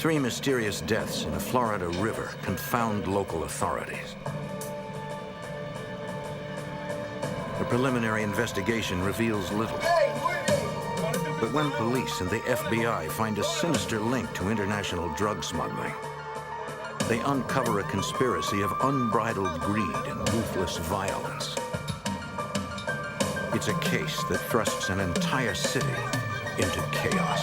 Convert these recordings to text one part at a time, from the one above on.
3 mysterious deaths in a Florida river confound local authorities. The preliminary investigation reveals little. But when police and the FBI find a sinister link to international drug smuggling, they uncover a conspiracy of unbridled greed and ruthless violence. It's a case that thrusts an entire city into chaos.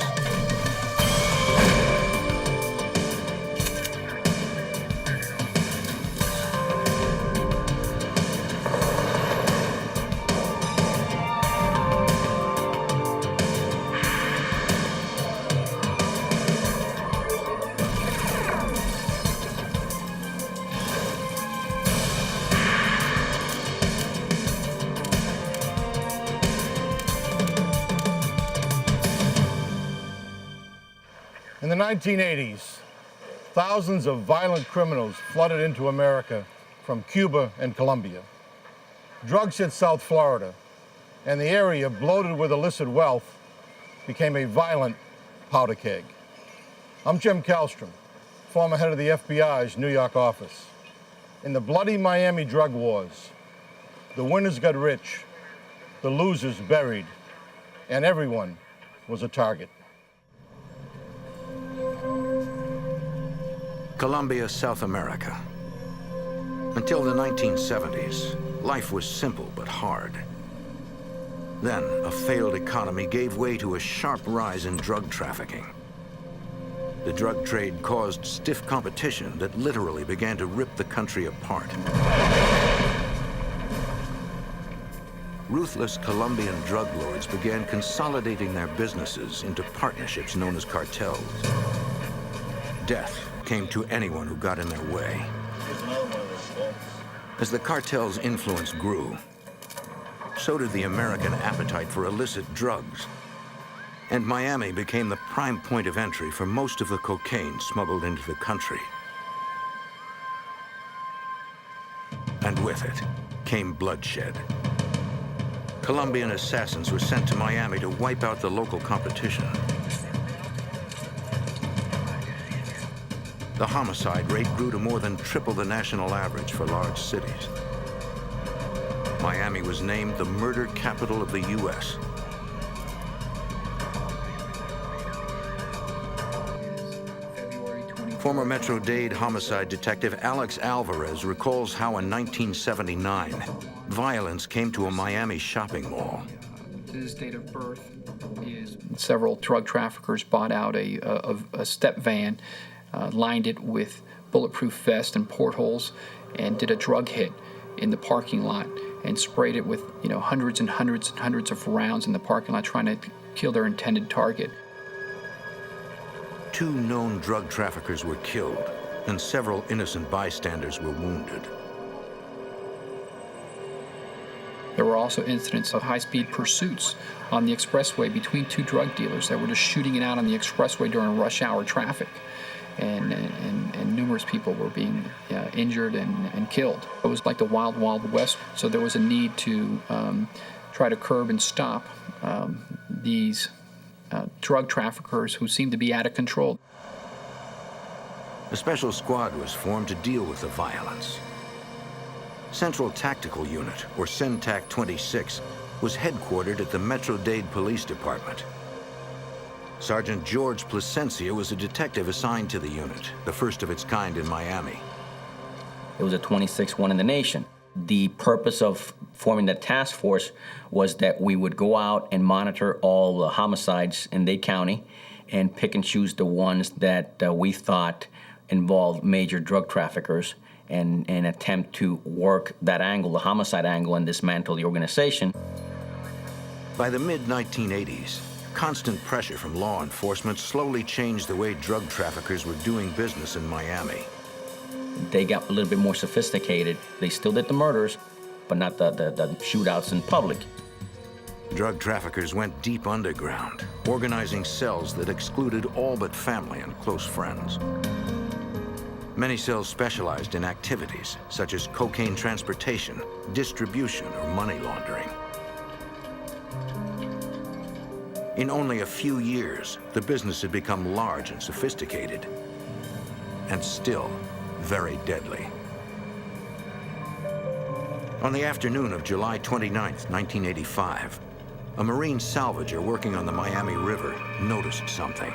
In the 1980s, thousands of violent criminals flooded into America from Cuba and Colombia. Drugs hit South Florida, and the area, bloated with illicit wealth, became a violent powder keg. I'm Jim Kallstrom, former head of the FBI's New York office. In the bloody Miami drug wars, the winners got rich, the losers buried, and everyone was a target. Colombia, South America. Until the 1970s, life was simple but hard. Then, a failed economy gave way to a sharp rise in drug trafficking. The drug trade caused stiff competition that literally began to rip the country apart. Ruthless Colombian drug lords began consolidating their businesses into partnerships known as cartels. Death came to anyone who got in their way. As the cartel's influence grew, so did the American appetite for illicit drugs. And Miami became the prime point of entry for most of the cocaine smuggled into the country. And with it came bloodshed. Colombian assassins were sent to Miami to wipe out the local competition. The homicide rate grew to more than triple the national average for large cities. Miami was named the murder capital of the U.S. Former Metro-Dade homicide detective Alex Alvarez recalls how in 1979, violence came to a Miami shopping mall. His date of birth is... Several drug traffickers bought out a step van, lined it with bulletproof vests and portholes, and did a drug hit in the parking lot and sprayed it with, hundreds and hundreds and hundreds of rounds in the parking lot, trying to kill their intended target. 2 known drug traffickers were killed, and several innocent bystanders were wounded. There were also incidents of high-speed pursuits on the expressway between 2 drug dealers that were just shooting it out on the expressway during rush hour traffic. And numerous people were being injured and killed. It was like the wild, wild west, so there was a need to try to curb and stop these drug traffickers who seemed to be out of control. A special squad was formed to deal with the violence. Central Tactical Unit, or CENTAC 26, was headquartered at the Metro-Dade Police Department. Sergeant George Placencia was a detective assigned to the unit, the first of its kind in Miami. It was a 26th one in the nation. The purpose of forming that task force was that we would go out and monitor all the homicides in Dade County and pick and choose the ones that we thought involved major drug traffickers and attempt to work that angle, the homicide angle, and dismantle the organization. By the mid-1980s, constant pressure from law enforcement slowly changed the way drug traffickers were doing business in Miami. They got a little bit more sophisticated. They still did the murders, but not the shootouts in public. Drug traffickers went deep underground, organizing cells that excluded all but family and close friends. Many cells specialized in activities such as cocaine transportation, distribution, or money laundering. In only a few years, the business had become large and sophisticated, and still very deadly. On the afternoon of July 29, 1985, a Marine salvager working on the Miami River noticed something.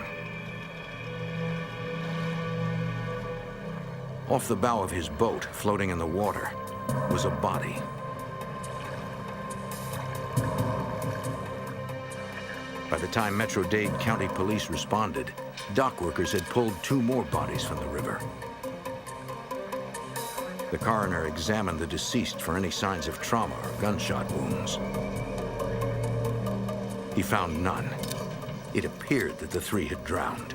Off the bow of his boat, floating in the water, was a body. By the time Metro-Dade County Police responded, dock workers had pulled 2 more bodies from the river. The coroner examined the deceased for any signs of trauma or gunshot wounds. He found none. It appeared that the 3 had drowned.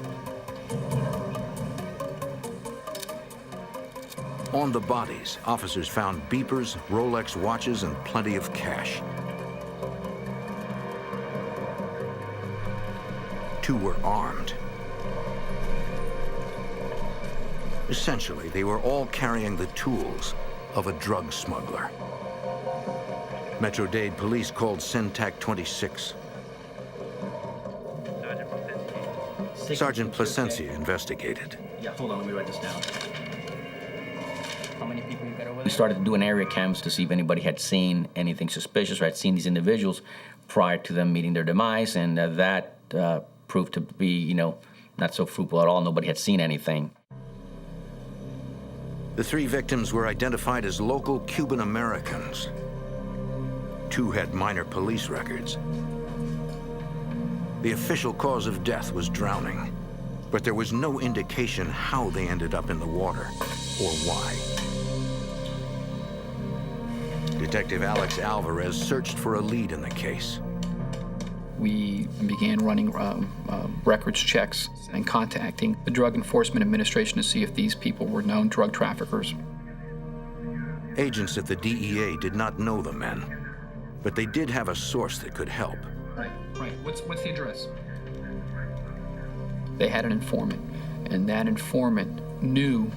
On the bodies, officers found beepers, Rolex watches, and plenty of cash. 2 were armed. Essentially, they were all carrying the tools of a drug smuggler. Metro-Dade police called Syntac 26. Sergeant Placencia investigated. Yeah, hold on, let me write this down. How many people you got over there? We started doing area cams to see if anybody had seen anything suspicious or had seen these individuals prior to them meeting their demise, and that proved to be, not so fruitful at all. Nobody had seen anything. The 3 victims were identified as local Cuban Americans. 2 had minor police records. The official cause of death was drowning, but there was no indication how they ended up in the water or why. Detective Alex Alvarez searched for a lead in the case. We began running records checks and contacting the Drug Enforcement Administration to see if these people were known drug traffickers. Agents at the DEA did not know the men, but they did have a source that could help. Right. What's the address? They had an informant, and that informant knew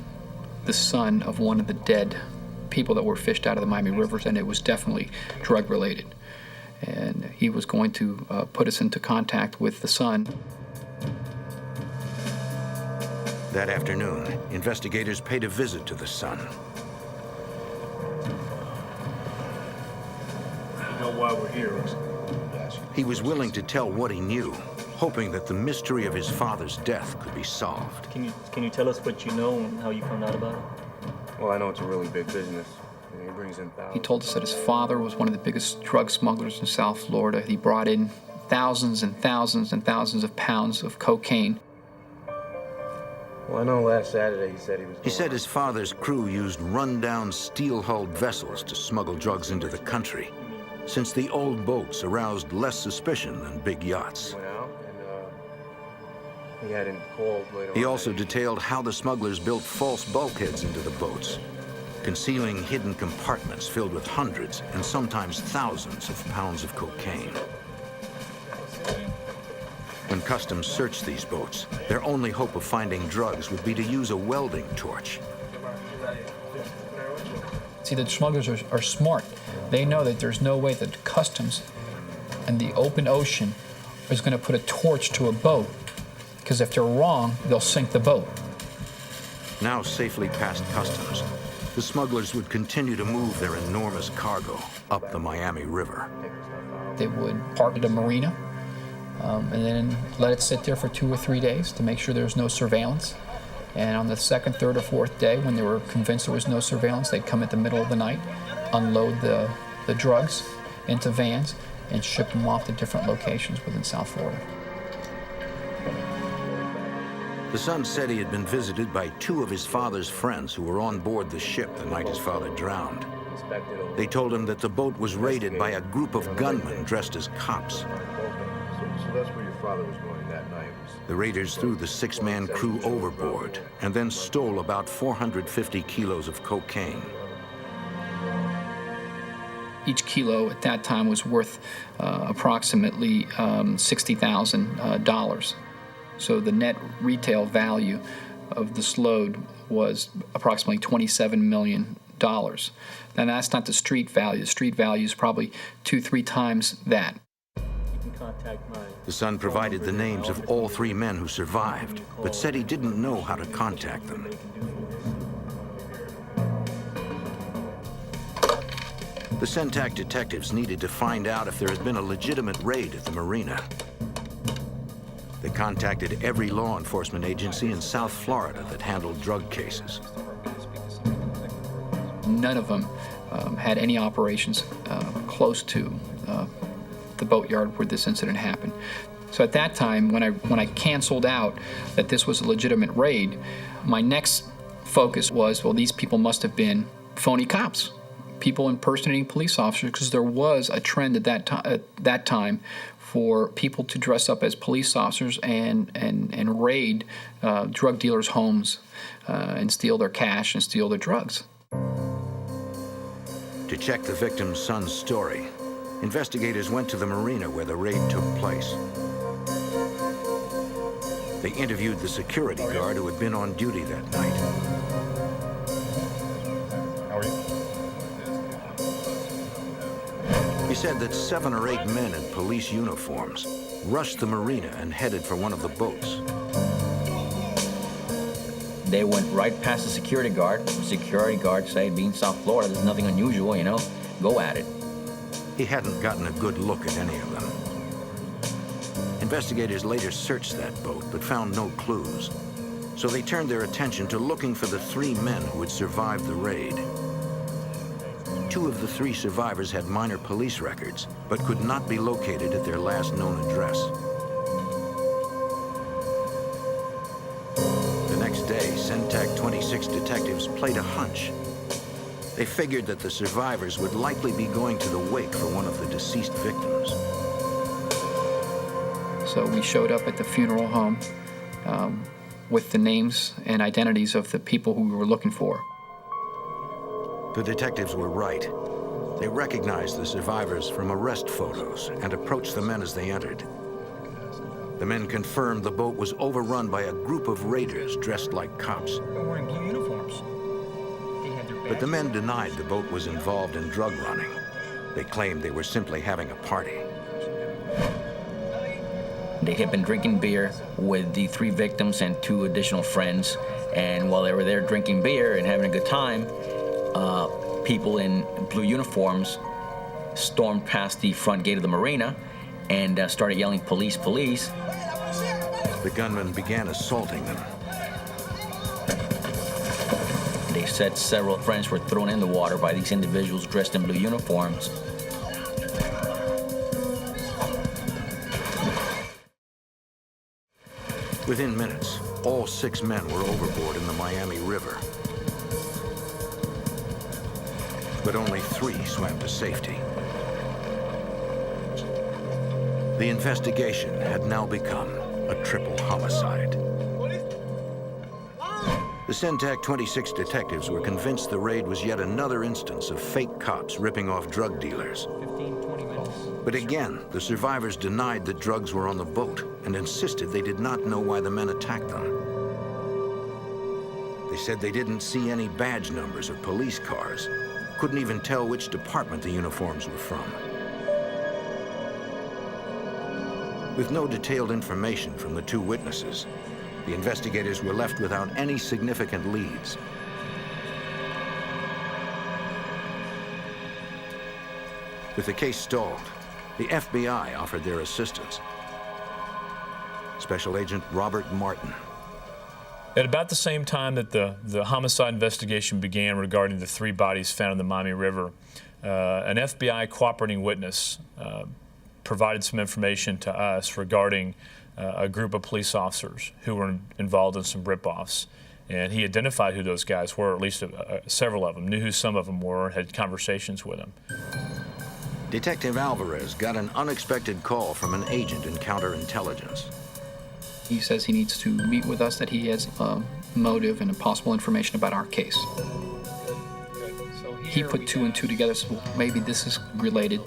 the son of one of the dead people that were fished out of the Miami rivers, and it was definitely drug-related. And he was going to put us into contact with the son. That afternoon, investigators paid a visit to the son. You know why we're here. He was willing to tell what he knew, hoping that the mystery of his father's death could be solved. Can you tell us what you know and how you found out about it? Well, I know it's a really big business. He brings in thousands. He told us that his father was one of the biggest drug smugglers in South Florida. He brought in thousands and thousands and thousands of pounds of cocaine. Well, I know last Saturday He said his father's crew used run-down, steel-hulled vessels to smuggle drugs into the country, since the old boats aroused less suspicion than big yachts. Went out and he hadn't called later on. He also detailed how the smugglers built false bulkheads into the boats, concealing hidden compartments filled with hundreds and sometimes thousands of pounds of cocaine. When Customs searched these boats, their only hope of finding drugs would be to use a welding torch. See, the smugglers are smart. They know that there's no way that Customs and the open ocean is going to put a torch to a boat, because if they're wrong, they'll sink the boat. Now safely past Customs, the smugglers would continue to move their enormous cargo up the Miami River. They would park at a marina and then let it sit there for 2 or 3 days to make sure there's no surveillance. And on the 2nd, 3rd, or 4th day, when they were convinced there was no surveillance, they'd come at the middle of the night, unload the drugs into vans, and ship them off to different locations within South Florida. The son said he had been visited by 2 of his father's friends who were on board the ship the night his father drowned. They told him that the boat was raided by a group of gunmen dressed as cops. So that's where your father was going that night. The raiders threw the 6-man crew overboard and then stole about 450 kilos of cocaine. Each kilo at that time was worth approximately $60,000. So the net retail value of this load was approximately $27 million. Now that's not the street value. The street value is probably 2-3 times that. You can contact my The son provided the names of all 3 men who survived, but said he didn't know how to contact them. The Centac detectives needed to find out if there had been a legitimate raid at the marina. They contacted every law enforcement agency in South Florida that handled drug cases. None of them had any operations close to the boatyard where this incident happened. So at that time, when I canceled out that this was a legitimate raid, my next focus was, well, these people must have been phony cops, people impersonating police officers, because there was a trend at that time for people to dress up as police officers and raid drug dealers' homes and steal their cash and steal their drugs. To check the victim's son's story, investigators went to the marina where the raid took place. They interviewed the security guard who had been on duty that night. How are you? He said that 7 or 8 men in police uniforms rushed the marina and headed for one of the boats. They went right past the security guard. The security guard said, being South Florida, there's nothing unusual, you know, go at it. He hadn't gotten a good look at any of them. Investigators later searched that boat, but found no clues. So they turned their attention to looking for the 3 men who had survived the raid. 2 of the 3 survivors had minor police records, but could not be located at their last known address. The next day, Centac 26 detectives played a hunch. They figured that the survivors would likely be going to the wake for one of the deceased victims. So we showed up at the funeral home with the names and identities of the people who we were looking for. The detectives were right. They recognized the survivors from arrest photos and approached the men as they entered. The men confirmed the boat was overrun by a group of raiders dressed like cops. They're wearing blue uniforms. They had their But the men denied the boat was involved in drug running. They claimed they were simply having a party. They had been drinking beer with the 3 victims and 2 additional friends. And while they were there drinking beer and having a good time, people in blue uniforms stormed past the front gate of the marina and started yelling, "Police, police." The gunmen began assaulting them. They said several friends were thrown in the water by these individuals dressed in blue uniforms. Within minutes, all 6 men were overboard in the Miami River. But only 3 swam to safety. The investigation had now become a triple homicide. The Centac 26 detectives were convinced the raid was yet another instance of fake cops ripping off drug dealers. 15-20 minutes. But again, the survivors denied that drugs were on the boat and insisted they did not know why the men attacked them. They said they didn't see any badge numbers of police cars, couldn't even tell which department the uniforms were from. With no detailed information from the 2 witnesses, the investigators were left without any significant leads. With the case stalled, the FBI offered their assistance. Special Agent Robert Martin. At about the same time that the homicide investigation began regarding the 3 bodies found in the Miami River, an FBI cooperating witness provided some information to us regarding a group of police officers who were involved in some rip-offs. And he identified who those guys were, at least several of them, knew who some of them were, had conversations with them. Detective Alvarez got an unexpected call from an agent in counterintelligence. He says he needs to meet with us, that he has motive and possible information about our case. He put 2 and 2 together, so maybe this is related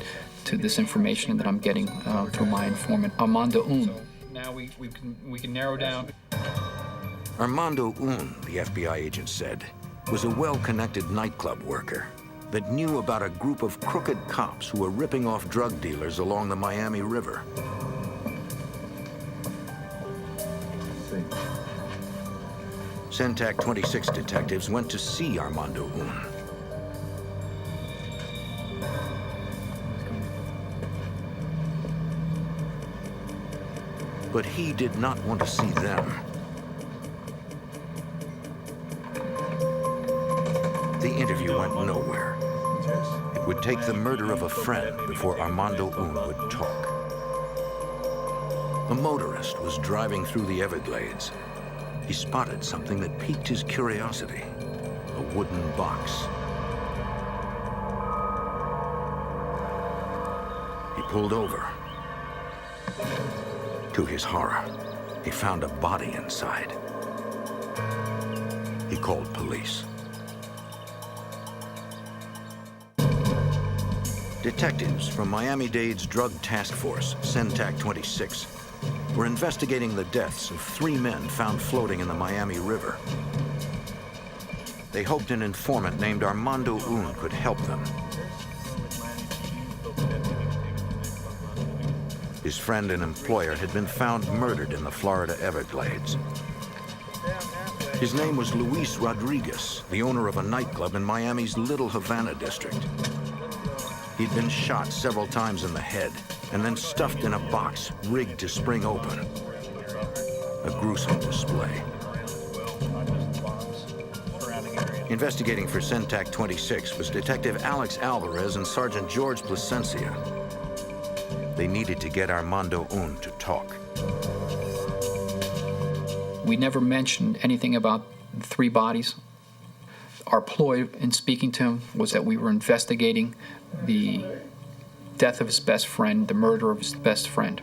to this information that I'm getting through my informant, Armando Un. Now we can narrow down. Armando Un, the FBI agent said, was a well-connected nightclub worker that knew about a group of crooked cops who were ripping off drug dealers along the Miami River. Centac 26 detectives went to see Armando Un. But he did not want to see them. The interview went nowhere. It would take the murder of a friend before Armando Un would talk. A motorist was driving through the Everglades. He spotted something that piqued his curiosity, a wooden box. He pulled over. To his horror, he found a body inside. He called police. Detectives from Miami-Dade's Drug Task Force, Centac 26, were investigating the deaths of 3 men found floating in the Miami River. They hoped an informant named Armando Un could help them. His friend and employer had been found murdered in the Florida Everglades. His name was Luis Rodriguez, the owner of a nightclub in Miami's Little Havana district. He'd been shot several times in the head and then stuffed in a box rigged to spring open. A gruesome display. Investigating for Centac 26 was Detective Alex Alvarez and Sergeant George Plasencia. They needed to get Armando Un to talk. We never mentioned anything about the 3 bodies. Our ploy in speaking to him was that we were investigating the death of his best friend, the murder of his best friend.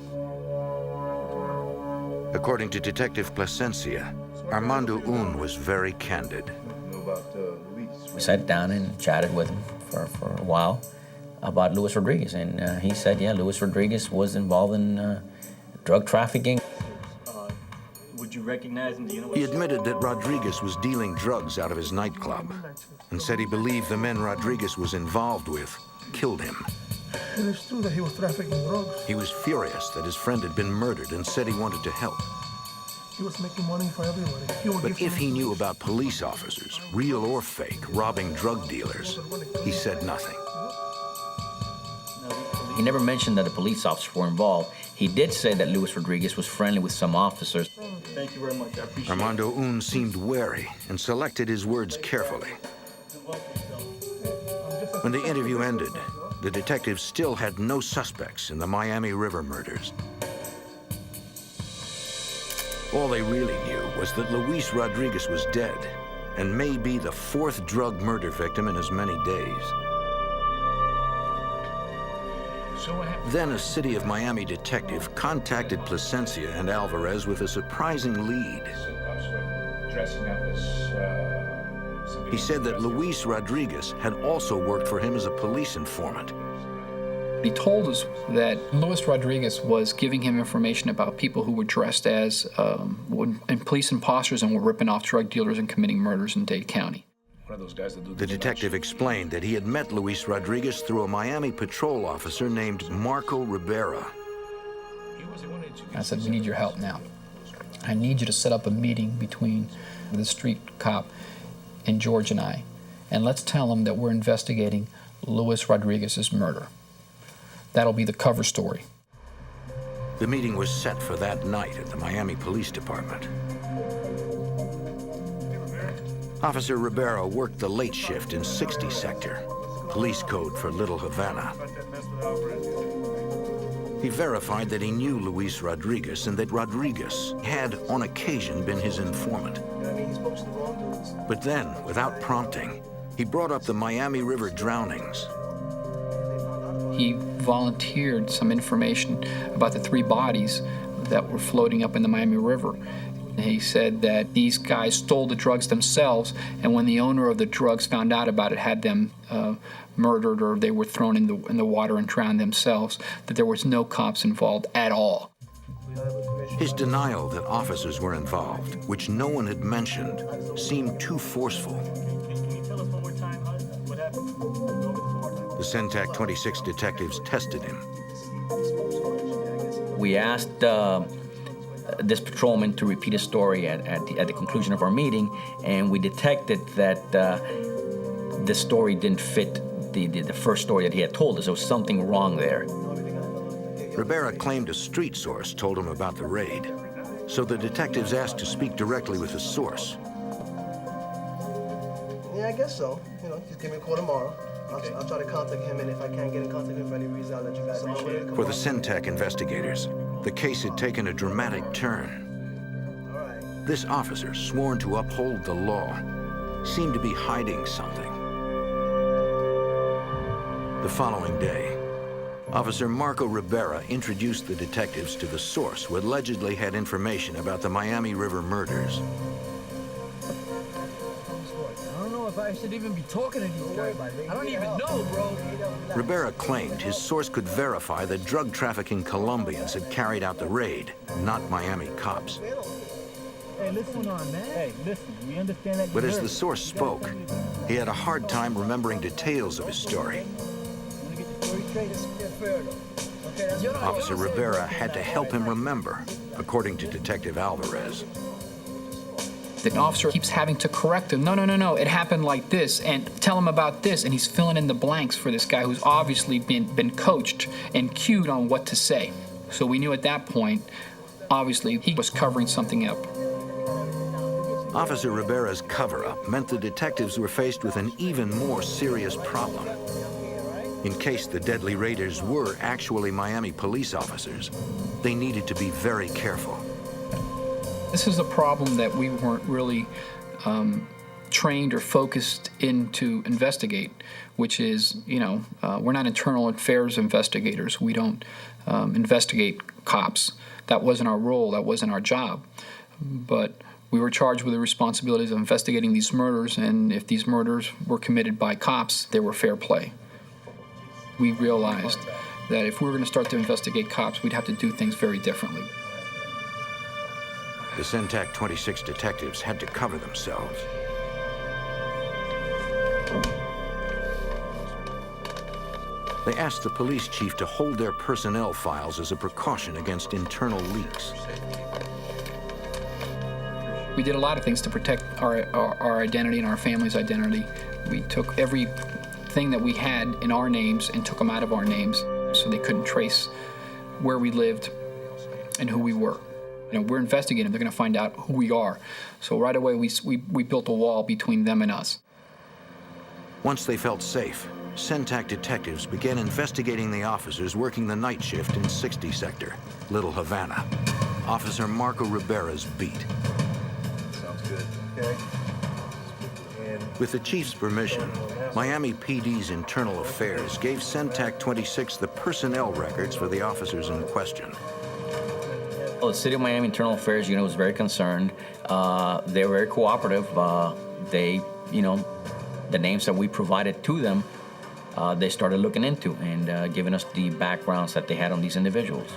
According to Detective Plasencia, Armando Un was very candid. We sat down and chatted with him for a while about Luis Rodriguez, and he said, yeah, Luis Rodriguez was involved in drug trafficking. Would you recognize him? Do you know what He admitted that Rodriguez was dealing drugs out of his nightclub and said he believed the men Rodriguez was involved with killed him. It is true that he was trafficking drugs. He was furious that his friend had been murdered and said he wanted to help. He was making money for everybody. He would But give if he knew about police officers, real or fake, robbing drug dealers, he said nothing. He never mentioned that the police officers were involved. He did say that Luis Rodriguez was friendly with some officers. Thank you very much. I appreciate Armando Un seemed wary and selected his words carefully. When the interview ended, the detectives still had no suspects in the Miami River murders. All they really knew was that Luis Rodriguez was dead and may be the 4th drug murder victim in as many days. Then a City of Miami detective contacted Plasencia and Alvarez with a surprising lead. He said that Luis Rodriguez had also worked for him as a police informant. He told us that Luis Rodriguez was giving him information about people who were dressed as police imposters and were ripping off drug dealers and committing murders in Dade County. The detective explained that he had met Luis Rodriguez through a Miami patrol officer named Marco Rivera. I said, we need your help now. I need you to set up a meeting between the street cop and George and I, and let's tell him that we're investigating Luis Rodriguez's murder. That'll be the cover story. The meeting was set for that night at the Miami Police Department. Officer Rivera worked the late shift in 60 Sector, police code for Little Havana. He verified that he knew Luis Rodriguez and that Rodriguez had, on occasion, been his informant. But then, without prompting, he brought up the Miami River drownings. He volunteered some information about the 3 bodies that were floating up in the Miami River. He said that these guys stole the drugs themselves, and when the owner of the drugs found out about it, had them murdered or they were thrown in the water and drowned themselves, that there was no cops involved at all. His denial that officers were involved, which no one had mentioned, seemed too forceful. Can you tell us one more time what happened? The Centac 26 detectives tested him. We asked this patrolman to repeat his story at the conclusion of our meeting, and we detected that the story didn't fit the first story that he had told us. There was something wrong there. Rivera claimed a street source told him about the raid, so the detectives asked to speak directly with the source. Yeah, I guess so. You know, just give me a call tomorrow. I'll try to contact him, and if I can't get in contact with him for any reason, I'll let you guys know. For the Centac investigators, the case had taken a dramatic turn. This officer, sworn to uphold the law, seemed to be hiding something. The following day, Officer Marco Rivera introduced the detectives to the source who allegedly had information about the Miami River murders. I don't know if I should even be talking to these guys. I don't even know, bro. Rivera claimed his source could verify that drug trafficking Colombians had carried out the raid, not Miami cops. Hey, listen on, man. Hey, listen, we understand that. But as the source spoke, he had a hard time remembering details of his story. Officer Rivera had to help him remember, according to Detective Alvarez. The officer keeps having to correct him. No, it happened like this, and tell him about this, and he's filling in the blanks for this guy who's obviously been coached and cued on what to say. So we knew at that point, obviously, he was covering something up. Officer Rivera's cover-up meant the detectives were faced with an even more serious problem. In case the deadly raiders were actually Miami police officers, they needed to be very careful. This is a problem that we weren't really trained or focused in to investigate, which is, we're not internal affairs investigators. We don't investigate cops. That wasn't our role. That wasn't our job. But we were charged with the responsibilities of investigating these murders, and if these murders were committed by cops, they were fair play. We realized that if we were going to start to investigate cops, we'd have to do things very differently. The Centac 26 detectives had to cover themselves. They asked the police chief to hold their personnel files as a precaution against internal leaks. We did a lot of things to protect our identity and our family's identity. We took everything that we had in our names and took them out of our names so they couldn't trace where we lived and who we were. We're investigating. They're going to find out who we are. So right away, we built a wall between them and us. Once they felt safe, Centac detectives began investigating the officers working the night shift in 60 Sector, Little Havana, Officer Marco Rivera's beat. Sounds good. Okay. With the chief's permission, Miami PD's Internal Affairs gave Centac 26 the personnel records for the officers in question. Well, the City of Miami Internal Affairs Unit was very concerned. They were very cooperative. The names that we provided to them, they started looking into and giving us the backgrounds that they had on these individuals.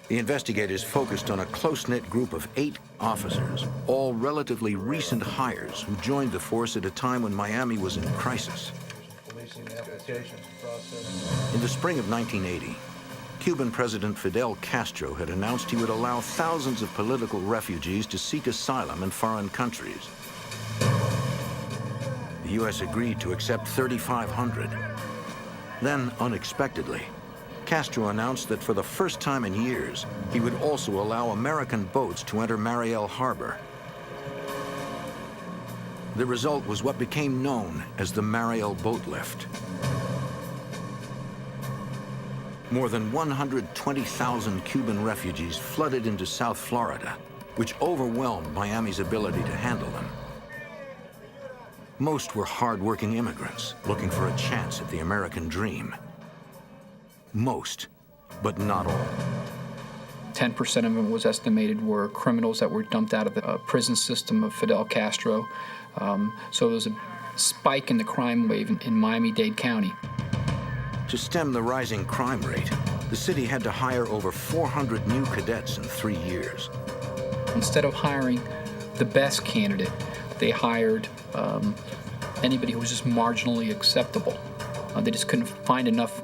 The investigators focused on a close-knit group of 8 officers, all relatively recent hires who joined the force at a time when Miami was in crisis. In the spring of 1980, Cuban President Fidel Castro had announced he would allow thousands of political refugees to seek asylum in foreign countries. The U.S. agreed to accept 3,500. Then, unexpectedly, Castro announced that for the first time in years, he would also allow American boats to enter Mariel Harbor. The result was what became known as the Mariel Boat Lift. More than 120,000 Cuban refugees flooded into South Florida, which overwhelmed Miami's ability to handle them. Most were hard-working immigrants looking for a chance at the American dream. Most, but not all. 10% of them was estimated were criminals that were dumped out of the prison system of Fidel Castro. So there was a spike in the crime wave in Miami-Dade County. To stem the rising crime rate, the city had to hire over 400 new cadets in 3 years. Instead of hiring the best candidate, they hired anybody who was just marginally acceptable. They just couldn't find enough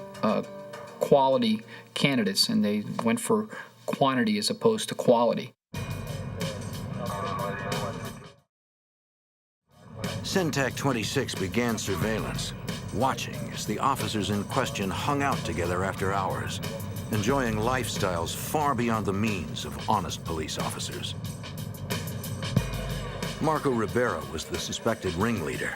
quality candidates, and they went for quantity as opposed to quality. Syntac 26 began surveillance, watching as the officers in question hung out together after hours, enjoying lifestyles far beyond the means of honest police officers. Marco Rivera was the suspected ringleader.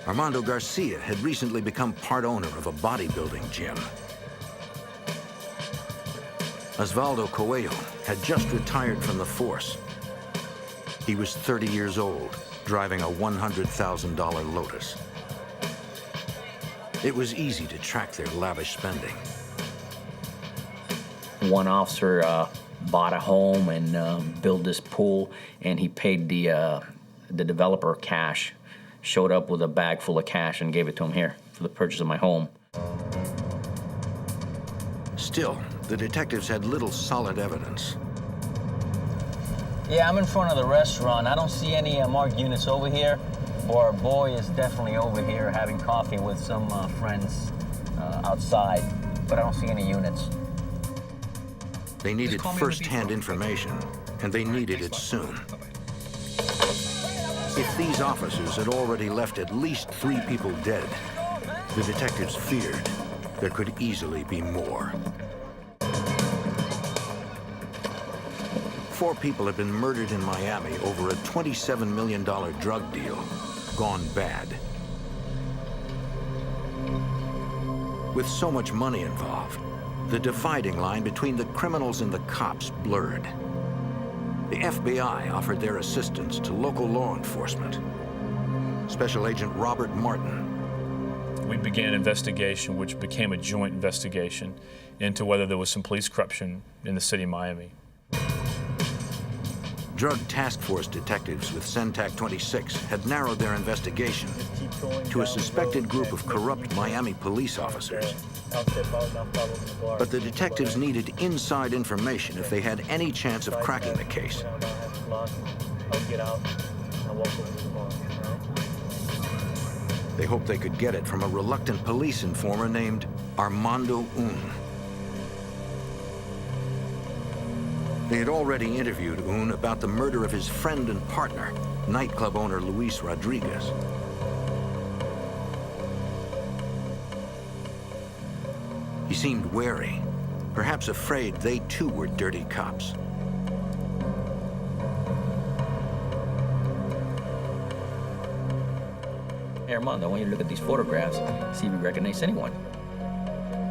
Armando Garcia had recently become part owner of a bodybuilding gym. Osvaldo Coelho had just retired from the force. He was 30 years old, driving a $100,000 Lotus. It was easy to track their lavish spending. One officer bought a home and built this pool, and he paid the developer cash. Showed up with a bag full of cash and gave it to him here for the purchase of my home. Still, the detectives had little solid evidence. Yeah, I'm in front of the restaurant. I don't see any marked units over here. Our boy is definitely over here having coffee with some friends outside, but I don't see any units. They needed first-hand information, and they needed it soon. If these officers had already left at least 3 people dead, the detectives feared there could easily be more. 4 people had been murdered in Miami over a $27 million drug deal, gone bad. With so much money involved, the dividing line between the criminals and the cops blurred. The FBI offered their assistance to local law enforcement. Special Agent Robert Martin. We began an investigation which became a joint investigation into whether there was some police corruption in the city of Miami. Drug Task Force detectives with Syntac 26 had narrowed their investigation to a suspected group of corrupt Miami police officers. But the detectives needed inside information if they had any chance of cracking the case. They hoped they could get it from a reluctant police informer named Armando Un. They had already interviewed Un about the murder of his friend and partner, nightclub owner Luis Rodriguez. He seemed wary, perhaps afraid they too were dirty cops. Hey, Armando, I want you to look at these photographs, see if you recognize anyone.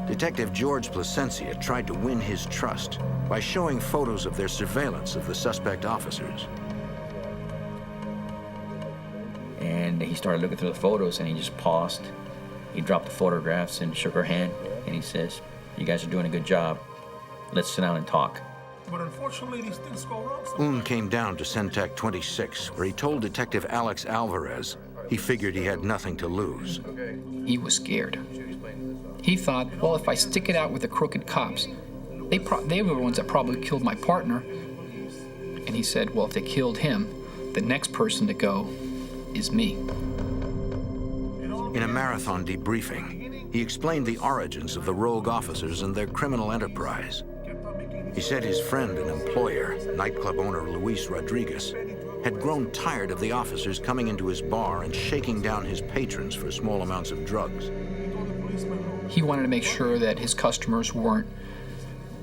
Detective George Plasencia tried to win his trust by showing photos of their surveillance of the suspect officers. And he started looking through the photos, and he just paused. He dropped the photographs and shook her hand, and he says, "You guys are doing a good job. Let's sit down and talk." But unfortunately, these things go wrong sometimes. Un came down to Syntac 26, where he told Detective Alex Alvarez he figured he had nothing to lose. He was scared. He thought, well, if I stick it out with the crooked cops, they were the ones that probably killed my partner. And he said, well, if they killed him, the next person to go is me. In a marathon debriefing, he explained the origins of the rogue officers and their criminal enterprise. He said his friend and employer, nightclub owner Luis Rodriguez, had grown tired of the officers coming into his bar and shaking down his patrons for small amounts of drugs. He wanted to make sure that his customers weren't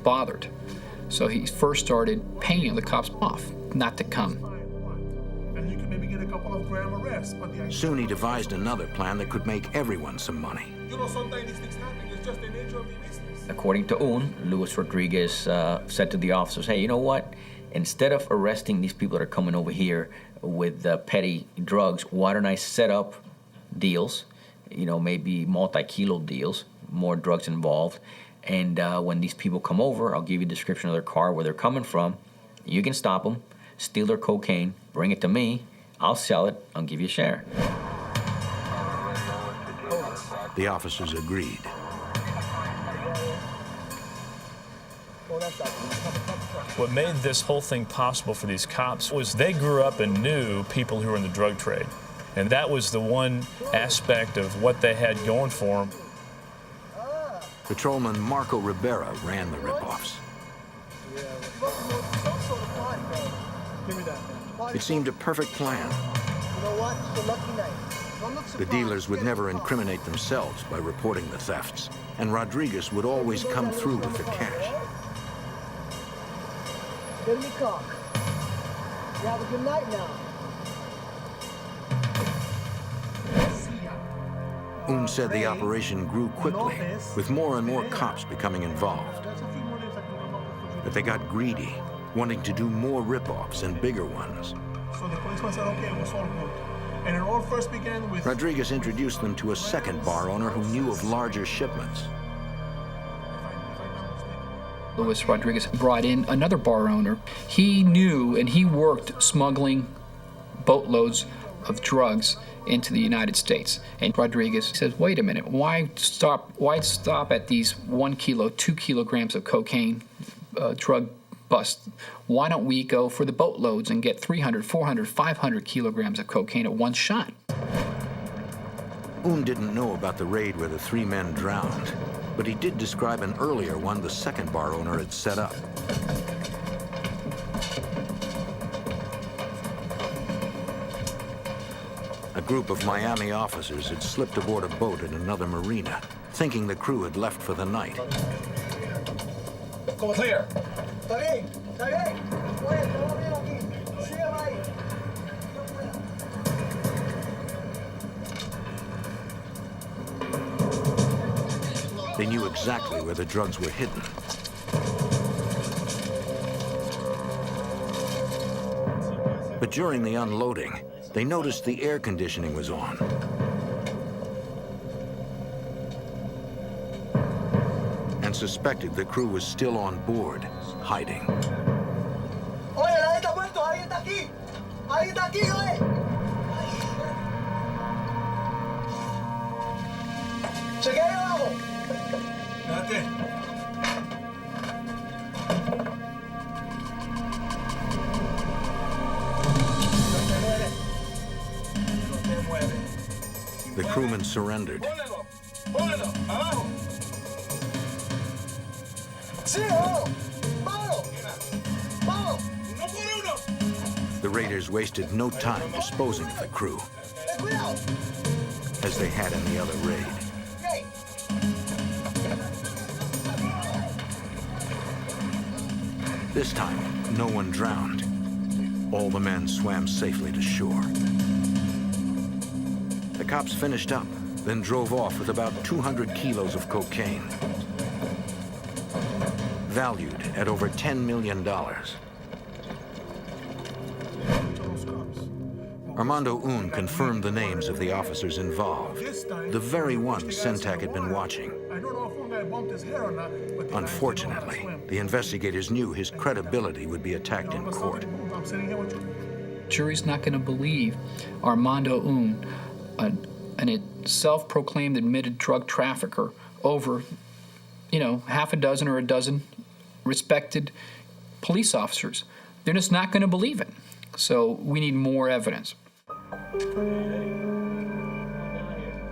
bothered. So he first started paying the cops off not to come. And you can maybe get a couple of gram arrests. Soon he devised another plan that could make everyone some money. You know, sometimes these things happen. It's just the nature of the business. According to Un, Luis Rodriguez said to the officers, hey, you know what? Instead of arresting these people that are coming over here with petty drugs, why don't I set up deals, you know, maybe multi-kilo deals, more drugs involved, and when these people come over, I'll give you a description of their car, where they're coming from. You can stop them, steal their cocaine, bring it to me, I'll sell it, I'll give you a share. The officers agreed. What made this whole thing possible for these cops was they grew up and knew people who were in the drug trade. And that was the one aspect of what they had going for them. Patrolman Marco Rivera ran the ripoffs. It seemed a perfect plan. The dealers would never incriminate themselves by reporting the thefts, and Rodriguez would always come through with the cash. Get in the car. You have a good night now. Un said the operation grew quickly, with more and more cops becoming involved. But they got greedy, wanting to do more rip-offs and bigger ones. So the policeman said, okay, it was all good. And it all first began with... Rodriguez introduced them to a second bar owner who knew of larger shipments. Luis Rodriguez brought in another bar owner. He knew and he worked smuggling boatloads of drugs into the United States. And Rodriguez says, wait a minute, why stop at these 1 kilo, 2 kilograms of cocaine drug bust? Why don't we go for the boatloads and get 300, 400, 500 kilograms of cocaine at one shot? Un didn't know about the raid where the 3 men drowned, but he did describe an earlier one the second bar owner had set up. A group of Miami officers had slipped aboard a boat at another marina, thinking the crew had left for the night. Clear. They knew exactly where the drugs were hidden. But during the unloading, they noticed the air conditioning was on. And suspected the crew was still on board, hiding. The crewmen surrendered. The raiders wasted no time disposing of the crew, as they had in the other raid. This time, no one drowned. All the men swam safely to shore. The cops finished up, then drove off with about 200 kilos of cocaine, valued at over $10 million. Armando Un confirmed the names of the officers involved, the very ones Sentak had been watching. Unfortunately, the investigators knew his credibility would be attacked in court. Jury's not going to believe Armando Un, a self-proclaimed admitted drug trafficker, over, half a dozen or a dozen respected police officers. They're just not going to believe it. So we need more evidence.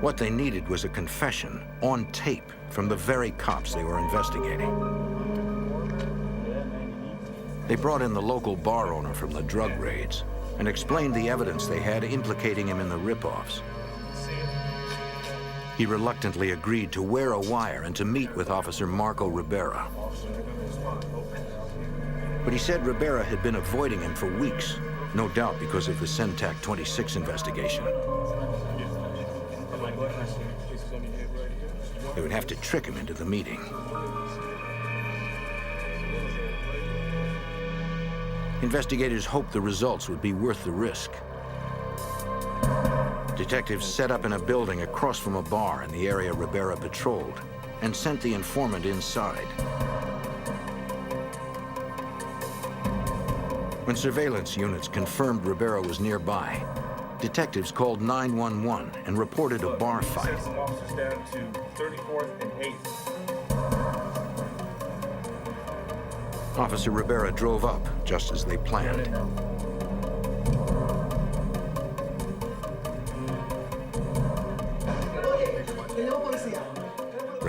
What they needed was a confession on tape from the very cops they were investigating. They brought in the local bar owner from the drug raids and explained the evidence they had implicating him in the ripoffs. He reluctantly agreed to wear a wire and to meet with Officer Marco Rivera. But he said Rivera had been avoiding him for weeks, no doubt because of the Sentak 26 investigation. They would have to trick him into the meeting. Investigators hoped the results would be worth the risk. Detectives set up in a building across from a bar in the area Rivera patrolled and sent the informant inside. When surveillance units confirmed Rivera was nearby, detectives called 911 and reported a bar fight. Officers down to 34th and 8th. Officer Rivera drove up just as they planned.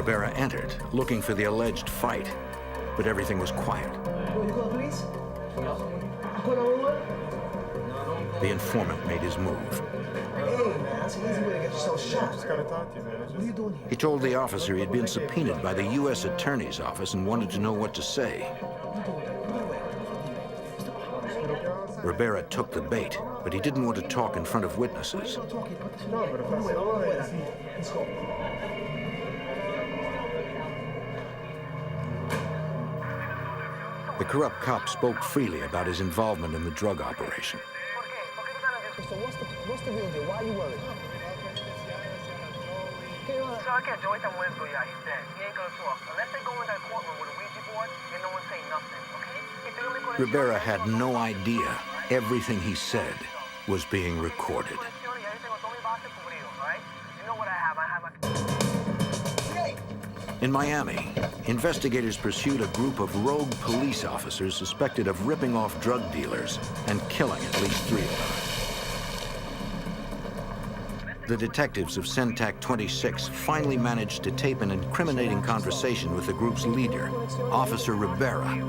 Rivera entered, looking for the alleged fight, but everything was quiet. You call the police? You call 911? The informant made his move. Hey, man, that's an easy way to get yourself shot. Just gotta talk to you, man. What are you doing here? He told the officer he had been subpoenaed by the U.S. Attorney's Office and wanted to know what to say. Rivera took the bait, but he didn't want to talk in front of witnesses. No, but if I let's go. The corrupt cop spoke freely about his involvement in the drug operation. So what's the real deal? Why are you worried? So I can't Joey está muerto ya. He's dead. He ain't gonna talk. Unless they go in that courtroom with a Ouija board and no one say nothing, okay? Rivera had no idea everything he said was being recorded. In Miami, investigators pursued a group of rogue police officers suspected of ripping off drug dealers and killing at least 3 of them. The detectives of CENTAC 26 finally managed to tape an incriminating conversation with the group's leader, Officer Rivera,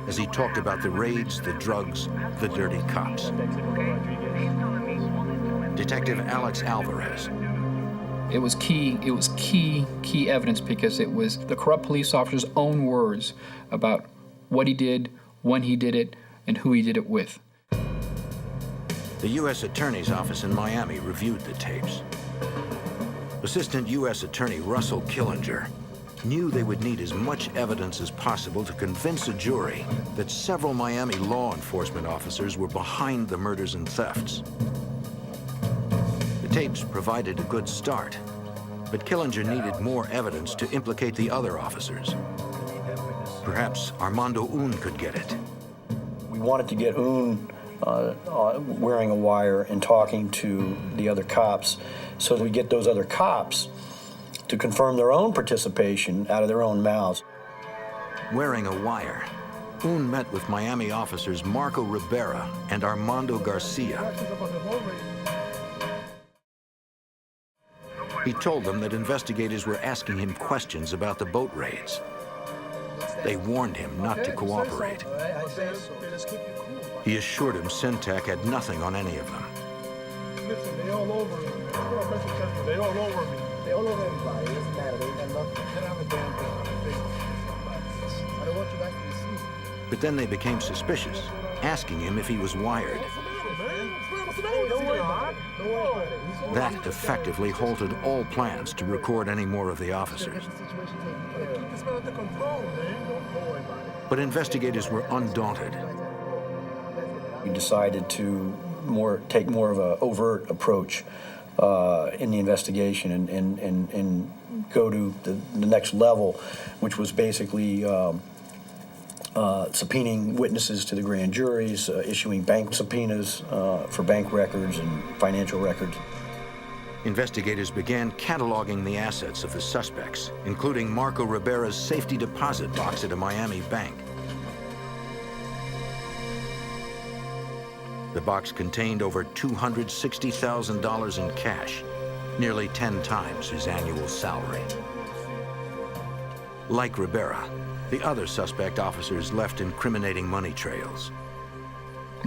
as he talked about the raids, the drugs, the dirty cops. Detective Alex Alvarez. It was key evidence because it was the corrupt police officer's own words about what he did, when he did it, and who he did it with. The U.S. Attorney's Office in Miami reviewed the tapes. Assistant U.S. Attorney Russell Killinger knew they would need as much evidence as possible to convince a jury that several Miami law enforcement officers were behind the murders and thefts. The tapes provided a good start, but Killinger needed more evidence to implicate the other officers. Perhaps Armando Un could get it. We wanted to get Un wearing a wire and talking to the other cops so that we get those other cops to confirm their own participation out of their own mouths. Wearing a wire, Un met with Miami officers Marco Ribera and Armando Garcia. He told them that investigators were asking him questions about the boat raids. They warned him not to cooperate. He assured him CENTAC had nothing on any of them. Listen, they all over me. They all over me. They all over everybody. It doesn't matter. They ain't got nothing. They don't have a damn thing. I don't want you guys to receive. But then they became suspicious, asking him if he was wired. Don't worry about it. Don't worry about it. That effectively halted all plans to record any more of the officers. But investigators were undaunted. We decided to take more of an overt approach in the investigation and go to the next level, which was basically subpoenaing witnesses to the grand juries, issuing bank subpoenas for bank records and financial records. Investigators began cataloging the assets of the suspects, including Marco Ribera's safety deposit box at a Miami bank. The box contained over $260,000 in cash, nearly 10 times his annual salary. Like Ribera, the other suspect officers left incriminating money trails.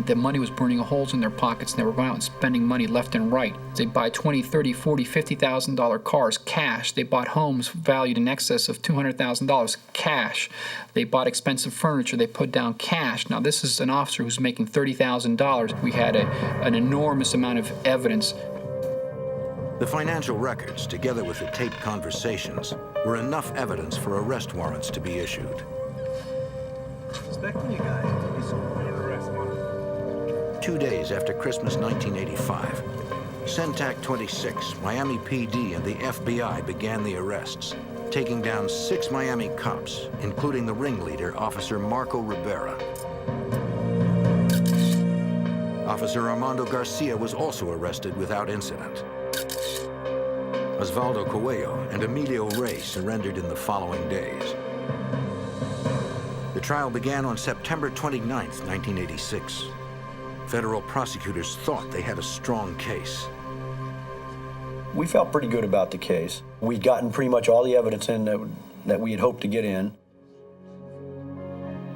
The money was burning holes in their pockets, and they were going out and spending money left and right. They buy $20, $30, $40, $50,000 cars, cash. They bought homes valued in excess of $200,000, cash. They bought expensive furniture. They put down cash. Now, this is an officer who's making $30,000. We had an enormous amount of evidence. The financial records, together with the taped conversations, were enough evidence for arrest warrants to be issued. Respecting you guys. 2 days after Christmas 1985, CENTAC 26, Miami PD, and the FBI began the arrests, taking down 6 Miami cops, including the ringleader, Officer Marco Ribera. Officer Armando Garcia was also arrested without incident. Osvaldo Coelho and Emilio Rey surrendered in the following days. The trial began on September 29, 1986. Federal prosecutors thought they had a strong case. We felt pretty good about the case. We'd gotten pretty much all the evidence in that we had hoped to get in.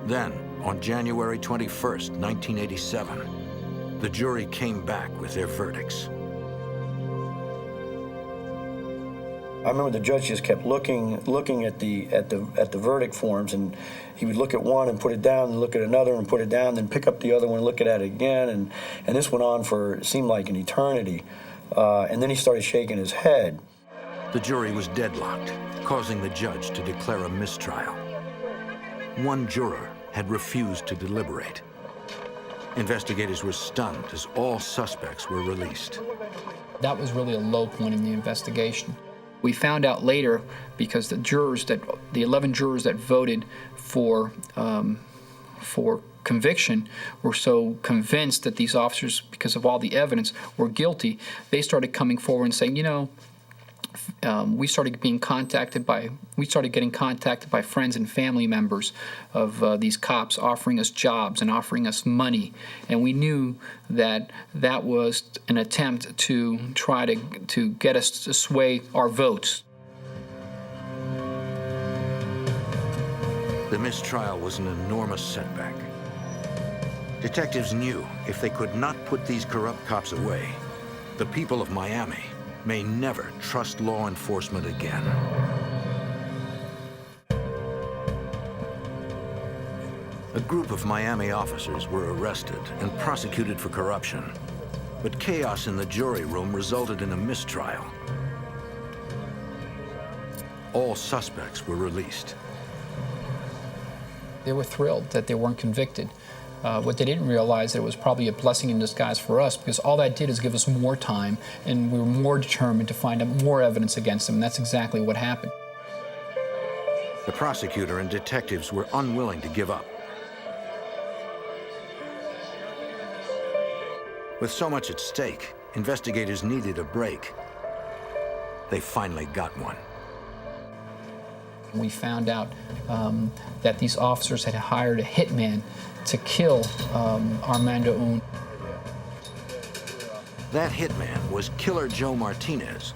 Then, on January 21st, 1987, the jury came back with their verdicts. I remember the judge just kept looking at the verdict forms, and he would look at one and put it down, and look at another and put it down, then pick up the other one and look at it again, and this went on for, it seemed like an eternity. And then he started shaking his head. The jury was deadlocked, causing the judge to declare a mistrial. One juror had refused to deliberate. Investigators were stunned as all suspects were released. That was really a low point in the investigation. We found out later, because the 11 jurors that voted for conviction were so convinced that these officers, because of all the evidence, were guilty, they started coming forward and saying, you know, we started getting contacted by friends and family members of these cops offering us jobs and offering us money, and we knew that that was an attempt to try to get us to sway our votes. The mistrial was an enormous setback. Detectives knew if they could not put these corrupt cops away, the people of Miami may never trust law enforcement again. A group of Miami officers were arrested and prosecuted for corruption, but chaos in the jury room resulted in a mistrial. All suspects were released. They were thrilled that they weren't convicted. What they didn't realize, that it was probably a blessing in disguise for us, because all that did is give us more time, and we were more determined to find out more evidence against them, and that's exactly what happened. The prosecutor and detectives were unwilling to give up. With so much at stake, investigators needed a break. They finally got one. We found out that these officers had hired a hitman to kill Armando Un. That hitman was Killer Joe Martinez.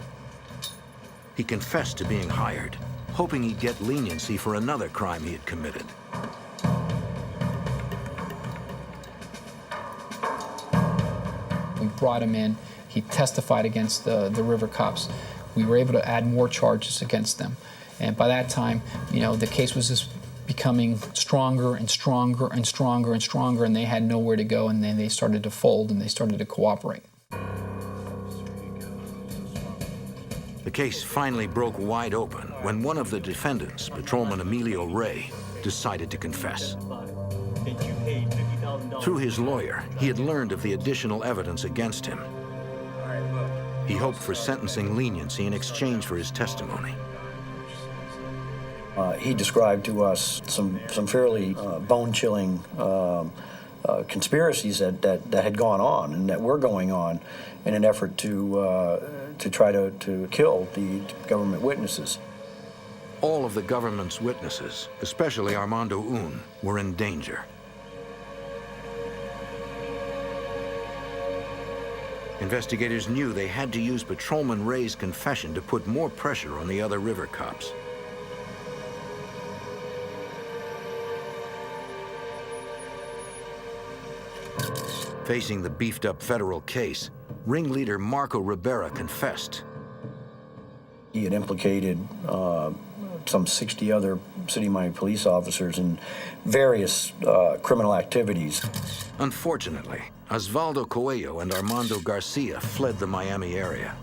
He confessed to being hired, hoping he'd get leniency for another crime he had committed. We brought him in. He testified against the river cops. We were able to add more charges against them. And by that time, you know, the case was just becoming stronger and stronger and stronger and stronger, and they had nowhere to go, and then they started to fold and they started to cooperate. The case finally broke wide open when one of the defendants, Patrolman Emilio Rey, decided to confess. Through his lawyer, he had learned of the additional evidence against him. He hoped for sentencing leniency in exchange for his testimony. He described to us some fairly bone-chilling conspiracies that had gone on and that were going on in an effort to try to kill the government witnesses. All of the government's witnesses, especially Armando Un, were in danger. Investigators knew they had to use Patrolman Rey's confession to put more pressure on the other river cops. Facing the beefed-up federal case, ringleader Marco Rivera confessed. He had implicated some 60 other City of Miami police officers in various criminal activities. Unfortunately, Osvaldo Coelho and Armando Garcia fled the Miami area.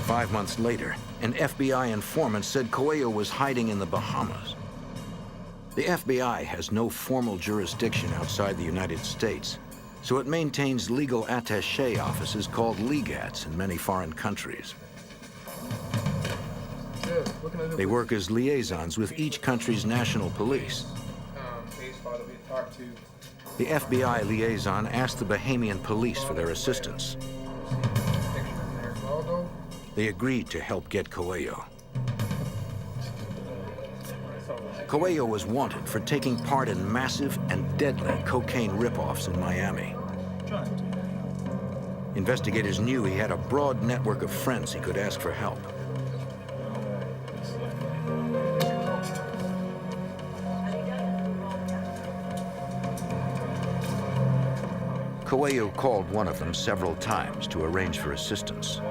5 months later, an FBI informant said Coelho was hiding in the Bahamas. The FBI has no formal jurisdiction outside the United States, so it maintains legal attaché offices called legats in many foreign countries. They work as liaisons with each country's national police. The FBI liaison asked the Bahamian police for their assistance. They agreed to help get Coelho. Coelho was wanted for taking part in massive and deadly cocaine rip-offs in Miami. Investigators knew he had a broad network of friends he could ask for help. Coelho called one of them several times to arrange for assistance.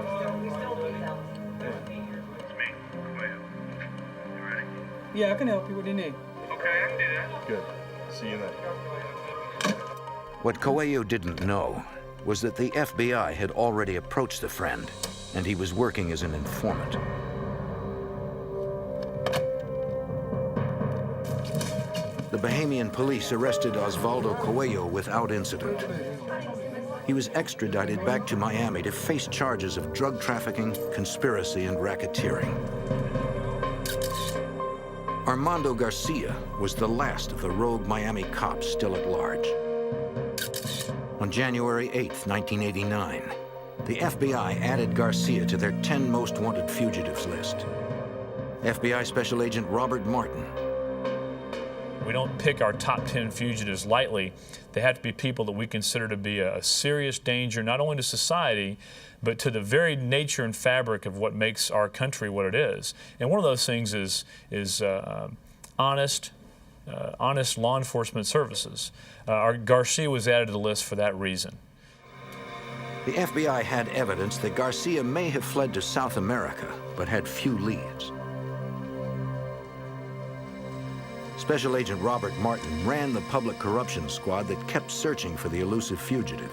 Yeah, I can help you. What do you need? Okay, I can do that. Good. See you then. What Coelho didn't know was that the FBI had already approached the friend, and he was working as an informant. The Bahamian police arrested Osvaldo Coelho without incident. He was extradited back to Miami to face charges of drug trafficking, conspiracy, and racketeering. Armando Garcia was the last of the rogue Miami cops still at large. On January 8, 1989, the FBI added Garcia to their 10 most wanted fugitives list. FBI Special Agent Robert Martin. We don't pick our top 10 fugitives lightly. They have to be people that we consider to be a serious danger, not only to society, but to the very nature and fabric of what makes our country what it is. And one of those things is honest law enforcement services. Garcia was added to the list for that reason. The FBI had evidence that Garcia may have fled to South America, but had few leads. Special Agent Robert Martin ran the public corruption squad that kept searching for the elusive fugitive.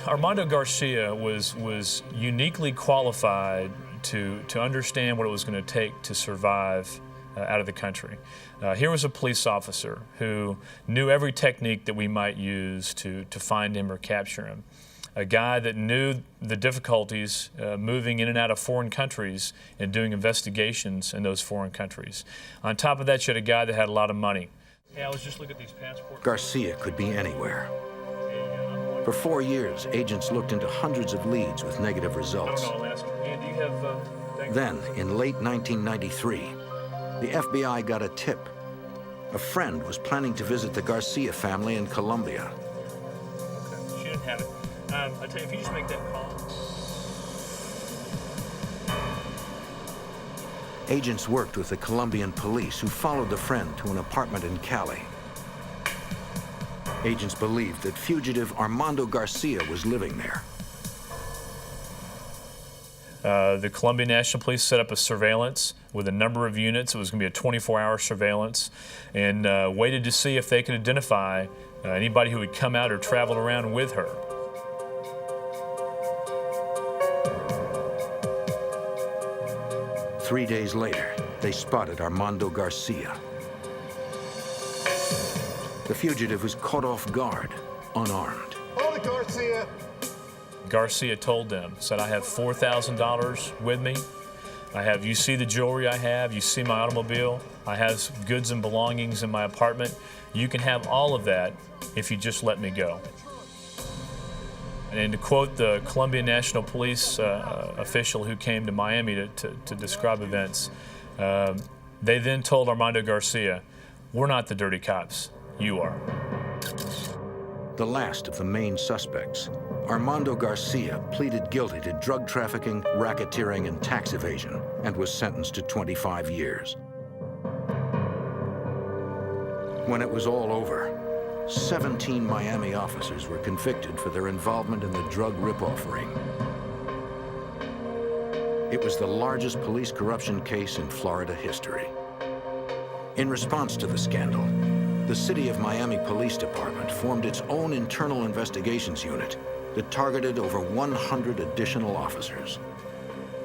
Armando Garcia was uniquely qualified to understand what it was going to take to survive out of the country. Here was a police officer who knew every technique that we might use to find him or capture him. A guy that knew the difficulties moving in and out of foreign countries and doing investigations in those foreign countries. On top of that, you had a guy that had a lot of money. Yeah, I was just looking at these passports. Garcia could be anywhere. For 4 years, agents looked into hundreds of leads with negative results. Then, in late 1993, the FBI got a tip. A friend was planning to visit the Garcia family in Colombia. Okay. She didn't have it. I tell you, if you just make that call. Agents worked with the Colombian police who followed the friend to an apartment in Cali. Agents believed that fugitive Armando Garcia was living there. The Colombian National Police set up a surveillance with a number of units. It was going to be a 24-hour surveillance, and waited to see if they could identify anybody who had come out or traveled around with her. Three days later, they spotted Armando Garcia. The fugitive was caught off guard, unarmed. Hold it, Garcia! Garcia told them, said, I have $4,000 with me. You see the jewelry I have, you see my automobile, I have goods and belongings in my apartment. You can have all of that if you just let me go. And to quote the Colombian National Police official who came to Miami to describe events, they then told Armando Garcia, we're not the dirty cops, you are. The last of the main suspects, Armando Garcia pleaded guilty to drug trafficking, racketeering, and tax evasion, and was sentenced to 25 years. When it was all over, 17 Miami officers were convicted for their involvement in the drug rip-off ring. It was the largest police corruption case in Florida history. In response to the scandal, the City of Miami Police Department formed its own internal investigations unit that targeted over 100 additional officers.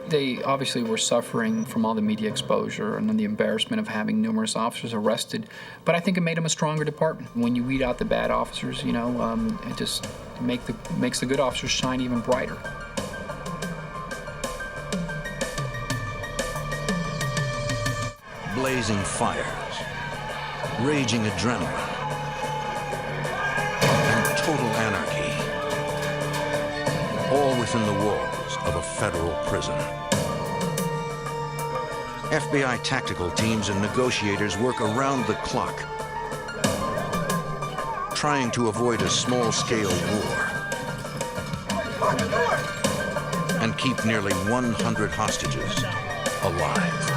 They obviously were suffering from all the media exposure and then the embarrassment of having numerous officers arrested, but I think it made them a stronger department. When you weed out the bad officers, you know, it just makes the good officers shine even brighter. Blazing fires, raging adrenaline, and total anarchy, all within the walls of a federal prison. FBI tactical teams and negotiators work around the clock trying to avoid a small-scale war and keep nearly 100 hostages alive.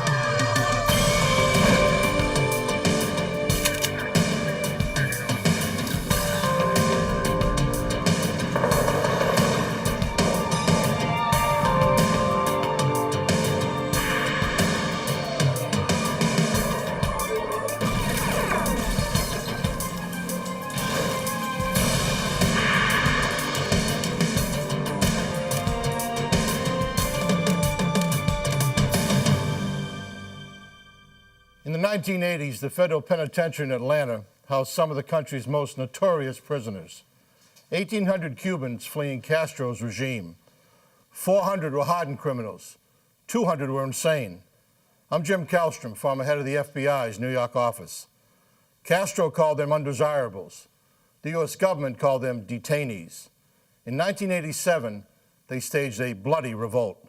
In the 1980s, the federal penitentiary in Atlanta housed some of the country's most notorious prisoners. 1,800 Cubans fleeing Castro's regime. 400 were hardened criminals. 200 were insane. I'm Jim Kallstrom, former head of the FBI's New York office. Castro called them undesirables. The U.S. government called them detainees. In 1987, they staged a bloody revolt.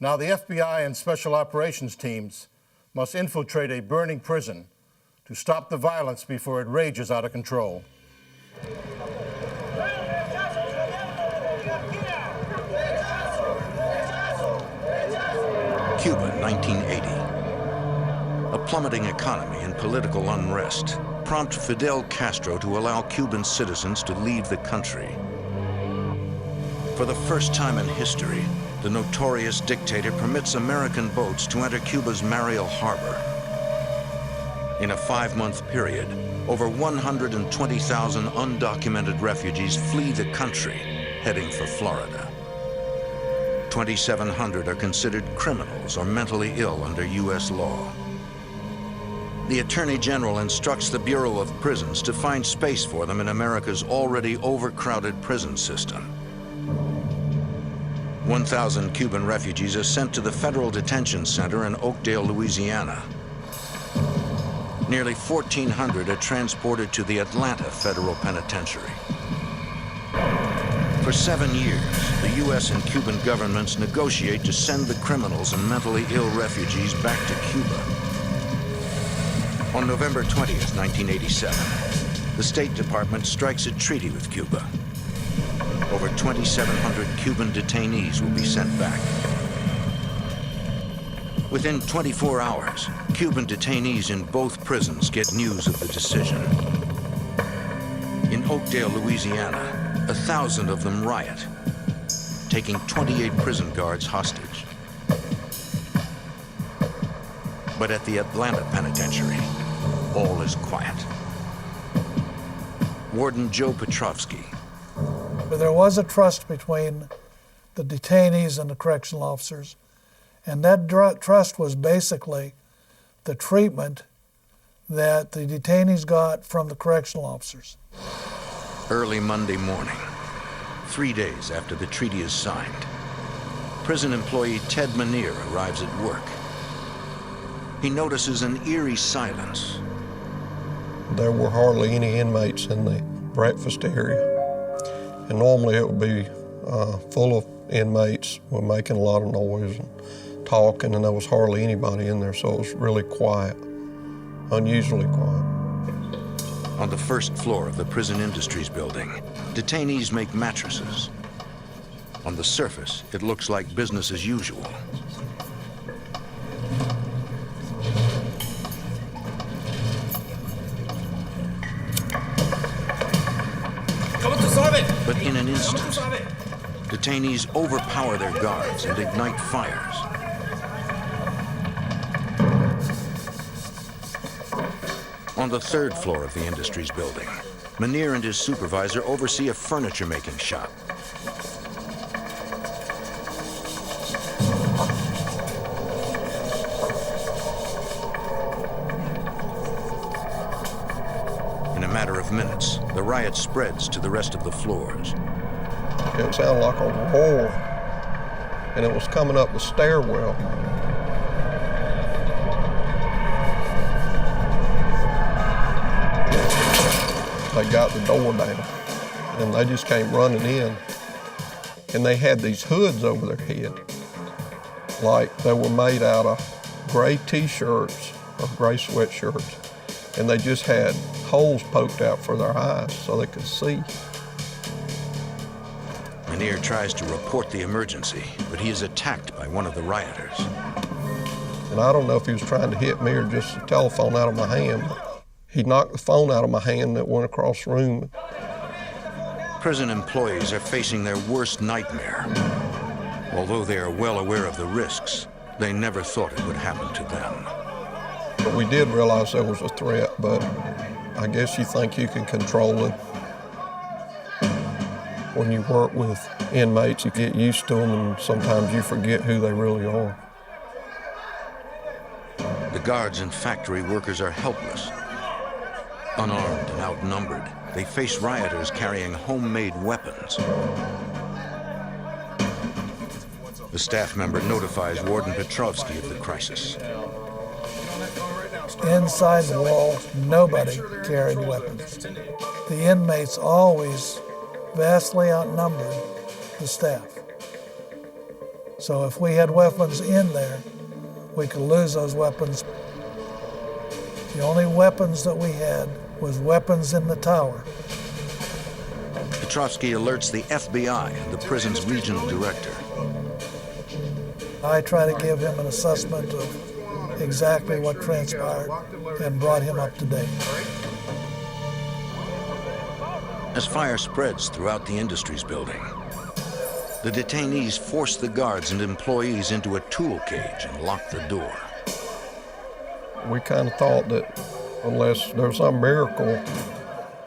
Now the FBI and special operations teams must infiltrate a burning prison to stop the violence before it rages out of control. Cuba, 1980. A plummeting economy and political unrest prompt Fidel Castro to allow Cuban citizens to leave the country. For the first time in history, the notorious dictator permits American boats to enter Cuba's Mariel Harbor. In a 5-month period, over 120,000 undocumented refugees flee the country, heading for Florida. 2,700 are considered criminals or mentally ill under U.S. law. The Attorney General instructs the Bureau of Prisons to find space for them in America's already overcrowded prison system. 1,000 Cuban refugees are sent to the Federal Detention Center in Oakdale, Louisiana. Nearly 1,400 are transported to the Atlanta Federal Penitentiary. For 7 years, the U.S. and Cuban governments negotiate to send the criminals and mentally ill refugees back to Cuba. On November 20th, 1987, the State Department strikes a treaty with Cuba. Over 2,700 Cuban detainees will be sent back. Within 24 hours, Cuban detainees in both prisons get news of the decision. In Oakdale, Louisiana, 1,000 of them riot, taking 28 prison guards hostage. But at the Atlanta Penitentiary, all is quiet. Warden Joe Petrovsky. But there was a trust between the detainees and the correctional officers, and that trust was basically the treatment that the detainees got from the correctional officers. Early Monday morning, 3 days after the treaty is signed, prison employee Ted Manier arrives at work. He notices an eerie silence. There were hardly any inmates in the breakfast area. And normally it would be full of inmates were making a lot of noise and talking, and there was hardly anybody in there, so it was really quiet, unusually quiet. On the first floor of the Prison Industries building, detainees make mattresses. On the surface, it looks like business as usual. But in an instant, detainees overpower their guards and ignite fires. On the third floor of the Industries building, Manier and his supervisor oversee a furniture-making shop. In a matter of minutes, the riot spreads to the rest of the floors. It sounded like a roar, and it was coming up the stairwell. They got the door down, and they just came running in, and they had these hoods over their head, like they were made out of gray t-shirts or gray sweatshirts, and they just had holes poked out for their eyes so they could see. Manier tries to report the emergency, but he is attacked by one of the rioters. And I don't know if he was trying to hit me or just the telephone out of my hand. He knocked the phone out of my hand that went across the room. Prison employees are facing their worst nightmare. Although they are well aware of the risks, they never thought it would happen to them. But we did realize there was a threat, but I guess you think you can control it. When you work with inmates, you get used to them, and sometimes you forget who they really are. The guards and factory workers are helpless. Unarmed and outnumbered, they face rioters carrying homemade weapons. The staff member notifies Warden Petrovsky of the crisis. Inside the wall, nobody carried weapons. The inmates always vastly outnumbered the staff. So if we had weapons in there, we could lose those weapons. The only weapons that we had was weapons in the tower. Petrovsky alerts the FBI and the prison's regional director. I try to give him an assessment of exactly what transpired and brought him up to date. As fire spreads throughout the Industries building, the detainees force the guards and employees into a tool cage and lock the door. We kind of thought that unless there was some miracle,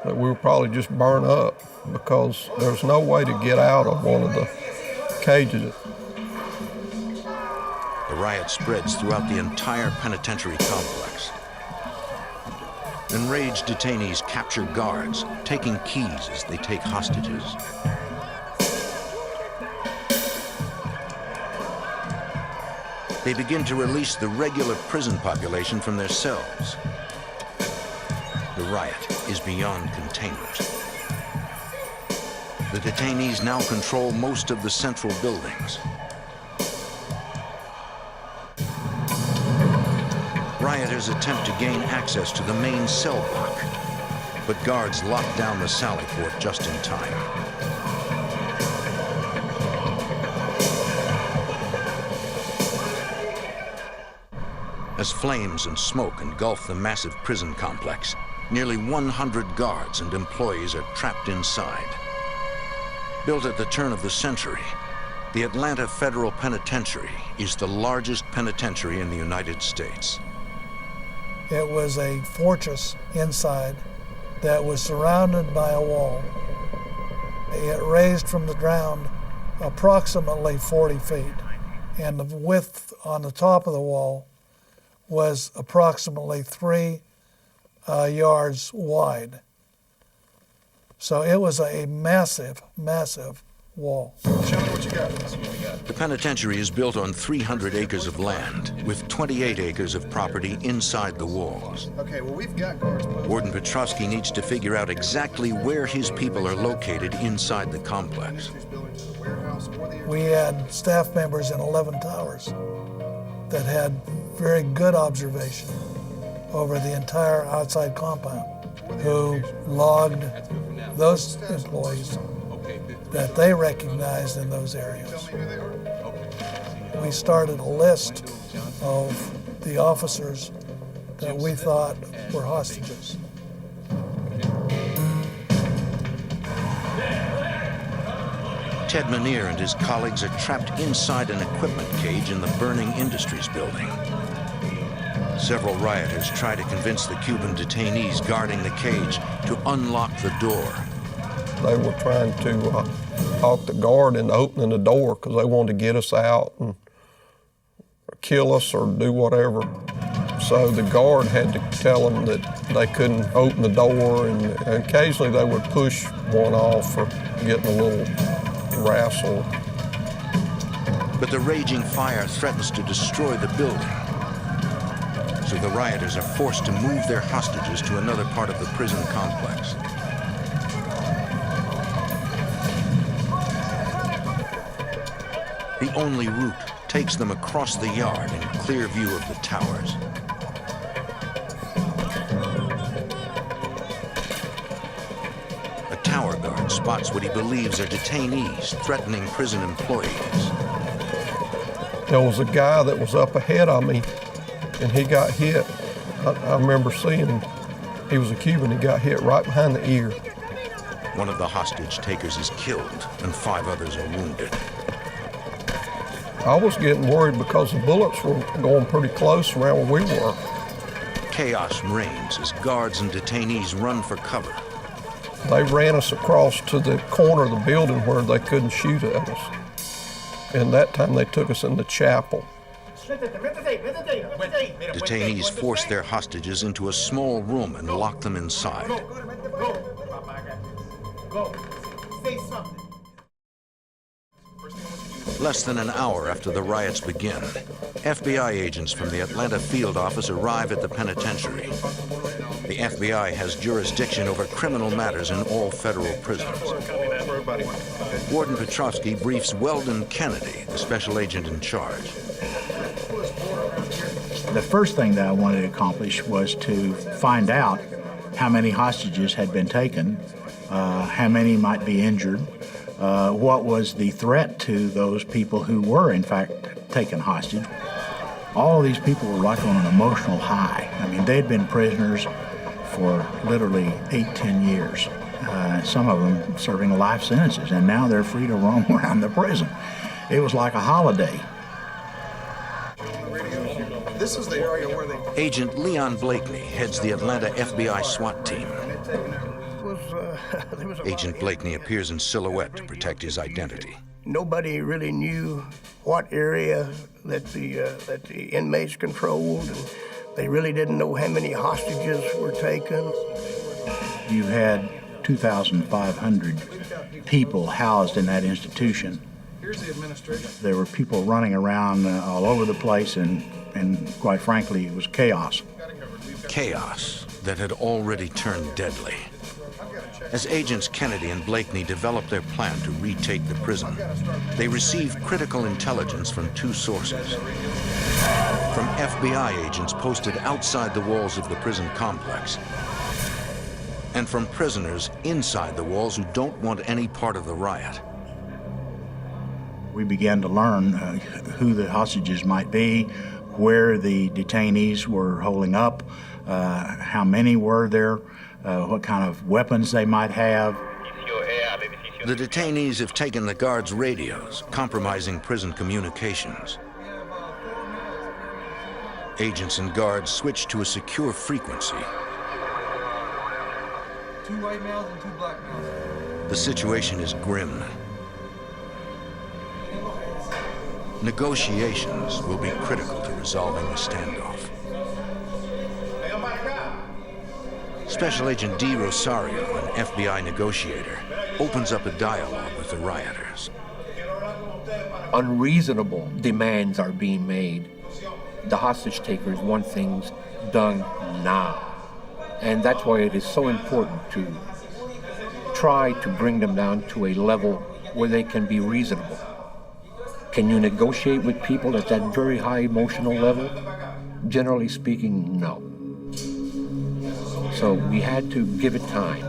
that we would probably just burn up because there's no way to get out of one of the cages. The riot spreads throughout the entire penitentiary complex. Enraged detainees capture guards, taking keys as they take hostages. They begin to release the regular prison population from their cells. The riot is beyond containment. The detainees now control most of the central buildings. Rioters attempt to gain access to the main cell block, but guards lock down the sally port just in time. As flames and smoke engulf the massive prison complex, nearly 100 guards and employees are trapped inside. Built at the turn of the century, the Atlanta Federal Penitentiary is the largest penitentiary in the United States. It was a fortress inside that was surrounded by a wall. It raised from the ground approximately 40 feet, and the width on the top of the wall was approximately 3 yards wide. So it was a massive, massive wall. Show me what you got. The penitentiary is built on 300 acres of land, with 28 acres of property inside the walls. Okay, well, we've got guards. Warden Petrovsky needs to figure out exactly where his people are located inside the complex. We had staff members in 11 towers that had very good observation over the entire outside compound, who logged those employees that they recognized in those areas. We started a list of the officers that we thought were hostages. Ted Manier and his colleagues are trapped inside an equipment cage in the burning Industries building. Several rioters try to convince the Cuban detainees guarding the cage to unlock the door. They were trying to talk the guard into opening the door because they wanted to get us out and kill us or do whatever. So the guard had to tell them that they couldn't open the door, and occasionally they would push one off for getting a little wrestle. But the raging fire threatens to destroy the building. So the rioters are forced to move their hostages to another part of the prison complex. The only route takes them across the yard in clear view of the towers. spots what he believes are detainees threatening prison employees. There was a guy that was up ahead of me, and he got hit. I remember seeing him. He was a Cuban. He got hit right behind the ear. One of the hostage takers is killed, and 5 others are wounded. I was getting worried because the bullets were going pretty close around where we were. Chaos reigns as guards and detainees run for cover. They ran us across to the corner of the building where they couldn't shoot at us. And that time they took us in the chapel. Detainees forced their hostages into a small room and locked them inside. Go. Say something. Less than an hour after the riots begin, FBI agents from the Atlanta field office arrive at the penitentiary. The FBI has jurisdiction over criminal matters in all federal prisons. Warden Petrovsky briefs Weldon Kennedy, the special agent in charge. The first thing that I wanted to accomplish was to find out how many hostages had been taken, how many might be injured, what was the threat to those people who were in fact taken hostage. All of these people were like on an emotional high. I mean, they'd been prisoners for literally 8-10 years. Some of them serving life sentences, and now they're free to roam around the prison. It was like a holiday. This is the area where they... Agent Leon Blakeney heads the Atlanta FBI SWAT team. Agent Blakeney appears in silhouette to protect his identity. Nobody really knew what area that the inmates controlled, and they really didn't know how many hostages were taken. You had 2,500 people housed in that institution. Here's the administration. There were people running around all over the place, and quite frankly, it was chaos. Chaos that had already turned deadly. As agents Kennedy and Blakeney developed their plan to retake the prison, they received critical intelligence from 2 sources. From FBI agents posted outside the walls of the prison complex, and from prisoners inside the walls who don't want any part of the riot. We began to learn who the hostages might be, where the detainees were holding up, how many were there, what kind of weapons they might have. The detainees have taken the guards' radios, compromising prison communications. Agents and guards switch to a secure frequency. 2 white males and 2 black males. The situation is grim. Negotiations will be critical to resolving the standoff. Special Agent D. Rosario, an FBI negotiator, opens up a dialogue with the rioters. Unreasonable demands are being made. The hostage takers want things done now. And that's why it is so important to try to bring them down to a level where they can be reasonable. Can you negotiate with people at that very high emotional level? Generally speaking, no. So we had to give it time.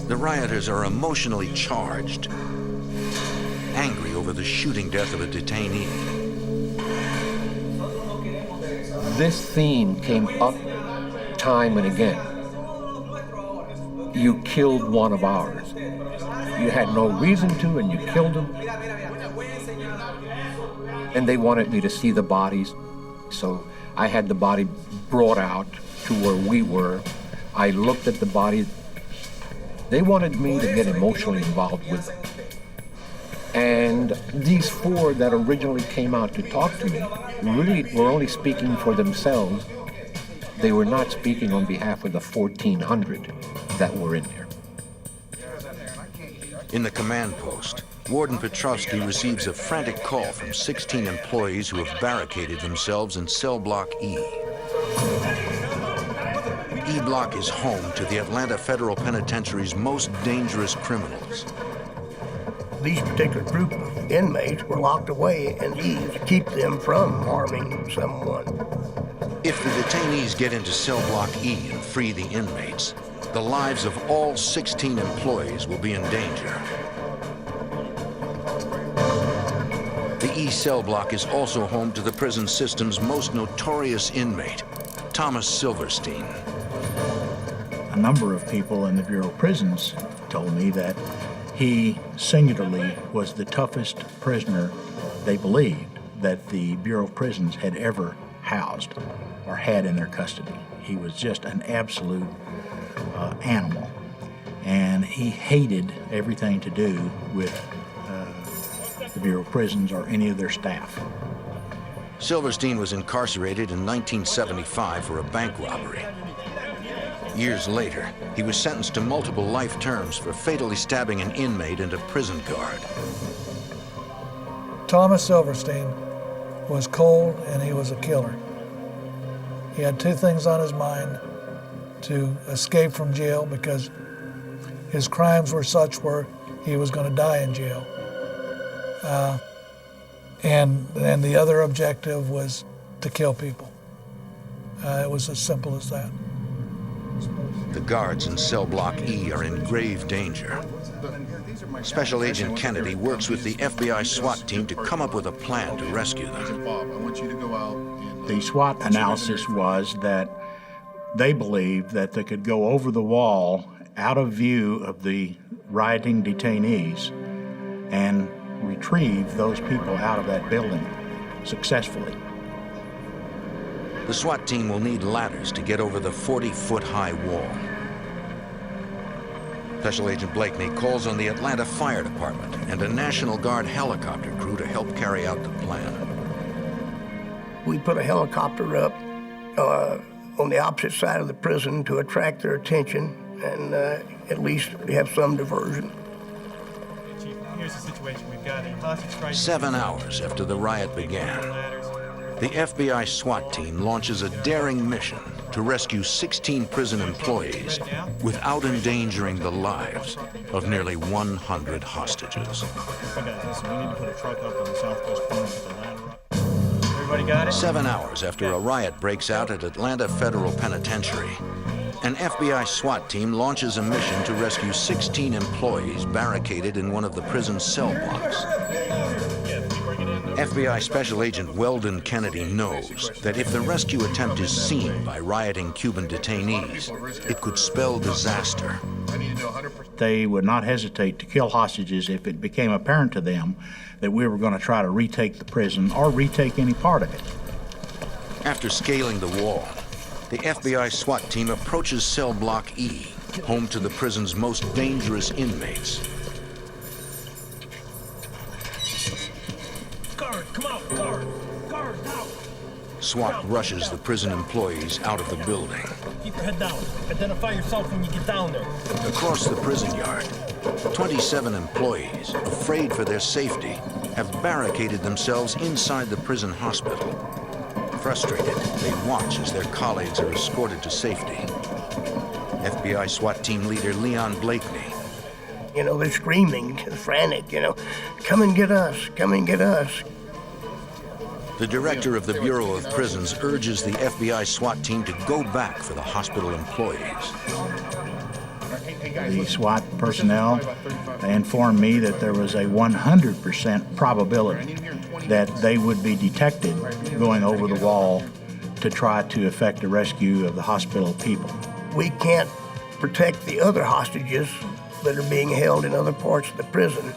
The rioters are emotionally charged, angry over the shooting death of a detainee. This theme came up time and again. You killed one of ours. You had no reason to, and you killed him. And they wanted me to see the bodies, so I had the body brought out to where we were. I looked at the body. They wanted me to get emotionally involved with them. And these 4 that originally came out to talk to me really were only speaking for themselves. They were not speaking on behalf of the 1,400 that were in there. In the command post, Warden Petrovsky receives a frantic call from 16 employees who have barricaded themselves in cell block E. E block is home to the Atlanta Federal Penitentiary's most dangerous criminals. These particular group of inmates were locked away in E to keep them from harming someone. If the detainees get into cell block E and free the inmates, the lives of all 16 employees will be in danger. The E cell block is also home to the prison system's most notorious inmate, Thomas Silverstein. A number of people in the Bureau of Prisons told me that he singularly was the toughest prisoner they believed that the Bureau of Prisons had ever housed or had in their custody. He was just an absolute animal, and he hated everything to do with the Bureau of Prisons or any of their staff. Silverstein was incarcerated in 1975 for a bank robbery. Years later, he was sentenced to multiple life terms for fatally stabbing an inmate and a prison guard. Thomas Silverstein was cold and he was a killer. He had two things on his mind: to escape from jail because his crimes were such where he was going to die in jail. And the other objective was to kill people. It was as simple as that. The guards in cell block E are in grave danger. Special Agent Kennedy works with the FBI SWAT team to come up with a plan to rescue them. The SWAT analysis was that they believed that they could go over the wall out of view of the rioting detainees and retrieve those people out of that building successfully. The SWAT team will need ladders to get over the 40-foot-high wall. Special Agent Blakeney calls on the Atlanta Fire Department and a National Guard helicopter crew to help carry out the plan. We put a helicopter up on the opposite side of the prison to attract their attention, and at least we have some diversion. Chief, here's the situation. We've got a hostage crisis. 7 hours after the riot began, the FBI SWAT team launches a daring mission to rescue 16 prison employees without endangering the lives of nearly 100 hostages. Okay, listen, we need to put a truck up on the southwest corner with the ladder. Everybody got it? 7 hours after a riot breaks out at Atlanta Federal Penitentiary, an FBI SWAT team launches a mission to rescue 16 employees barricaded in one of the prison's cell blocks. FBI Special Agent Weldon Kennedy knows that if the rescue attempt is seen by rioting Cuban detainees, it could spell disaster. They would not hesitate to kill hostages if it became apparent to them that we were going to try to retake the prison or retake any part of it. After scaling the wall, the FBI SWAT team approaches cell block E, home to the prison's most dangerous inmates. Guard, come out, guard! Guard, now! SWAT rushes the prison employees out of the building. Keep your head down. Identify yourself when you get down there. Across the prison yard, 27 employees, afraid for their safety, have barricaded themselves inside the prison hospital. Frustrated, they watch as their colleagues are escorted to safety. FBI SWAT team leader Leon Blakeney. You know, they're screaming, frantic, you know, come and get us, come and get us. The director of the Bureau of Prisons urges the FBI SWAT team to go back for the hospital employees. The SWAT personnel informed me that there was a 100% probability that they would be detected going over the wall to try to effect a rescue of the hospital people. We can't protect the other hostages that are being held in other parts of the prison.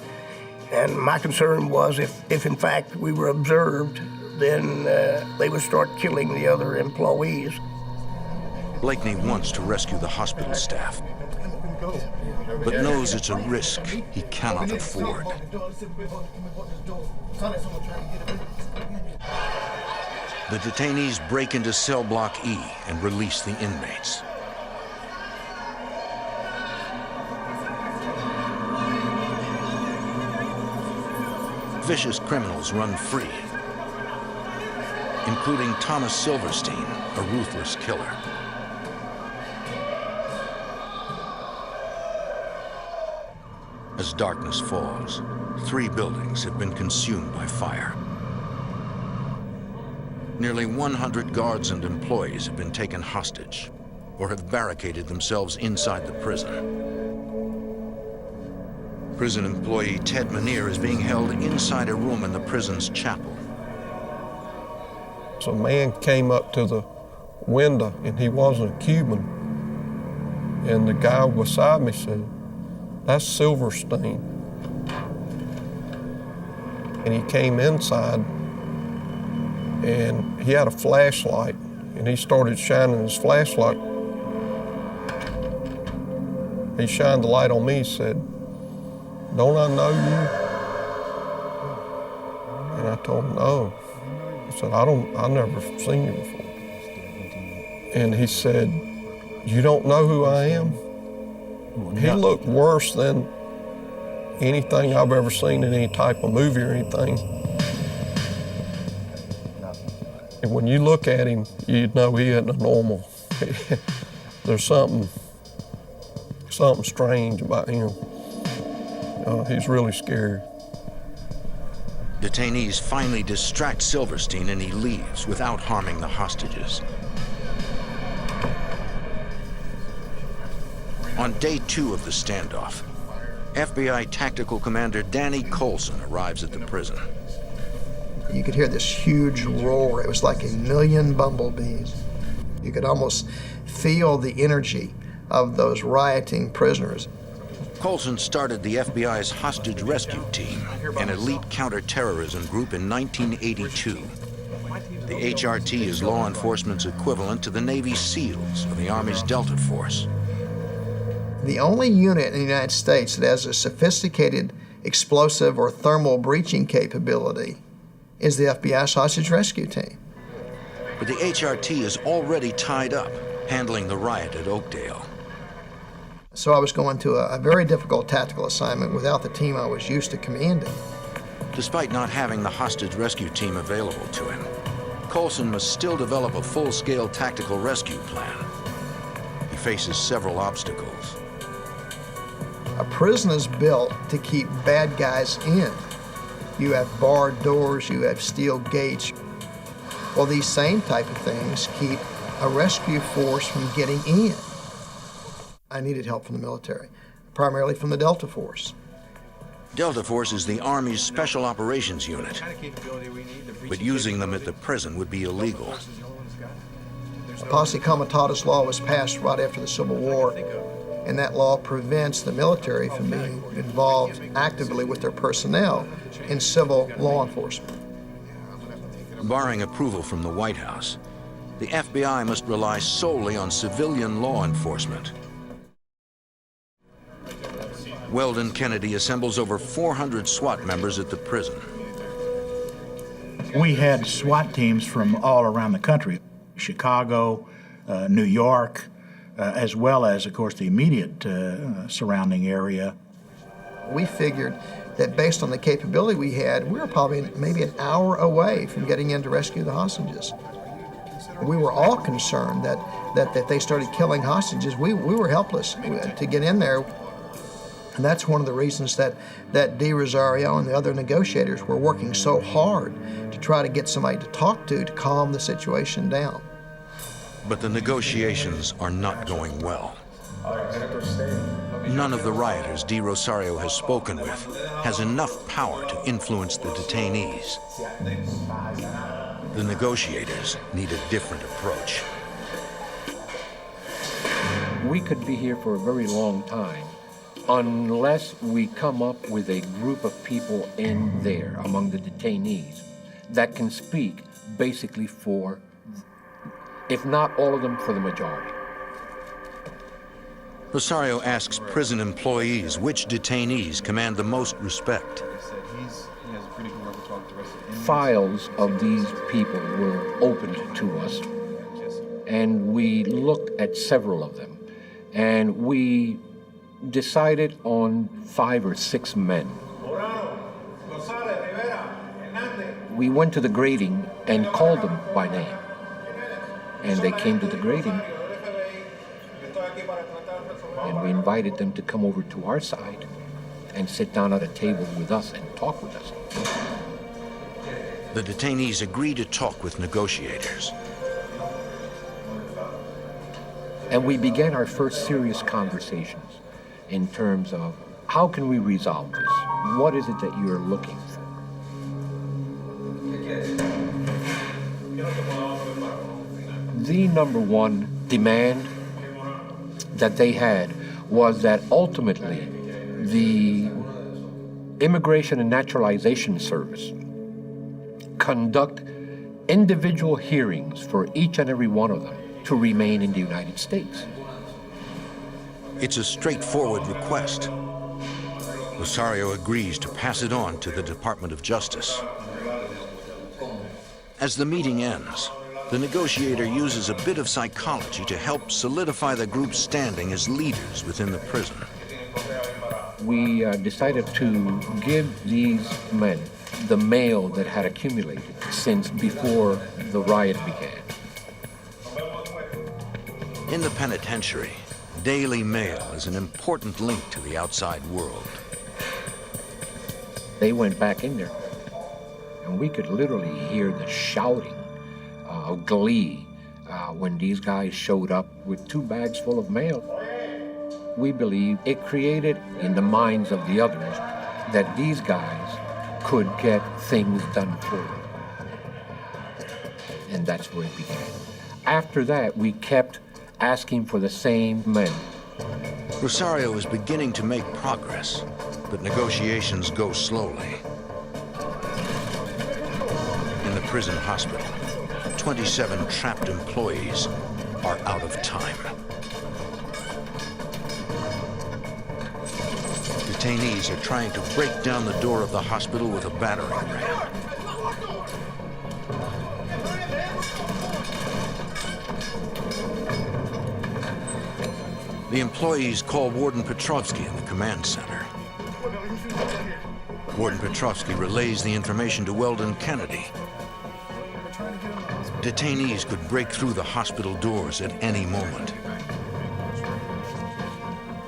And my concern was if in fact we were observed, then they would start killing the other employees. Blakeney wants to rescue the hospital staff, but knows it's a risk he cannot afford. The detainees break into cell block E and release the inmates. Vicious criminals run free, including Thomas Silverstein, a ruthless killer. As darkness falls, 3 buildings have been consumed by fire. Nearly 100 guards and employees have been taken hostage. or have barricaded themselves inside the prison. Prison employee Ted Manier is being held inside a room in the prison's chapel. So a man came up to the window, and he wasn't a Cuban. And the guy beside me said, "That's Silverstein." And he came inside, and he had a flashlight, and he started shining his flashlight. He shined the light on me. He said, "Don't I know you?" And I told him, "No." I said, "I've never seen you before." And he said, "You don't know who I am?" He looked worse than anything I've ever seen in any type of movie or anything. And when you look at him, you know he isn't a normal. There's something strange about him. He's really scary. Detainees finally distract Silverstein and he leaves without harming the hostages. On day 2 of the standoff, FBI Tactical Commander Danny Colson arrives at the prison. You could hear this huge roar. It was like a million bumblebees. You could almost feel the energy of those rioting prisoners. Colson started the FBI's hostage rescue team, an elite counterterrorism group in 1982. The HRT is law enforcement's equivalent to the Navy SEALs or the Army's Delta Force. The only unit in the United States that has a sophisticated explosive or thermal breaching capability is the FBI's hostage rescue team. But the HRT is already tied up, handling the riot at Oakdale. So I was going to a very difficult tactical assignment without the team I was used to commanding. Despite not having the hostage rescue team available to him, Colson must still develop a full-scale tactical rescue plan. He faces several obstacles. A prison is built to keep bad guys in. You have barred doors, you have steel gates. Well, these same type of things keep a rescue force from getting in. I needed help from the military, primarily from the Delta Force. Delta Force is the Army's Special Operations Unit, but using them at the prison would be illegal. A posse comitatus law was passed right after the Civil War, and that law prevents the military from being involved actively with their personnel in civil law enforcement. Barring approval from the White House, the FBI must rely solely on civilian law enforcement. Weldon Kennedy assembles over 400 SWAT members at the prison. We had SWAT teams from all around the country, Chicago, New York, as well as, of course, the immediate surrounding area. We figured that based on the capability we had, we were probably maybe an hour away from getting in to rescue the hostages. We were all concerned that they started killing hostages. We were helpless to get in there. And that's one of the reasons that De Rosario and the other negotiators were working so hard to try to get somebody to talk to calm the situation down. But the negotiations are not going well. None of the rioters De Rosario has spoken with has enough power to influence the detainees. The negotiators need a different approach. We could be here for a very long time unless we come up with a group of people in there among the detainees that can speak basically for, if not all of them, for the majority. Rosario asks prison employees which detainees command the most respect. Files of these people were opened to us, and we looked at several of them, and we decided on 5 or 6 men. We went to the grating and called them by name, and they came to the grating, and we invited them to come over to our side and sit down at a table with us and talk with us. The detainees agree to talk with negotiators. And we began our first serious conversations in terms of how can we resolve this? What is it that you're looking for? The number one demand that they had was that ultimately the Immigration and Naturalization Service conduct individual hearings for each and every one of them to remain in the United States. It's a straightforward request. Rosario agrees to pass it on to the Department of Justice. As the meeting ends, the negotiator uses a bit of psychology to help solidify the group's standing as leaders within the prison. We decided to give these men the mail that had accumulated since before the riot began. In the penitentiary, daily mail is an important link to the outside world. They went back in there, and we could literally hear the shouting of glee when these guys showed up with 2 bags full of mail. We believe it created in the minds of the others that these guys could get things done for them. And that's where it began. After that, we kept asking for the same men. Rosario is beginning to make progress, but negotiations go slowly. In the prison hospital, 27 trapped employees are out of time. Detainees are trying to break down the door of the hospital with a battering ram. The employees call Warden Petrovsky in the command center. Warden Petrovsky relays the information to Weldon Kennedy. Detainees could break through the hospital doors at any moment.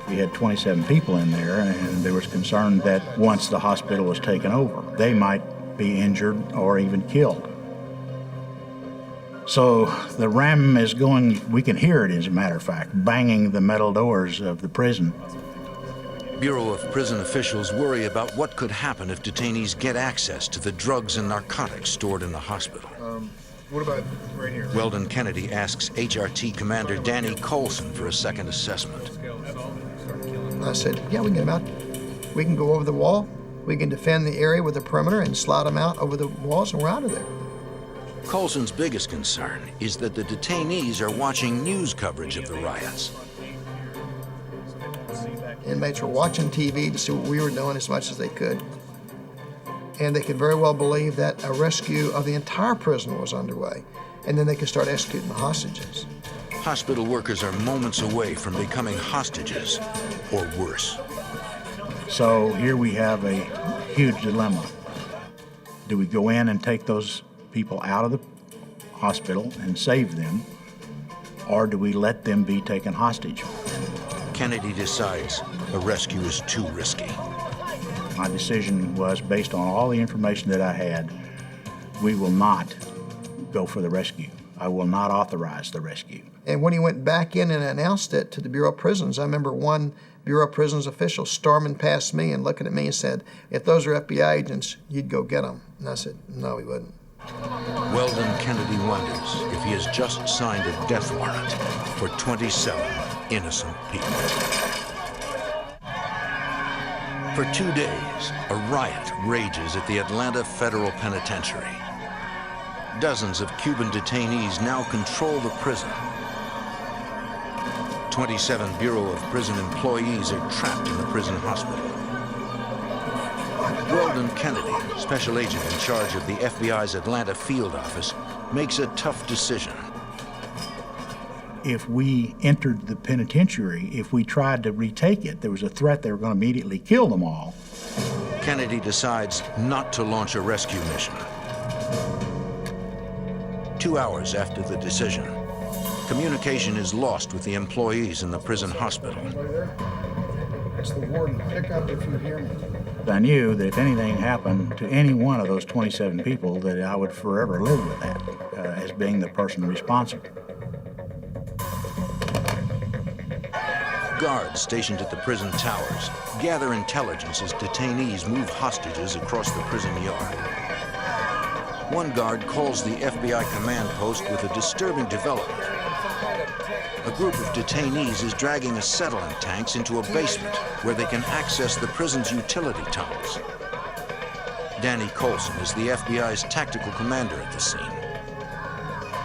We had 27 people in there, and there was concern that once the hospital was taken over, they might be injured or even killed. So the ram is going, we can hear it as a matter of fact, banging the metal doors of the prison. Bureau of Prison officials worry about what could happen if detainees get access to the drugs and narcotics stored in the hospital. What about right here? Weldon Kennedy asks HRT Commander Danny Colson for a second assessment. I said, yeah, we can get them out. We can go over the wall. We can defend the area with a perimeter and slide them out over the walls, and we're out of there. Colson's biggest concern is that the detainees are watching news coverage of the riots. Inmates were watching TV to see what we were doing as much as they could. And they could very well believe that a rescue of the entire prison was underway, and then they could start executing the hostages. Hospital workers are moments away from becoming hostages, or worse. So here we have a huge dilemma. Do we go in and take those people out of the hospital and save them, or do we let them be taken hostage? Kennedy decides a rescue is too risky. My decision was based on all the information that I had. We will not go for the rescue. I will not authorize the rescue. And when he went back in and announced it to the Bureau of Prisons, I remember one Bureau of Prisons official storming past me and looking at me and said, if those are FBI agents, you'd go get them. And I said, no, he wouldn't. Weldon Kennedy wonders if he has just signed a death warrant for 27 innocent people. For 2 days, a riot rages at the Atlanta Federal Penitentiary. Dozens of Cuban detainees now control the prison. 27 Bureau of Prison employees are trapped in the prison hospital. Weldon Kennedy, special agent in charge of the FBI's Atlanta field office, makes a tough decision. If we entered the penitentiary, if we tried to retake it, there was a threat they were going to immediately kill them all. Kennedy decides not to launch a rescue mission. 2 hours after the decision, communication is lost with the employees in the prison hospital. It's the warden. Pick up if you hear me. I knew that if anything happened to any one of those 27 people, that I would forever live with that as being the person responsible. Guards stationed at the prison towers gather intelligence as detainees move hostages across the prison yard. One guard calls the FBI command post with a disturbing development. A group of detainees is dragging acetylene tanks into a basement where they can access the prison's utility tunnels. Danny Colson is the FBI's tactical commander at the scene.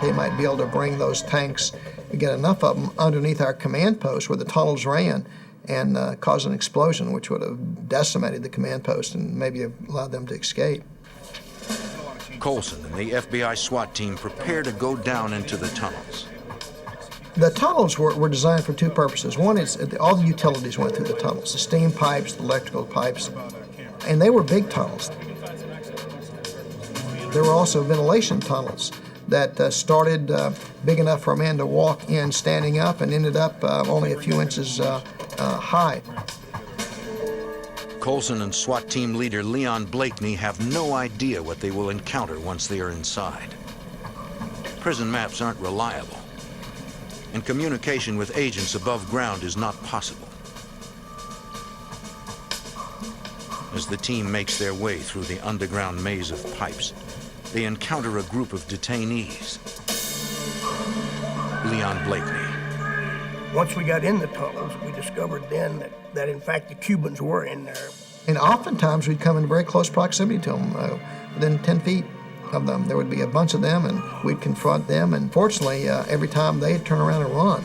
They might be able to bring those tanks, get enough of them underneath our command post where the tunnels ran and cause an explosion, which would have decimated the command post and maybe have allowed them to escape. Colson and the FBI SWAT team prepare to go down into the tunnels. The tunnels were designed for two purposes. One is all the utilities went through the tunnels, the steam pipes, the electrical pipes, and they were big tunnels. There were also ventilation tunnels that started big enough for a man to walk in standing up and ended up only a few inches high. Colson and SWAT team leader Leon Blakeney have no idea what they will encounter once they are inside. Prison maps aren't reliable, and communication with agents above ground is not possible. As the team makes their way through the underground maze of pipes, they encounter a group of detainees. Leon Blakeney. Once we got in the tunnels, we discovered then that in fact the Cubans were in there. And oftentimes we'd come in very close proximity to them, within 10 feet of them. There would be a bunch of them and we'd confront them, and fortunately every time they'd turn around and run.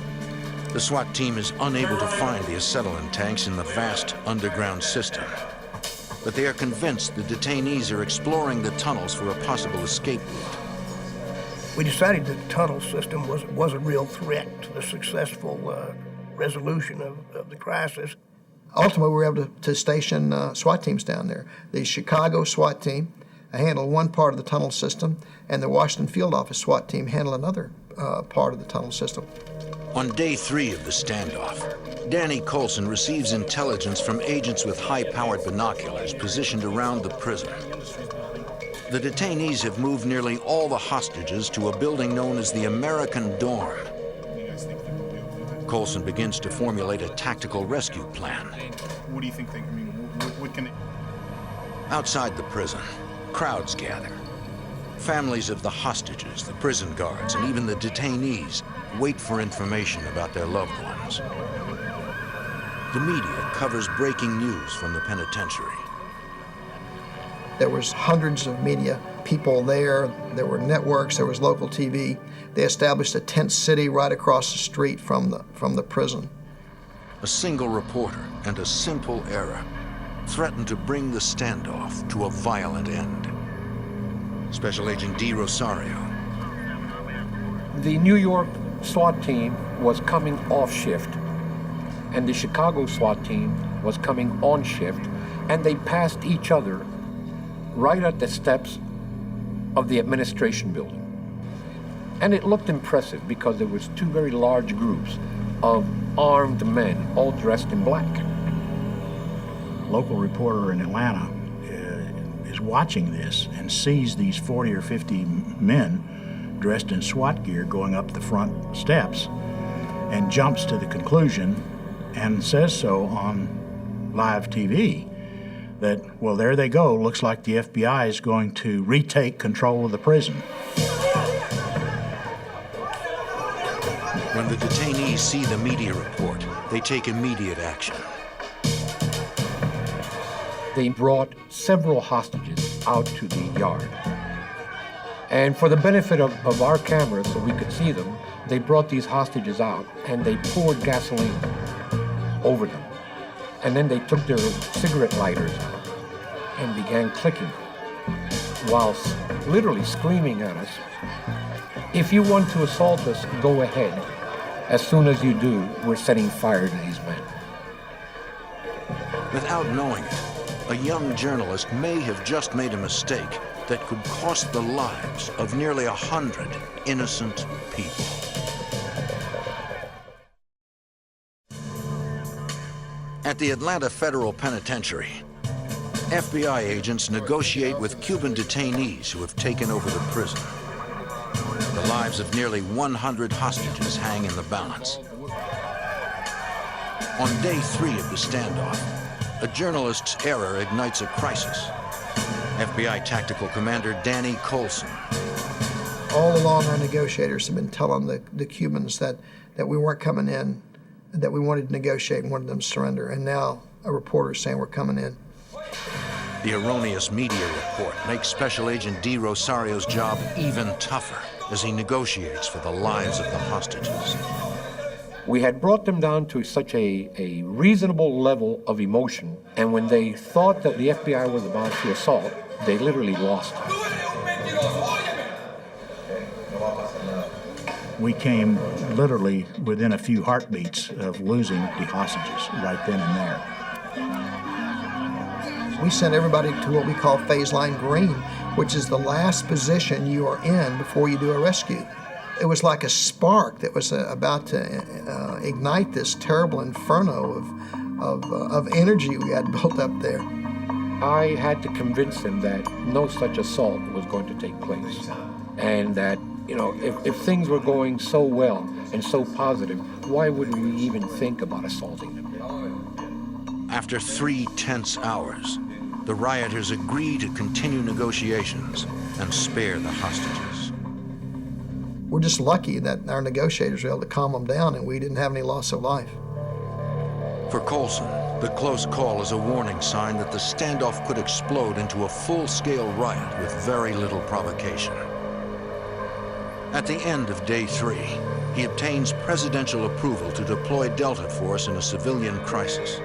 The SWAT team is unable to find the acetylene tanks in the vast underground system, but they are convinced the detainees are exploring the tunnels for a possible escape route. We decided that the tunnel system was a real threat to the successful resolution of the crisis. Ultimately, we were able to station SWAT teams down there. The Chicago SWAT team handled one part of the tunnel system, and the Washington Field Office SWAT team handled another part of the tunnel system. On day 3 of the standoff, Danny Colson receives intelligence from agents with high-powered binoculars positioned around the prison. The detainees have moved nearly all the hostages to a building known as the American Dorm. Colson begins to formulate a tactical rescue plan. What do you think what can... Outside the prison, crowds gather. Families of the hostages, the prison guards, and even the detainees wait for information about their loved ones. The media covers breaking news from the penitentiary. There was hundreds of media people there. There were networks, there was local TV. They established a tent city right across the street from the prison. A single reporter and a simple error threatened to bring the standoff to a violent end. Special Agent D. Rosario. The New York SWAT team was coming off shift, and the Chicago SWAT team was coming on shift, and they passed each other right at the steps of the administration building. And it looked impressive because there was two very large groups of armed men, all dressed in black. A local reporter in Atlanta is watching this and sees these 40 or 50 men dressed in SWAT gear going up the front steps and jumps to the conclusion and says so on live TV that, well, there they go. Looks like the FBI is going to retake control of the prison. When the detainees see the media report, they take immediate action. They brought several hostages out to the yard. And for the benefit of our cameras, so we could see them, they brought these hostages out and they poured gasoline over them. And then they took their cigarette lighters out and began clicking whilst literally screaming at us, "If you want to assault us, go ahead. As soon as you do, we're setting fire to these men." Without knowing it, a young journalist may have just made a mistake that could cost the lives of nearly 100 innocent people. At the Atlanta Federal Penitentiary, FBI agents negotiate with Cuban detainees who have taken over the prison. The lives of nearly 100 hostages hang in the balance. On day 3 of the standoff, a journalist's error ignites a crisis. FBI Tactical Commander Danny Colson. All along, our negotiators have been telling the Cubans that we weren't coming in, that we wanted to negotiate and wanted them to surrender, and now a reporter is saying we're coming in. The erroneous media report makes Special Agent D. Rosario's job even tougher as he negotiates for the lives of the hostages. We had brought them down to such a reasonable level of emotion, and when they thought that the FBI was about to assault, they literally lost. We came literally within a few heartbeats of losing the hostages right then and there. We sent everybody to what we call phase line green, which is the last position you are in before you do a rescue. It was like a spark that was about to ignite this terrible inferno of energy we had built up there. I had to convince them that no such assault was going to take place, and that, you know, if things were going so well and so positive, why would we even think about assaulting them? After 3 tense hours, the rioters agree to continue negotiations and spare the hostages. We're just lucky that our negotiators were able to calm them down and we didn't have any loss of life. For Colson, the close call is a warning sign that the standoff could explode into a full-scale riot with very little provocation. At the end of day 3, he obtains presidential approval to deploy Delta Force in a civilian crisis.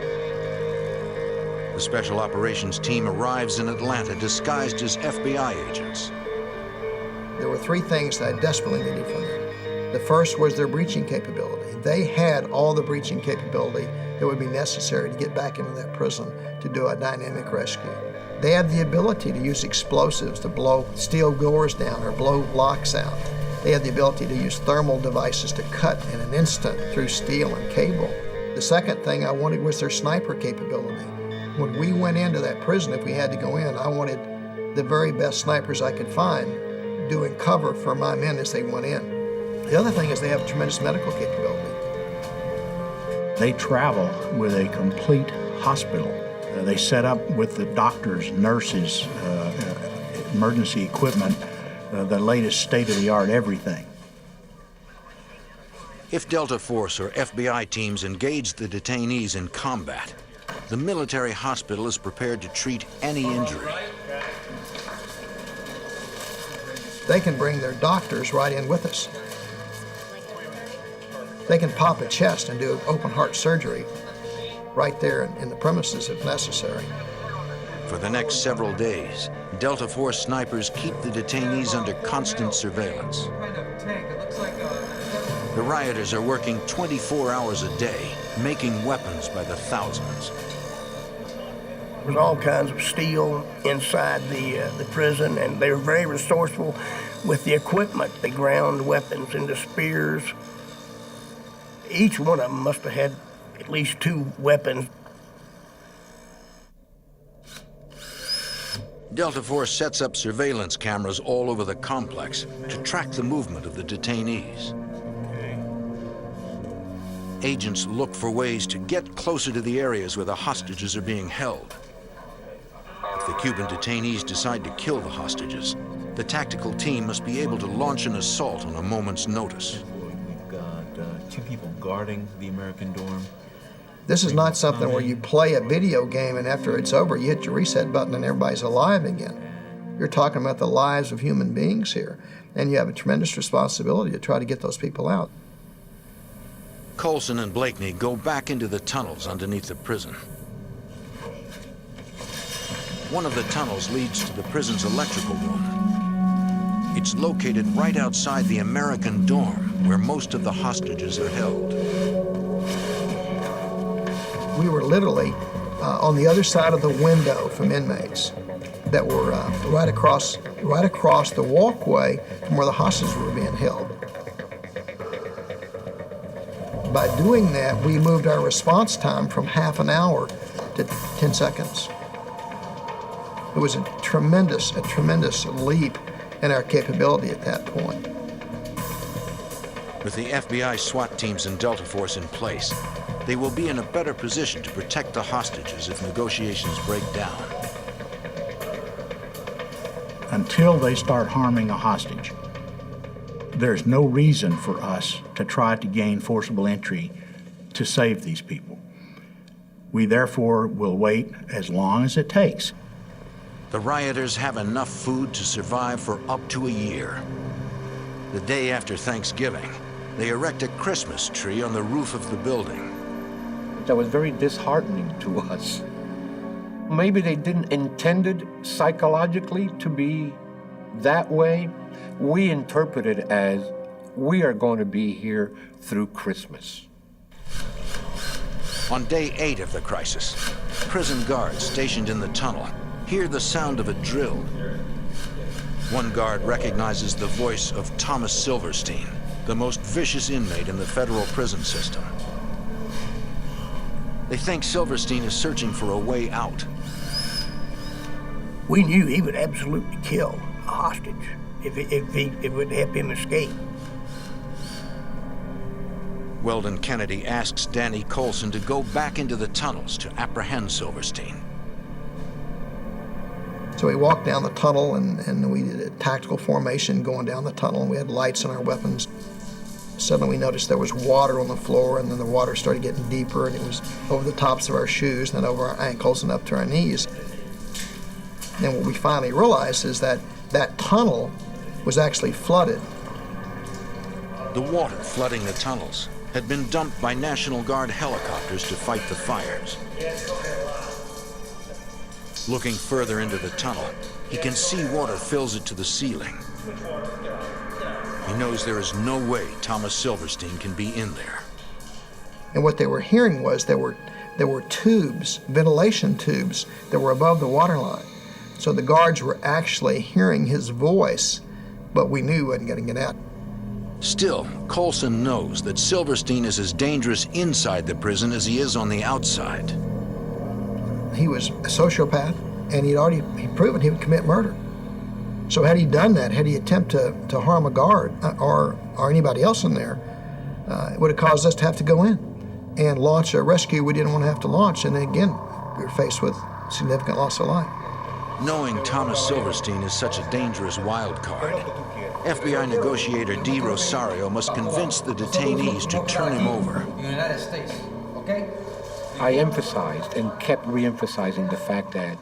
The Special Operations Team arrives in Atlanta disguised as FBI agents. There were 3 things that I desperately needed from them. The first was their breaching capability. They had all the breaching capability that would be necessary to get back into that prison to do a dynamic rescue. They had the ability to use explosives to blow steel doors down or blow locks out. They had the ability to use thermal devices to cut in an instant through steel and cable. The second thing I wanted was their sniper capability. When we went into that prison, if we had to go in, I wanted the very best snipers I could find doing cover for my men as they went in. The other thing is they have tremendous medical capability. They travel with a complete hospital. They set up with the doctors, nurses, emergency equipment, the latest state-of-the-art everything. If Delta Force or FBI teams engage the detainees in combat, the military hospital is prepared to treat any injury. They can bring their doctors right in with us. They can pop a chest and do open heart surgery right there in the premises if necessary. For the next several days, Delta Force snipers keep the detainees under constant surveillance. The rioters are working 24 hours a day, making weapons by the thousands. There was all kinds of steel inside the prison, and they were very resourceful with the equipment. They ground weapons into spears. Each one of them must have had at least 2 weapons. Delta Force sets up surveillance cameras all over the complex to track the movement of the detainees. Agents look for ways to get closer to the areas where the hostages are being held. If the Cuban detainees decide to kill the hostages, the tactical team must be able to launch an assault on a moment's notice. We've got 2 people guarding the American dorm. This is not something where you play a video game and after it's over, you hit your reset button and everybody's alive again. You're talking about the lives of human beings here, and you have a tremendous responsibility to try to get those people out. Colson and Blakeney go back into the tunnels underneath the prison. One of the tunnels leads to the prison's electrical room. It's located right outside the American dorm, where most of the hostages are held. We were literally on the other side of the window from inmates that were right across the walkway from where the hostages were being held. By doing that, we moved our response time from half an hour to 10 seconds. It was a tremendous leap in our capability at that point. With the FBI SWAT teams and Delta Force in place, they will be in a better position to protect the hostages if negotiations break down. Until they start harming a hostage, there's no reason for us to try to gain forcible entry to save these people. We therefore will wait as long as it takes. The rioters have enough food to survive for up to a year. The day after Thanksgiving, they erect a Christmas tree on the roof of the building. That was very disheartening to us. Maybe they didn't intend it psychologically to be that way. We interpret it as, we are going to be here through Christmas. On day 8 of the crisis, prison guards stationed in the tunnel hear the sound of a drill. One guard recognizes the voice of Thomas Silverstein, the most vicious inmate in the federal prison system. They think Silverstein is searching for a way out. We knew he would absolutely kill a hostage if it would help him escape. Weldon Kennedy asks Danny Colson to go back into the tunnels to apprehend Silverstein. So we walked down the tunnel and we did a tactical formation going down the tunnel. We had lights on our weapons. Suddenly we noticed there was water on the floor, and then the water started getting deeper, and it was over the tops of our shoes and then over our ankles and up to our knees. And what we finally realized is that that tunnel was actually flooded. The water flooding the tunnels had been dumped by National Guard helicopters to fight the fires. Looking further into the tunnel, he can see water fills it to the ceiling. He knows there is no way Thomas Silverstein can be in there. And what they were hearing was there were tubes, ventilation tubes, that were above the water line. So the guards were actually hearing his voice, but we knew he wasn't going to get out. Still, Colson knows that Silverstein is as dangerous inside the prison as he is on the outside. He was a sociopath, and he'd proven he would commit murder. So had he done that, had he attempted to harm a guard or anybody else in there, it would have caused us to have to go in and launch a rescue we didn't want to have to launch. And then again, we were faced with significant loss of life. Knowing Thomas Silverstein is such a dangerous wild card, FBI negotiator D. Rosario must convince the detainees to turn him over. United States, okay? I emphasized and kept re-emphasizing the fact that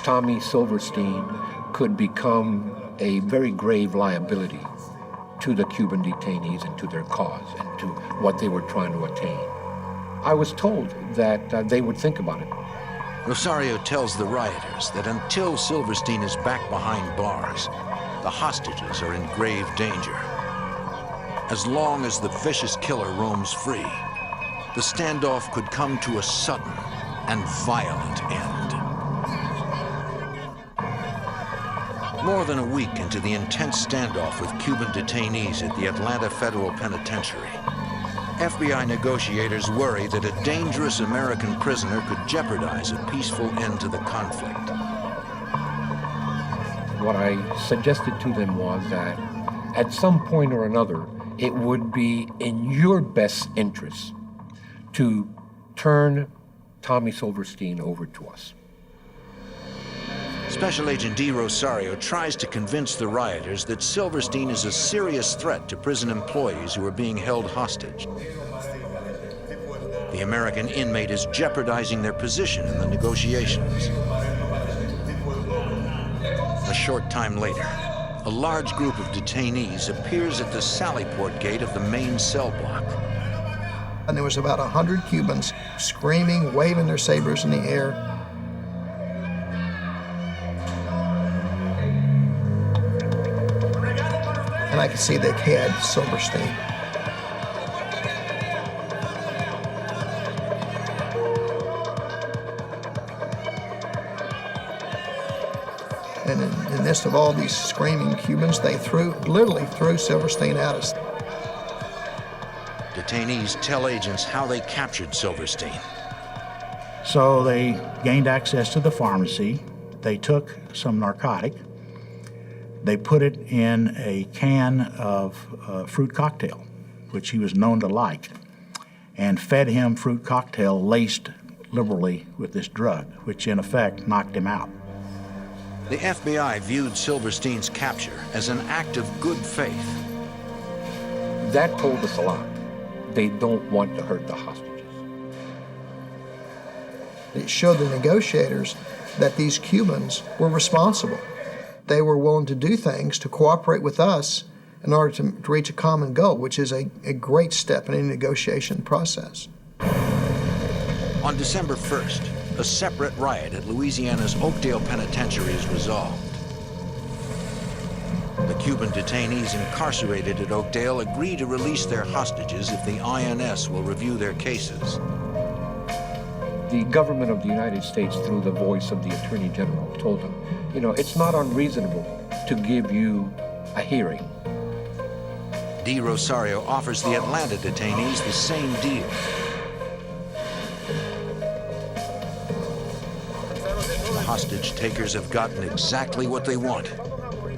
Tommy Silverstein could become a very grave liability to the Cuban detainees and to their cause and to what they were trying to attain. I was told that they would think about it. Rosario tells the rioters that until Silverstein is back behind bars, the hostages are in grave danger. As long as the vicious killer roams free, the standoff could come to a sudden and violent end. More than a week into the intense standoff with Cuban detainees at the Atlanta Federal Penitentiary, FBI negotiators worry that a dangerous American prisoner could jeopardize a peaceful end to the conflict. What I suggested to them was that at some point or another, it would be in your best interest to turn Tommy Silverstein over to us. Special Agent D. Rosario tries to convince the rioters that Silverstein is a serious threat to prison employees who are being held hostage. The American inmate is jeopardizing their position in the negotiations. A short time later, a large group of detainees appears at the Sallyport gate of the main cell block. And there was about 100 Cubans screaming, waving their sabers in the air. And I could see they had Silverstein. And in the midst of all these screaming Cubans, they literally threw Silverstein at us. Detainees tell agents how they captured Silverstein. So they gained access to the pharmacy. They took some narcotic. They put it in a can of fruit cocktail, which he was known to like. and fed him fruit cocktail laced liberally with this drug, which in effect knocked him out. The FBI viewed Silverstein's capture as an act of good faith. That told us a lot. They don't want to hurt the hostages. It showed the negotiators that these Cubans were responsible. They were willing to do things to cooperate with us in order to reach a common goal, which is a great step in any negotiation process. On December 1st, a separate riot at Louisiana's Oakdale Penitentiary is resolved. The Cuban detainees incarcerated at Oakdale agree to release their hostages if the INS will review their cases. The government of the United States, through the voice of the Attorney General, told them, you know, it's not unreasonable to give you a hearing. D. Rosario offers the Atlanta detainees the same deal. The hostage takers have gotten exactly what they want,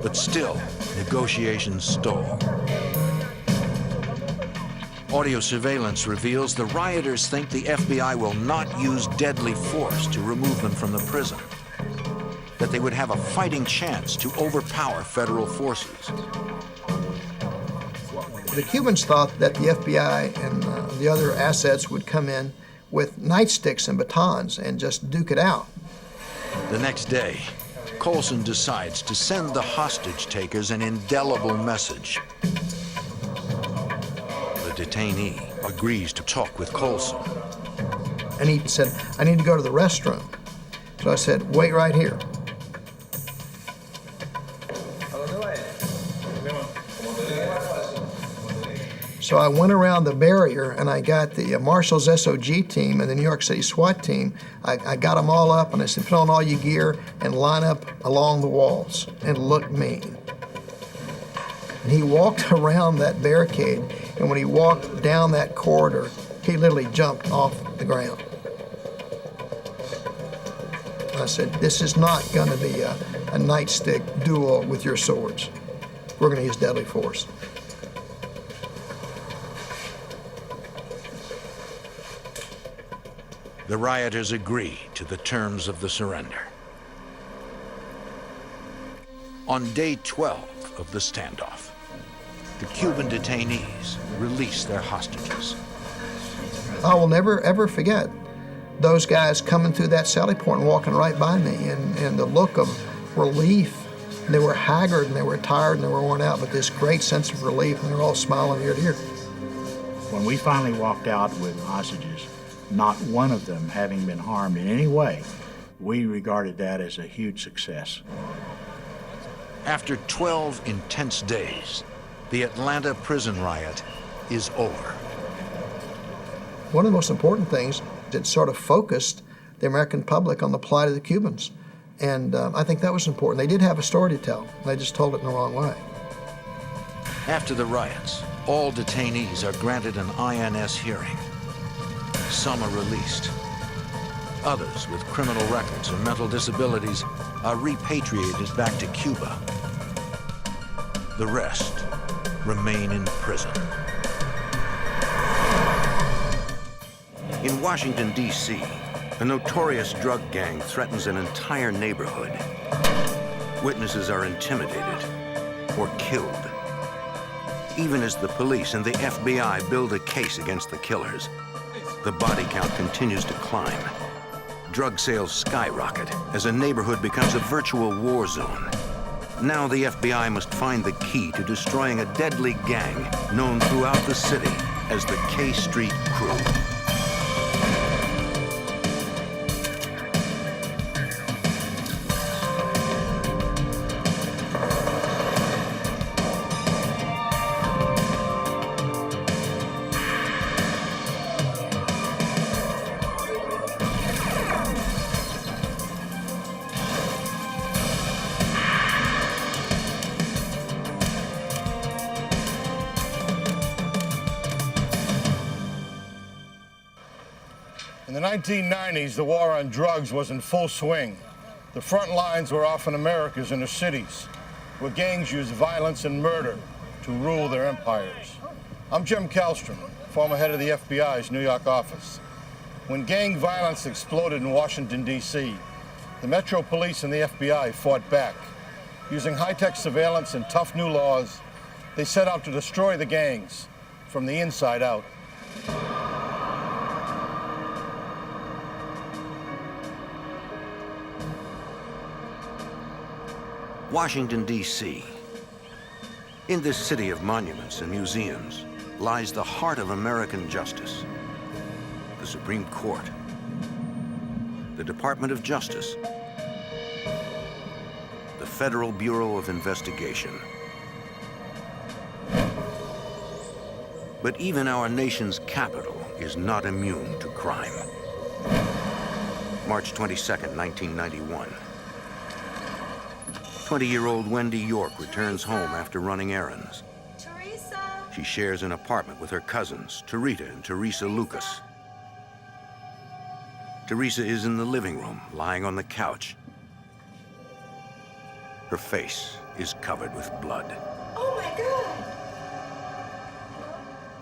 but still, negotiations stall. Audio surveillance reveals the rioters think the FBI will not use deadly force to remove them from the prison, that they would have a fighting chance to overpower federal forces. The Cubans thought that the FBI and the other assets would come in with nightsticks and batons and just duke it out. The next day, Colson decides to send the hostage takers an indelible message. The detainee agrees to talk with Colson. And he said, I need to go to the restroom. So I said, wait right here. So I went around the barrier and I got the Marshall's SOG team and the New York City SWAT team. I got them all up and I said, put on all your gear and line up along the walls and look mean. And he walked around that barricade, and when he walked down that corridor, he literally jumped off the ground. And I said, this is not going to be a nightstick duel with your swords. We're going to use deadly force. The rioters agree to the terms of the surrender. On day 12 of the standoff, the Cuban detainees release their hostages. I will never, ever forget those guys coming through that sally port and walking right by me, and the look of relief. They were haggard and they were tired and they were worn out, but this great sense of relief, and they're all smiling ear to ear. When we finally walked out with hostages, not one of them having been harmed in any way, we regarded that as a huge success. After 12 intense days, the Atlanta prison riot is over. One of the most important things, it sort of focused the American public on the plight of the Cubans. And I think that was important. They did have a story to tell. They just told it in the wrong way. After the riots, all detainees are granted an INS hearing. Some are released. Others with criminal records or mental disabilities are repatriated back to Cuba. The rest remain in prison. In Washington, D.C., a notorious drug gang threatens an entire neighborhood. Witnesses are intimidated or killed. Even as the police and the FBI build a case against the killers, the body count continues to climb. Drug sales skyrocket as a neighborhood becomes a virtual war zone. Now the FBI must find the key to destroying a deadly gang known throughout the city as the K Street Crew. In the 1990s, the war on drugs was in full swing. The front lines were often America's inner cities, where gangs used violence and murder to rule their empires. I'm Jim Kallstrom, former head of the FBI's New York office. When gang violence exploded in Washington, D.C., the Metro Police and the FBI fought back. Using high-tech surveillance and tough new laws, they set out to destroy the gangs from the inside out. Washington, D.C. In this city of monuments and museums lies the heart of American justice. The Supreme Court, the Department of Justice, the Federal Bureau of Investigation. But even our nation's capital is not immune to crime. March 22nd, 1991. 20-year-old Wendy York returns home after running errands. Teresa! She shares an apartment with her cousins, Tarita and Teresa Lucas. Teresa is in the living room, lying on the couch. Her face is covered with blood. Oh my God!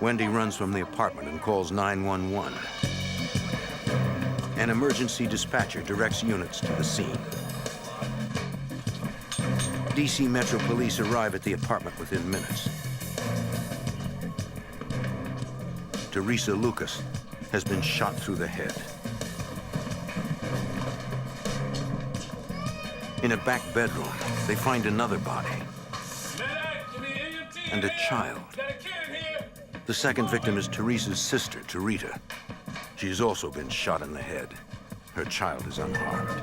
Wendy runs from the apartment and calls 911. An emergency dispatcher directs units to the scene. DC Metro Police arrive at the apartment within minutes. Teresa Lucas has been shot through the head. In a back bedroom, they find another body and a child. The second victim is Teresa's sister, Tarita. She has also been shot in the head. Her child is unharmed.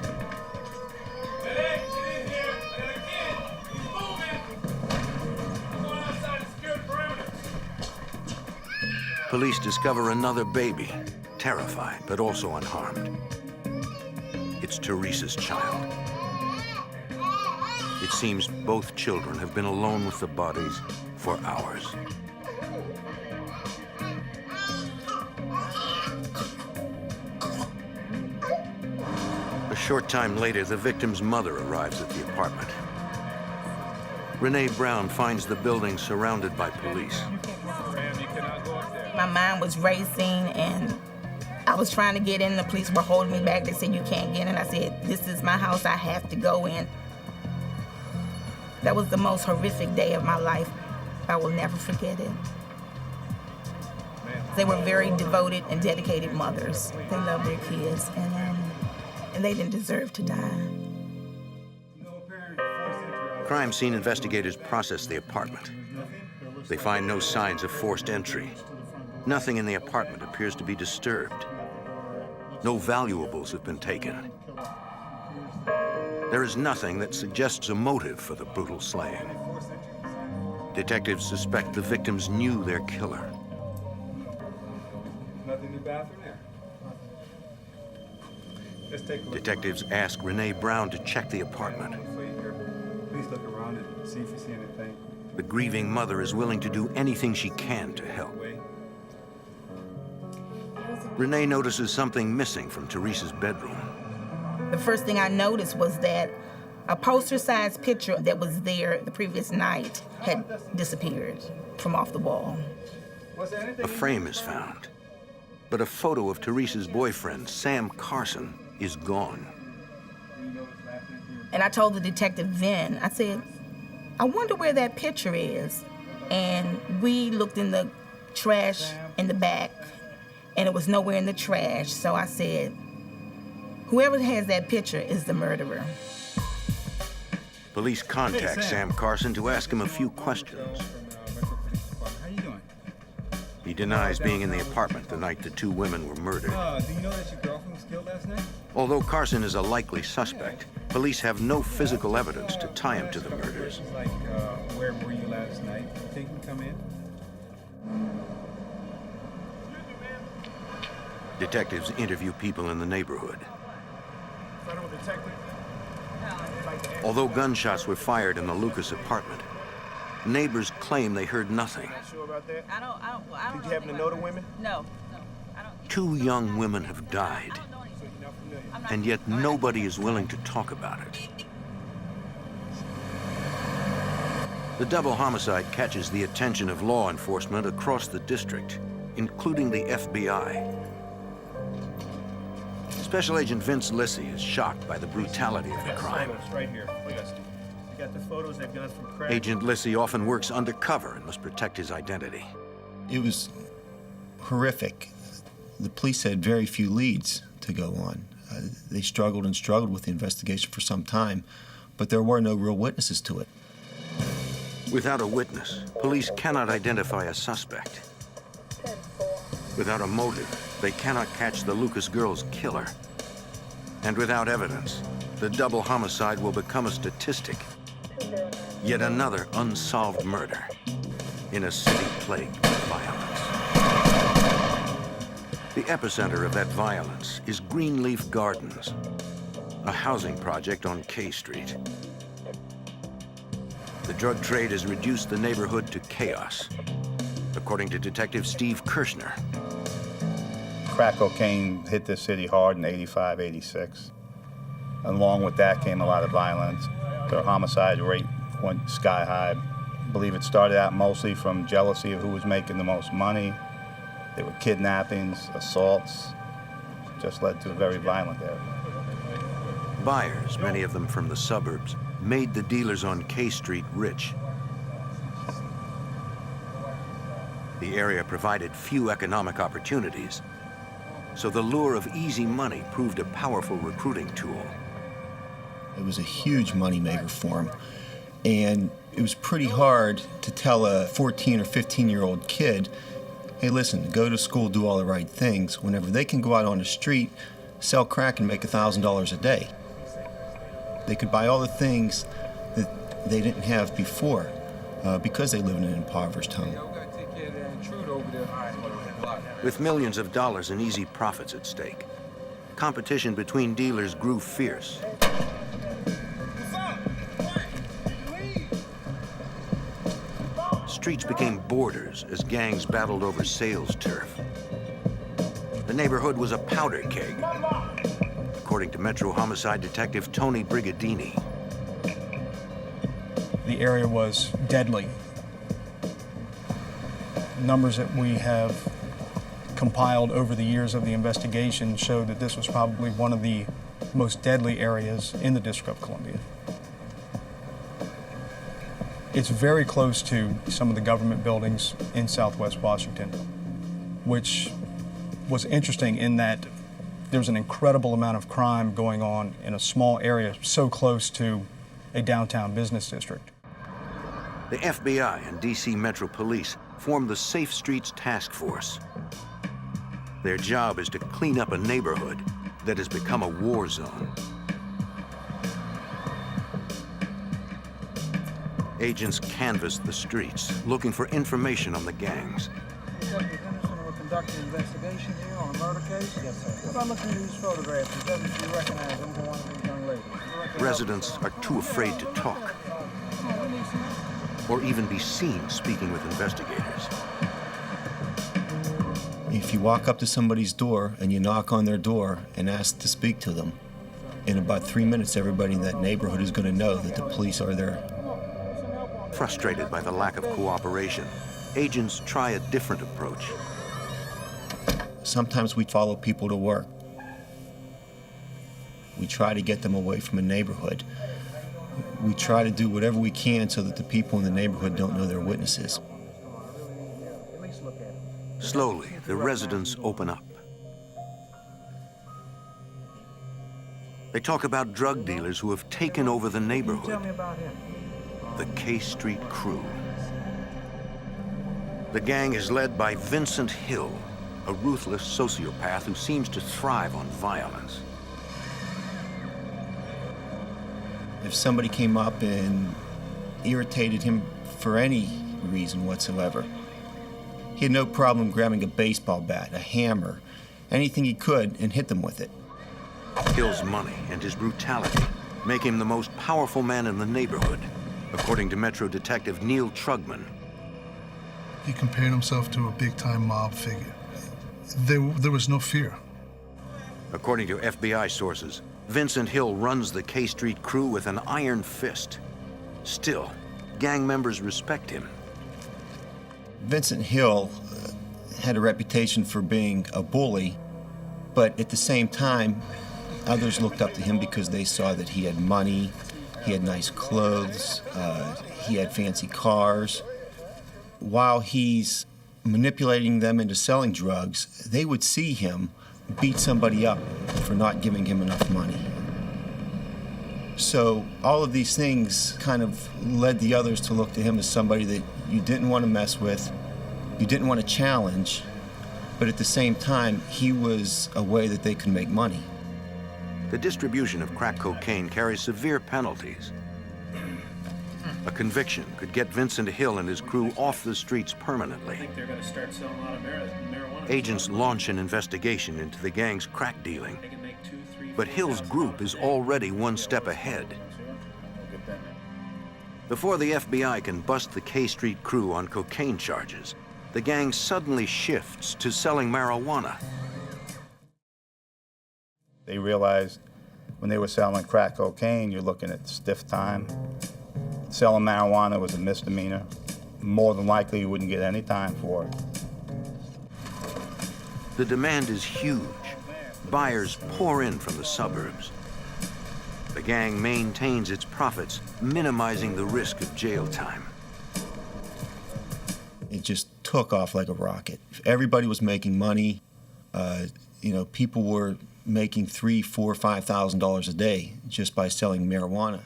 Police discover another baby, terrified but also unharmed. It's Teresa's child. It seems both children have been alone with the bodies for hours. A short time later, the victim's mother arrives at the apartment. Renee Brown finds the building surrounded by police. My mind was racing and I was trying to get in. The police were holding me back. They said, you can't get in. I said, this is my house. I have to go in. That was the most horrific day of my life. I will never forget it. They were very devoted and dedicated mothers. They loved their kids and they didn't deserve to die. Crime scene investigators process the apartment. They find no signs of forced entry. Nothing in the apartment appears to be disturbed. No valuables have been taken. There is nothing that suggests a motive for the brutal slaying. Detectives suspect the victims knew their killer. Nothing in the bathroom there. Let's take a look. Detectives ask Renee Brown to check the apartment. Please look around and see if you see anything. The grieving mother is willing to do anything she can to help. Renee notices something missing from Teresa's bedroom. The first thing I noticed was that a poster-sized picture that was there the previous night had disappeared from off the wall. A frame is found, but a photo of Teresa's boyfriend, Sam Carson, is gone. And I told the detective then, I said, I wonder where that picture is. And we looked in the trash in the back, and it was nowhere in the trash. So I said, whoever has that picture is the murderer. Police contact Sam Carson to ask him a few questions. How you doing? He denies being in the apartment the night the two women were murdered. Do you know that your girlfriend was killed last night? Although Carson is a likely suspect, police have no physical evidence to tie him to the murders. Like, where were you last night? You think you can come in? Detectives interview people in the neighborhood. Federal detective. Although gunshots were fired in the Lucas apartment, neighbors claim they heard nothing. Sure about that? I don't Did you happen to know the women? No, I don't. Two young women have died, and yet nobody is willing to talk about it. The double homicide catches the attention of law enforcement across the district. including the FBI. Special Agent Vince Lissy is shocked by the brutality of the crime. Right here. We got the photos they've got from Craig. Agent Lissy often works undercover and must protect his identity. It was horrific. The police had very few leads to go on. They struggled and struggled with the investigation for some time, but there were no real witnesses to it. Without a witness, police cannot identify a suspect. Without a motive, they cannot catch the Lucas girls' killer. And without evidence, the double homicide will become a statistic. Yet another unsolved murder in a city plagued with violence. The epicenter of that violence is Greenleaf Gardens, a housing project on K Street. The drug trade has reduced the neighborhood to chaos, according to Detective Steve Kirshner. Crack cocaine hit this city hard in '85, '86. Along with that came a lot of violence. The homicide rate went sky high. I believe it started out mostly from jealousy of who was making the most money. There were kidnappings, assaults, just led to a very violent area. Buyers, many of them from the suburbs, made the dealers on K Street rich. The area provided few economic opportunities, so the lure of easy money proved a powerful recruiting tool. It was a huge moneymaker for them, and it was pretty hard to tell a 14 or 15-year-old kid, hey, listen, go to school, do all the right things, whenever they can go out on the street, sell crack and make $1,000 a day. They could buy all the things that they didn't have before because they live in an impoverished home. With millions of dollars in easy profits at stake, competition between dealers grew fierce. Streets became borders as gangs battled over sales turf. The neighborhood was a powder keg, according to Metro Homicide Detective Tony Brigadini. The area was deadly. Numbers that we have compiled over the years of the investigation show that this was probably one of the most deadly areas in the District of Columbia. It's very close to some of the government buildings in Southwest Washington, which was interesting in that there's an incredible amount of crime going on in a small area so close to a downtown business district. The FBI and DC Metro Police formed the Safe Streets Task Force. Their job is to clean up a neighborhood that has become a war zone. Agents canvassed the streets, looking for information on the gangs. Detective Henderson will conduct an investigation here on a murder case? Yes, sir. What about looking at these photographs? It doesn't you recognize them from one of these young ladies? Residents are too afraid to talk or even be seen speaking with investigators. If you walk up to somebody's door and you knock on their door and ask to speak to them, in about 3 minutes, everybody in that neighborhood is going to know that the police are there. Frustrated by the lack of cooperation, agents try a different approach. Sometimes we follow people to work. We try to get them away from a neighborhood. We try to do whatever we can so that the people in the neighborhood don't know they're witnesses. Slowly, the residents open up. They talk about drug dealers who have taken over the neighborhood. Tell me about him. The K Street Crew. The gang is led by Vincent Hill, a ruthless sociopath who seems to thrive on violence. If somebody came up and irritated him for any reason whatsoever, he had no problem grabbing a baseball bat, a hammer, anything he could, and hit them with it. Hill's money and his brutality make him the most powerful man in the neighborhood, according to Metro Detective Neil Trugman. He compared himself to a big-time mob figure. There was no fear. According to FBI sources, Vincent Hill runs the K Street Crew with an iron fist. Still, gang members respect him. Vincent Hill had a reputation for being a bully, but at the same time, others looked up to him because they saw that he had money, he had nice clothes, he had fancy cars. While he's manipulating them into selling drugs, they would see him beat somebody up for not giving him enough money. So all of these things kind of led the others to look to him as somebody that you didn't want to mess with, you didn't want to challenge, but at the same time, he was a way that they could make money. The distribution of crack cocaine carries severe penalties. A conviction could get Vincent Hill and his crew off the streets permanently. I think they're going to start selling a lot of marijuana. Agents launch an investigation into the gang's crack dealing. But Hill's group is already one step ahead. Before the FBI can bust the K Street crew on cocaine charges, the gang suddenly shifts to selling marijuana. They realized when they were selling crack cocaine, you're looking at stiff time. Selling marijuana was a misdemeanor. More than likely, you wouldn't get any time for it. The demand is huge. Buyers pour in from the suburbs. The gang maintains its profits, minimizing the risk of jail time. It just took off like a rocket. Everybody was making money. People were making $3,000, $4,000, $5,000 a day just by selling marijuana.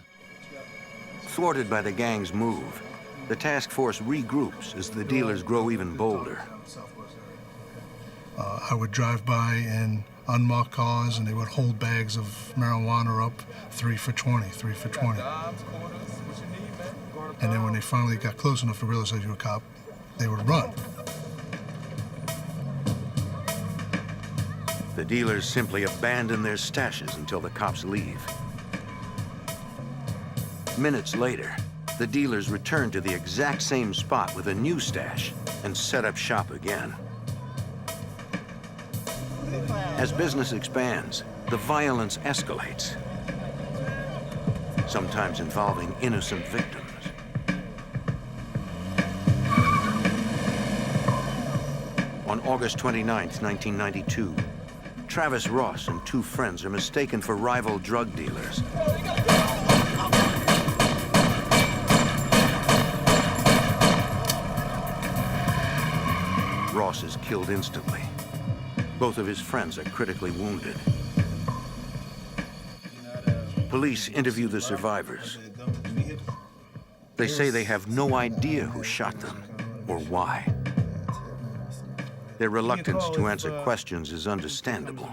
Thwarted by the gang's move, the task force regroups as the dealers grow even bolder. I would drive by in unmarked cars, and they would hold bags of marijuana up, 3 for $20, 3 for $20. And then when they finally got close enough to realize that you were a cop, they would run. The dealers simply abandon their stashes until the cops leave. Minutes later, the dealers return to the exact same spot with a new stash and set up shop again. As business expands, the violence escalates, sometimes involving innocent victims. On August 29, 1992, Travis Ross and 2 friends are mistaken for rival drug dealers. Ross is killed instantly. Both of his friends are critically wounded. Police interview the survivors. They say they have no idea who shot them or why. Their reluctance to answer questions is understandable.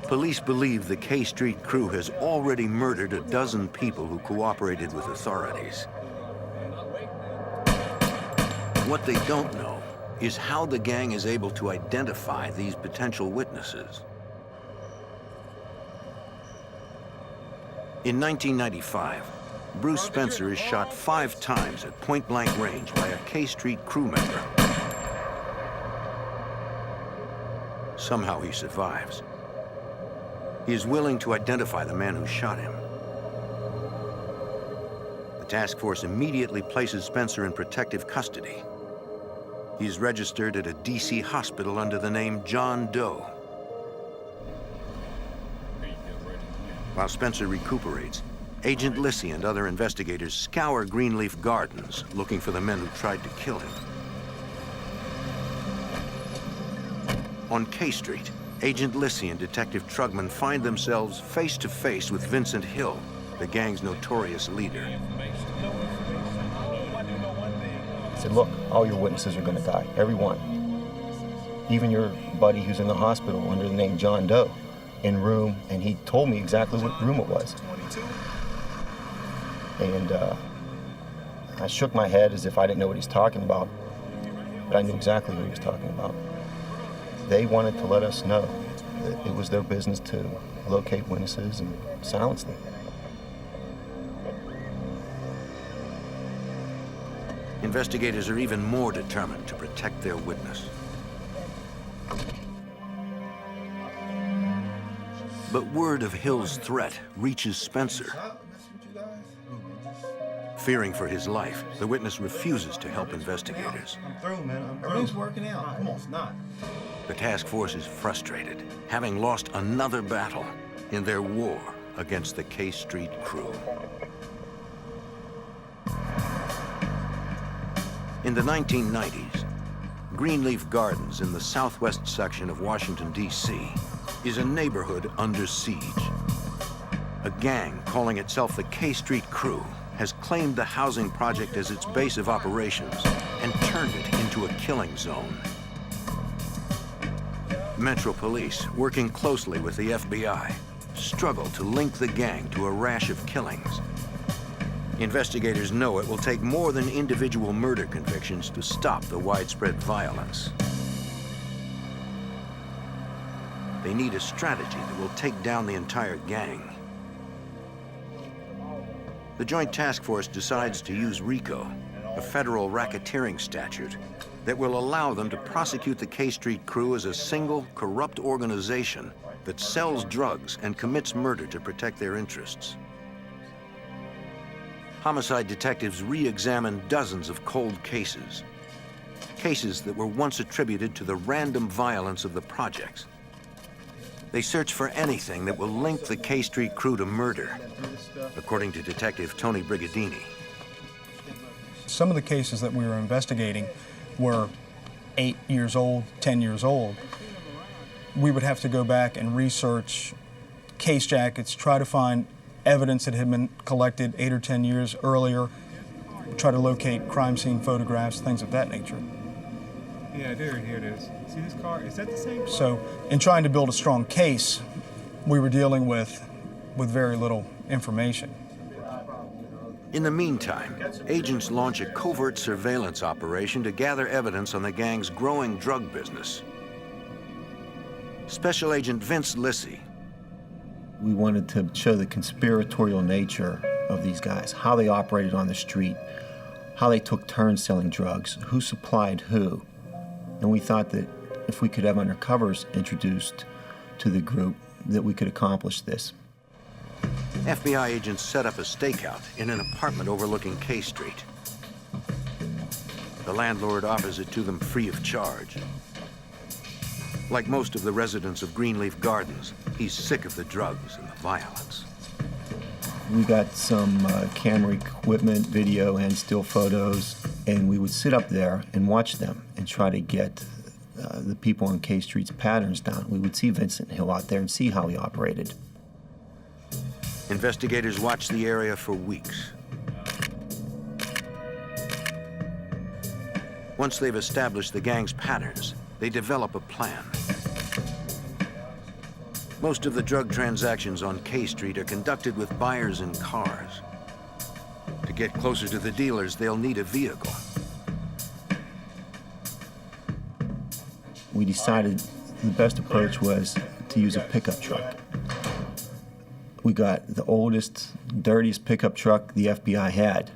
Police believe the K Street crew has already murdered a dozen people who cooperated with authorities. What they don't know is how the gang is able to identify these potential witnesses. In 1995, Bruce Spencer is shot 5 times at point-blank range by a K Street crew member. Somehow he survives. He is willing to identify the man who shot him. The task force immediately places Spencer in protective custody. He is registered at a DC hospital under the name John Doe. While Spencer recuperates, Agent Lissy and other investigators scour Greenleaf Gardens looking for the men who tried to kill him. On K Street, Agent Lissy and Detective Trugman find themselves face to face with Vincent Hill, the gang's notorious leader. He said, look, all your witnesses are going to die, every one. Even your buddy who's in the hospital under the name John Doe, in room, and he told me exactly what room it was. And I shook my head as if I didn't know what he's talking about, but I knew exactly what he was talking about. They wanted to let us know that it was their business to locate witnesses and silence them. Investigators are even more determined to protect their witness. But word of Hill's threat reaches Spencer. Fearing for his life, the witness refuses to help investigators. I'm through, man. Everything's working out. Come on, it's not. The task force is frustrated, having lost another battle in their war against the K Street crew. In the 1990s, Greenleaf Gardens in the southwest section of Washington, D.C., is a neighborhood under siege. A gang calling itself the K Street Crew has claimed the housing project as its base of operations and turned it into a killing zone. Metro Police, working closely with the FBI, struggle to link the gang to a rash of killings. Investigators know it will take more than individual murder convictions to stop the widespread violence. They need a strategy that will take down the entire gang. The Joint Task Force decides to use RICO, a federal racketeering statute that will allow them to prosecute the K Street Crew as a single, corrupt organization that sells drugs and commits murder to protect their interests. Homicide detectives re-examine dozens of cold cases, cases that were once attributed to the random violence of the projects. They search for anything that will link the K Street Crew to murder, according to Detective Tony Brigadini. Some of the cases that we were investigating were 8 years old, 10 years old. We would have to go back and research case jackets, try to find evidence that had been collected 8 or 10 years earlier, try to locate crime scene photographs, things of that nature. Yeah, here it is. See this car? Is that the same car? So, in trying to build a strong case, we were dealing with very little information. In the meantime, agents launch a covert surveillance operation to gather evidence on the gang's growing drug business. Special Agent Vince Lissy. We wanted to show the conspiratorial nature of these guys, how they operated on the street, how they took turns selling drugs, who supplied who. And we thought that if we could have undercovers introduced to the group, that we could accomplish this. FBI agents set up a stakeout in an apartment overlooking K Street. The landlord offers it to them free of charge. Like most of the residents of Greenleaf Gardens, he's sick of the drugs and the violence. We got some camera equipment, video, and still photos, and we would sit up there and watch them and try to get the people on K Street's patterns down. We would see Vincent Hill out there and see how he operated. Investigators watched the area for weeks. Once they've established the gang's patterns, they develop a plan. Most of the drug transactions on K Street are conducted with buyers in cars. To get closer to the dealers, they'll need a vehicle. We decided the best approach was to use a pickup truck. We got the oldest, dirtiest pickup truck the FBI had.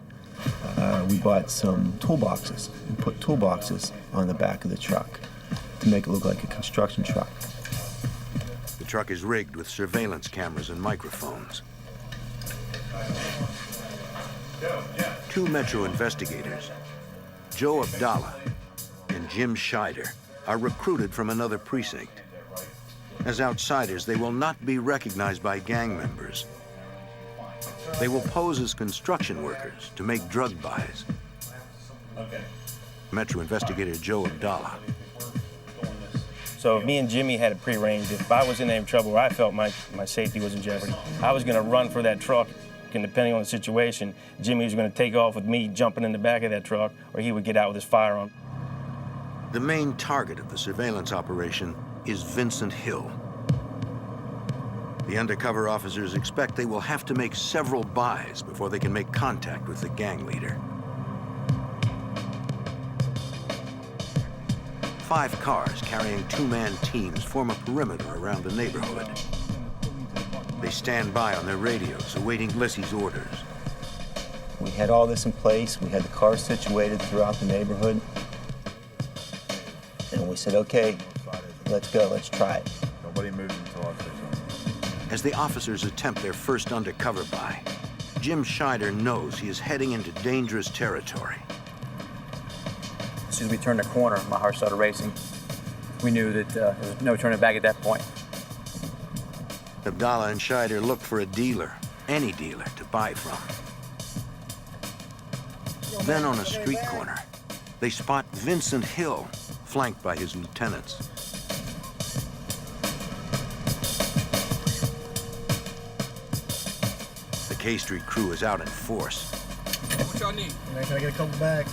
We bought some toolboxes and put toolboxes on the back of the truck to make it look like a construction truck. The truck is rigged with surveillance cameras and microphones. Two Metro investigators, Joe Abdallah and Jim Scheider, are recruited from another precinct. As outsiders, they will not be recognized by gang members. They will pose as construction workers to make drug buys. Metro investigator Joe Abdallah. So me and Jimmy had it prearranged. If I was in any trouble or I felt my safety was in jeopardy, I was going to run for that truck, and depending on the situation, Jimmy was going to take off with me jumping in the back of that truck, or he would get out with his firearm. The main target of the surveillance operation is Vincent Hill. The undercover officers expect they will have to make several buys before they can make contact with the gang leader. 5 cars carrying 2-man teams form a perimeter around the neighborhood. They stand by on their radios, awaiting Lissy's orders. We had all this in place. We had the cars situated throughout the neighborhood. And we said, okay, let's go, let's try it. Nobody moved until I said something. As the officers attempt their first undercover buy, Jim Scheider knows he is heading into dangerous territory. As soon as we turned the corner, my heart started racing. We knew that there was no turning back at that point. Abdallah and Scheider look for a dealer, any dealer, to buy from. Then on a street corner, they spot Vincent Hill, flanked by his lieutenants. The K Street crew is out in force. What y'all need? Man, can I get a couple bags?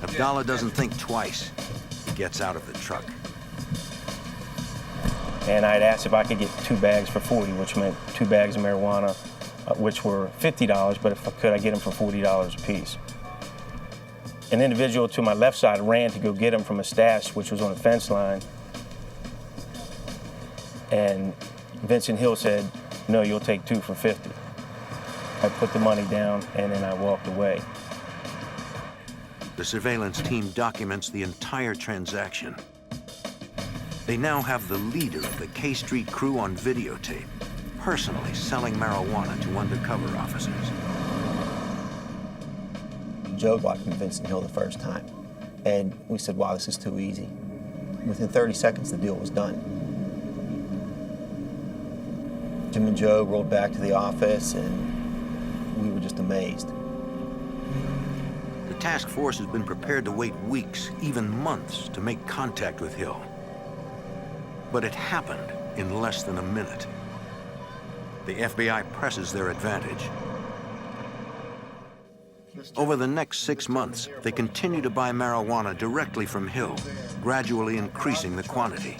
Abdallah doesn't think twice. He gets out of the truck. And I'd asked if I could get 2 bags for $40, which meant 2 bags of marijuana, which were $50, but if I could, I'd get them for $40 a piece. An individual to my left side ran to go get them from a stash, which was on a fence line. And Vincent Hill said, "No, you'll take 2 for $50. I put the money down, and then I walked away. The surveillance team documents the entire transaction. They now have the leader of the K Street crew on videotape, personally selling marijuana to undercover officers. Joe walked with Vincent Hill the first time, and we said, wow, this is too easy. Within 30 seconds, the deal was done. Jim and Joe rolled back to the office, and we were just amazed. The task force has been prepared to wait weeks, even months, to make contact with Hill. But it happened in less than a minute. The FBI presses their advantage. Over the next 6 months, they continue to buy marijuana directly from Hill, gradually increasing the quantity.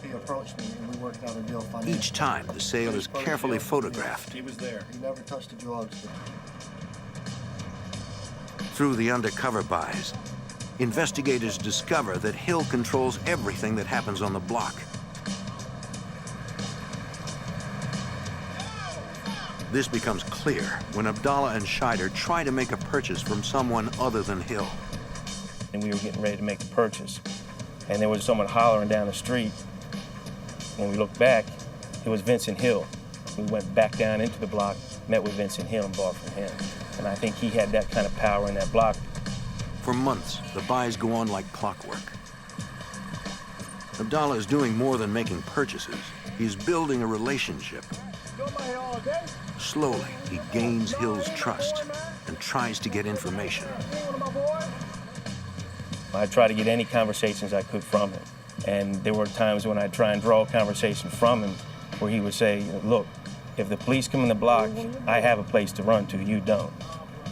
He approached me and we worked out a deal financially. Each time, the sale is carefully photographed. He was there. He never touched the drugs. Through the undercover buys, investigators discover that Hill controls everything that happens on the block. This becomes clear when Abdallah and Scheider try to make a purchase from someone other than Hill. And we were getting ready to make the purchase. And there was someone hollering down the street. When we looked back, it was Vincent Hill. We went back down into the block, met with Vincent Hill and bought from him. And I think he had that kind of power in that block. For months, the buys go on like clockwork. Abdallah is doing more than making purchases. He's building a relationship. Slowly, he gains Hill's trust and tries to get information. I tried to get any conversations I could from him. And there were times when I'd try and draw a conversation from him where he would say, look, if the police come in the block, I have a place to run to, you don't.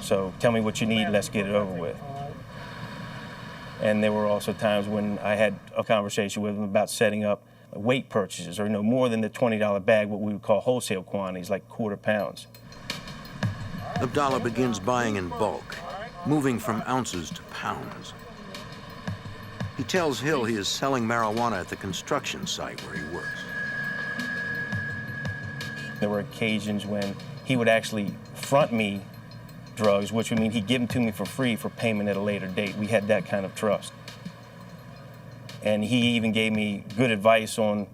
So tell me what you need, let's get it over with. And there were also times when I had a conversation with him about setting up weight purchases, or no more than the $20 bag, what we would call wholesale quantities, like quarter pounds. Abdallah begins buying in bulk, moving from ounces to pounds. He tells Hill he is selling marijuana at the construction site where he works. There were occasions when he would actually front me drugs, which would mean he'd give them to me for free for payment at a later date. We had that kind of trust. And he even gave me good advice on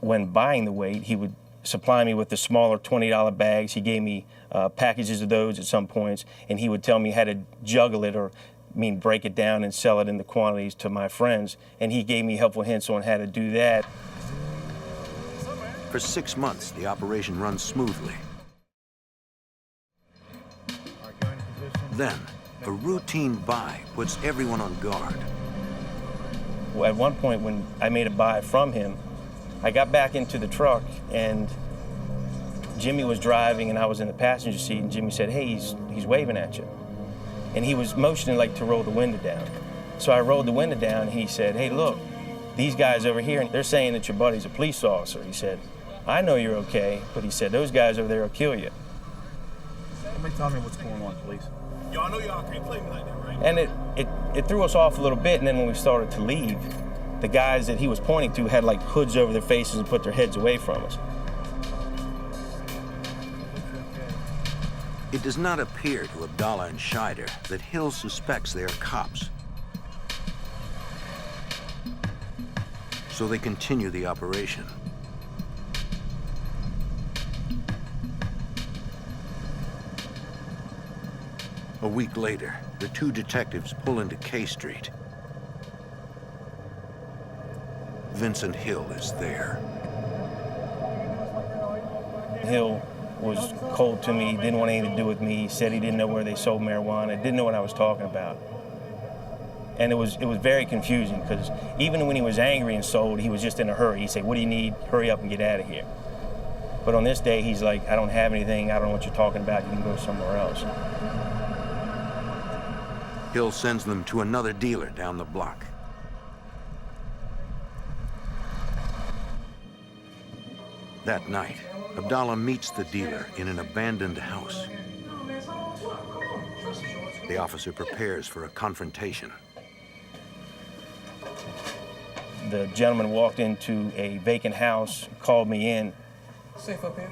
when buying the weight. He would supply me with the smaller $20 bags. He gave me packages of those at some points, and he would tell me how to juggle it, or break it down and sell it in the quantities to my friends. And he gave me helpful hints on how to do that. For 6 months, the operation runs smoothly. Then, a routine buy puts everyone on guard. At one point when I made a buy from him, I got back into the truck and Jimmy was driving and I was in the passenger seat, and Jimmy said, hey, he's waving at you. And he was motioning like to roll the window down. So I rolled the window down and he said, hey, look, these guys over here, they're saying that your buddy's a police officer. He said, I know you're okay, but he said, those guys over there will kill you. Somebody tell me what's going on, please. Y'all know y'all can't play me like that, right? And it threw us off a little bit, and then when we started to leave, the guys that he was pointing to had like hoods over their faces and put their heads away from us. It does not appear to Abdallah and Scheider that Hill suspects they are cops. so they continue the operation. A week later, the two detectives pull into K Street. Vincent Hill is there. Hill was cold to me, didn't want anything to do with me. He said he didn't know where they sold marijuana, didn't know what I was talking about. And it was very confusing because even when he was angry and sold, he was just in a hurry. He'd say, "What do you need? Hurry up and get out of here." But on this day, he's like, "I don't have anything. I don't know what you're talking about. You can go somewhere else." Hill sends them to another dealer down the block. That night, Abdallah meets the dealer in an abandoned house. The officer prepares for a confrontation. The gentleman walked into a vacant house, called me in. Safe up here.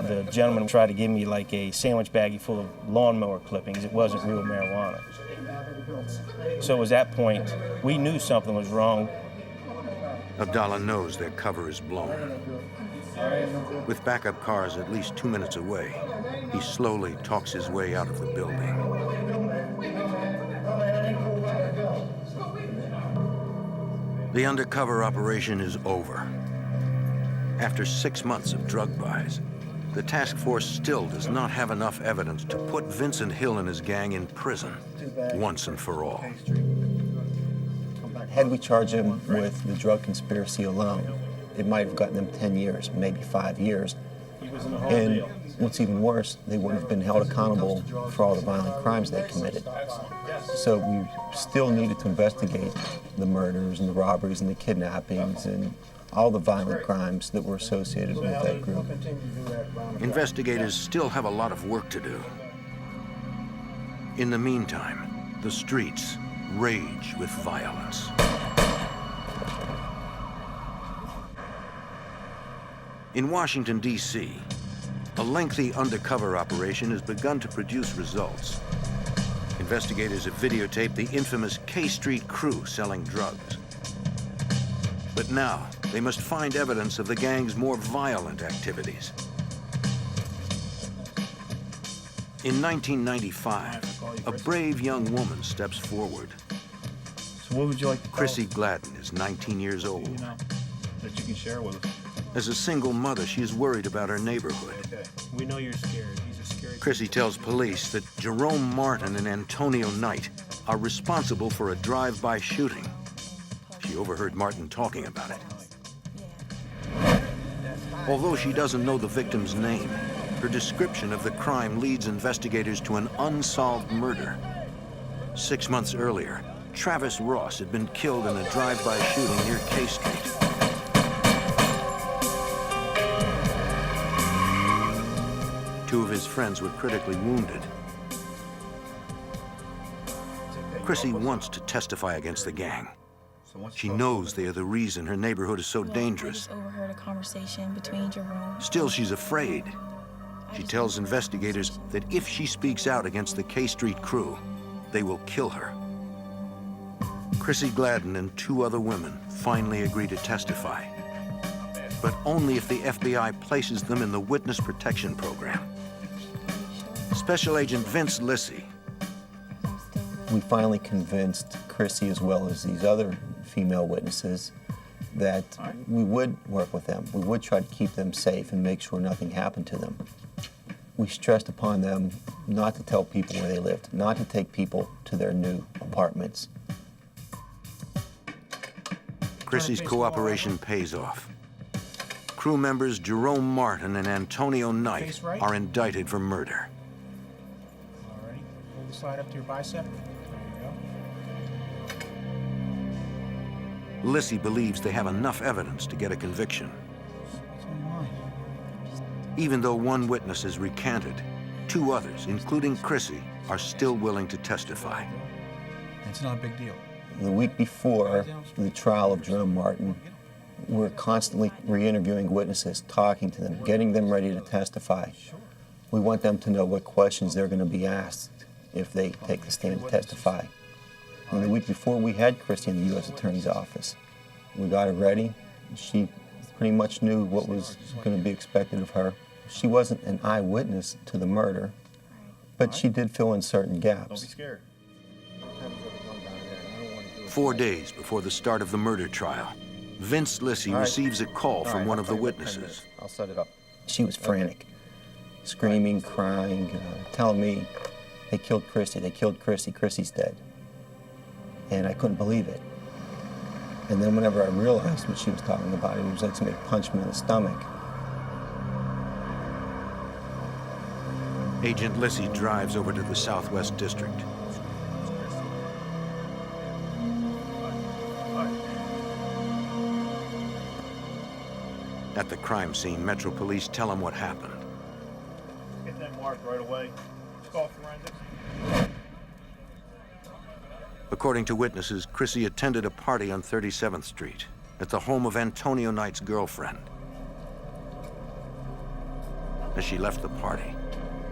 The gentleman tried to give me like a sandwich baggie full of lawnmower clippings. It wasn't real marijuana. So it was that point, we knew something was wrong. Abdallah knows their cover is blown. With backup cars at least 2 minutes away, he slowly talks his way out of the building. The undercover operation is over. After 6 months of drug buys, the task force still does not have enough evidence to put Vincent Hill and his gang in prison once and for all. Had we charged him with the drug conspiracy alone, it might have gotten them 10 years, maybe 5 years. And what's even worse, they wouldn't have been held accountable for all the violent crimes they committed. So we still needed to investigate the murders and the robberies and the kidnappings and all the violent crimes that were associated with that group. Investigators still have a lot of work to do. In the meantime, the streets rage with violence. In Washington, D.C., a lengthy undercover operation has begun to produce results. Investigators have videotaped the infamous K Street crew selling drugs. But now, they must find evidence of the gang's more violent activities. In 1995, a brave young woman steps forward. So what would you like to tell Chrissy Gladden is 19 years old. that you can share with us? As a single mother, she is worried about her neighborhood. Okay. We know you're scared. He's a scary. Chrissy tells police that Jerome Martin and Antonio Knight are responsible for a drive-by shooting. She overheard Martin talking about it. Although she doesn't know the victim's name, her description of the crime leads investigators to an unsolved murder. 6 months earlier, Travis Ross had been killed in a drive-by shooting near K Street. Two of his friends were critically wounded. Chrissy wants to testify against the gang. She knows they are the reason her neighborhood is so dangerous. I just overheard a conversation between Jerome. Still, she's afraid. She tells investigators that if she speaks out against the K Street crew, they will kill her. Chrissy Gladden and 2 other women finally agree to testify, but only if the FBI places them in the Witness Protection Program. Special Agent Vince Lissy. We finally convinced Chrissy, as well as these other female witnesses, that we would work with them. We would try to keep them safe and make sure nothing happened to them. We stressed upon them not to tell people where they lived, not to take people to their new apartments. Chrissy's cooperation pays off. Crew members Jerome Martin and Antonio Knight are indicted for murder. Alrighty. Pull the slide up to your bicep. There you go. Lissy believes they have enough evidence to get a conviction. Even though one witness has recanted, 2 others, including Chrissy, are still willing to testify. It's not a big deal. The week before the trial of Jerome Martin, we're constantly re-interviewing witnesses, talking to them, getting them ready to testify. We want them to know what questions they're going to be asked if they take the stand to testify. And the week before, we had Christy in the U.S. Attorney's office. We got her ready. She pretty much knew what was going to be expected of her. She wasn't an eyewitness to the murder, but she did fill in certain gaps. Don't be scared. 4 days before the start of the murder trial, Vince Lissy receives a call from one of the witnesses. I'll set it up. She was frantic, screaming, crying, telling me, they killed Christy, Christy's dead. And I couldn't believe it. And then whenever I realized what she was talking about, it was like somebody punched me in the stomach. Agent Lissy drives over to the Southwest District. At the crime scene, Metro Police tell him what happened. Get that marked right away. Let's call forensics. According to witnesses, Chrissy attended a party on 37th Street at the home of Antonio Knight's girlfriend. As she left the party,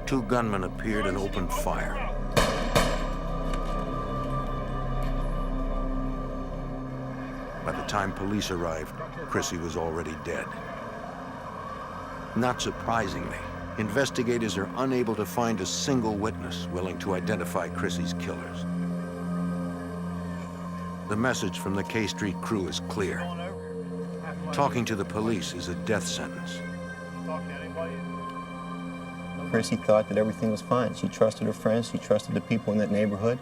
2 gunmen appeared and opened fire. By the time police arrived, Chrissy was already dead. Not surprisingly, investigators are unable to find a single witness willing to identify Chrissy's killers. The message from the K Street crew is clear. Talking to the police is a death sentence. Chrissy thought that everything was fine. She trusted her friends, she trusted the people in that neighborhood,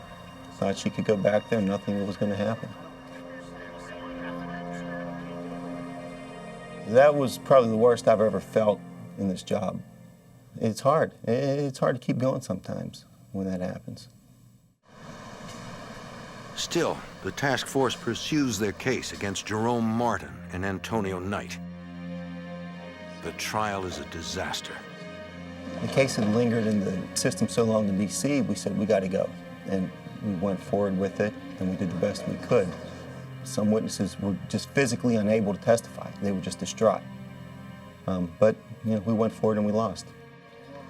thought she could go back there and nothing was going to happen. That was probably the worst I've ever felt in this job. It's hard. It's hard to keep going sometimes when that happens. Still, the task force pursues their case against Jerome Martin and Antonio Knight. The trial is a disaster. The case had lingered in the system so long in D.C., we said, we got to go. And we went forward with it, and we did the best we could. Some witnesses were just physically unable to testify. They were just distraught. But you know, we went forward and we lost.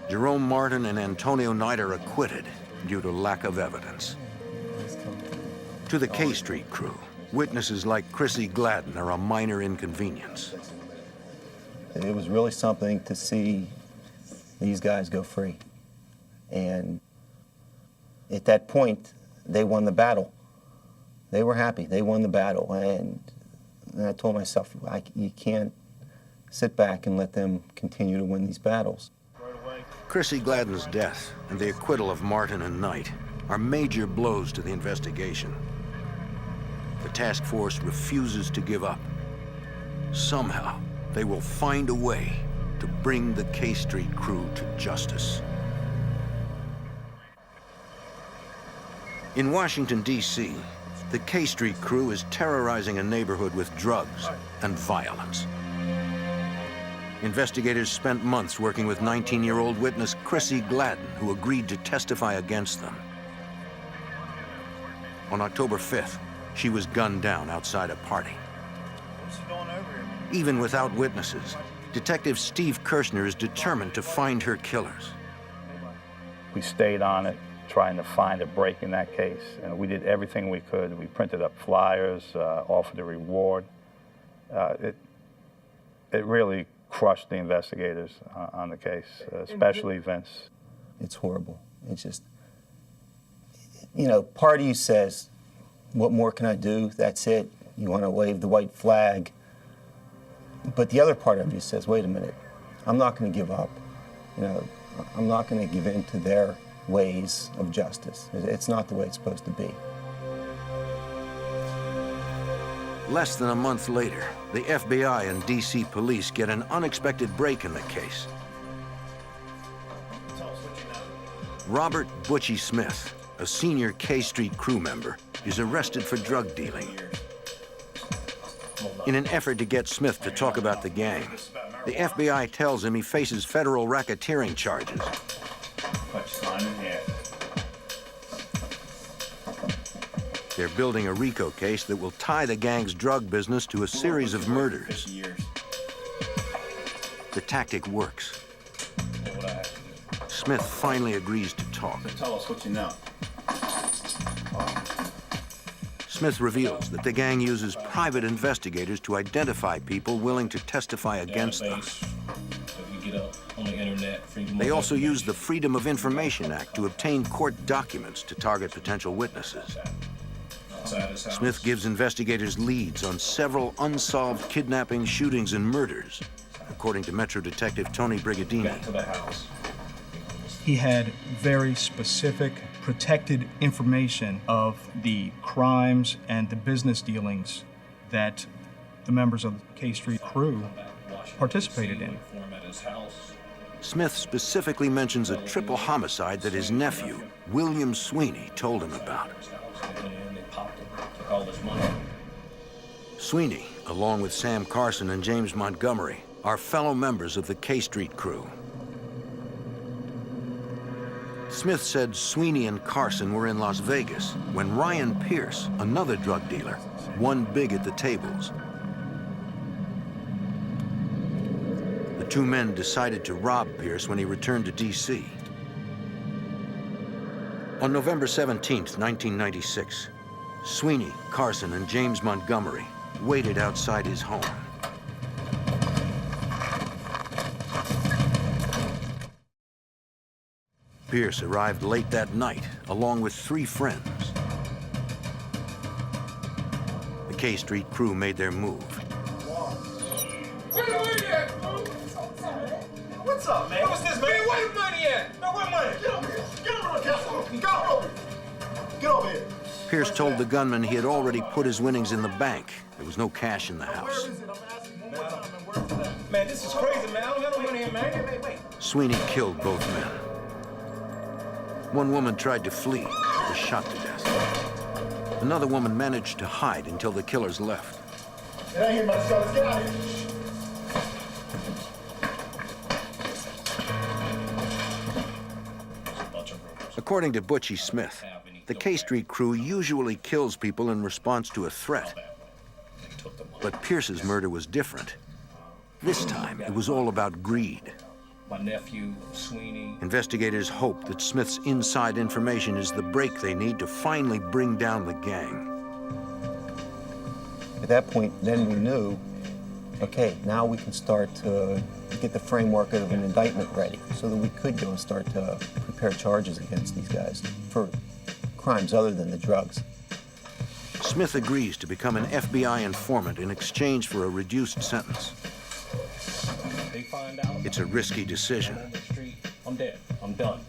Jerome Martin and Antonio Knight are acquitted due to lack of evidence. To the K Street crew, witnesses like Chrissy Gladden are a minor inconvenience. It was really something to see these guys go free. And at that point, they won the battle. They were happy. They won the battle. And I told myself, you can't sit back and let them continue to win these battles. Chrissy Gladden's death and the acquittal of Martin and Knight are major blows to the investigation. The task force refuses to give up. Somehow, they will find a way to bring the K Street crew to justice. In Washington, D.C., the K Street crew is terrorizing a neighborhood with drugs and violence. Investigators spent months working with 19-year-old witness Chrissy Gladden, who agreed to testify against them. On October 5th, she was gunned down outside a party. Even without witnesses, Detective Steve Kirshner is determined to find her killers. We stayed on it, trying to find a break in that case, and we did everything we could. We printed up flyers, offered a reward. It really crushed the investigators on the case, especially Vince. It's horrible. It's just, you know, part of you says, what more can I do? That's it. You want to wave the white flag. But the other part of you says, wait a minute, I'm not going to give up. You know, I'm not going to give in to their ways of justice. It's not the way it's supposed to be. Less than a month later, the FBI and D.C. police get an unexpected break in the case. Robert Butchie Smith, a senior K Street crew member, is arrested for drug dealing. In an effort to get Smith to talk about the gang, the FBI tells him he faces federal racketeering charges. They're building a RICO case that will tie the gang's drug business to a series of murders. The tactic works. Smith finally agrees to talk. Tell us what you know. Smith reveals that the gang uses private investigators to identify people willing to testify against them. They also use the Freedom of Information Act to obtain court documents to target potential witnesses. Smith gives investigators leads on several unsolved kidnapping, shootings, and murders, according to Metro Detective Tony Brigadini. He had very specific, protected information of the crimes and the business dealings that the members of the K Street crew participated in. Smith specifically mentions a triple homicide that his nephew, William Sweeney, told him about. Sweeney, along with Sam Carson and James Montgomery, are fellow members of the K Street crew. Smith said Sweeney and Carson were in Las Vegas when Ryan Pierce, another drug dealer, won big at the tables. The two men decided to rob Pierce when he returned to D.C. On November 17, 1996, Sweeney, Carson, and James Montgomery waited outside his home. Pierce arrived late that night, along with 3 friends. The K Street crew made their move. Where the money at? What's up, man? What's this, man? Where the money at? No, where money? Get over here. Get over here, Castle. Get over here. Get over here. Pierce told the gunman he had already put his winnings in the bank. There was no cash in the house. Man, this is crazy, man. I don't have no money in, man. Wait. Sweeney killed both men. One woman tried to flee, but was shot to death. Another woman managed to hide until the killers left. Get out of here, my son. Get out of here. According to Butchie Smith, the K Street crew usually kills people in response to a threat. But Pierce's murder was different. This time, it was all about greed. My nephew, Sweeney. Investigators hope that Smith's inside information is the break they need to finally bring down the gang. At that point, then we knew, okay, now we can start to get the framework of an indictment ready so that we could go and start to prepare charges against these guys for crimes other than the drugs. Smith agrees to become an FBI informant in exchange for a reduced sentence. It's a risky decision. I'm dead. I'm done.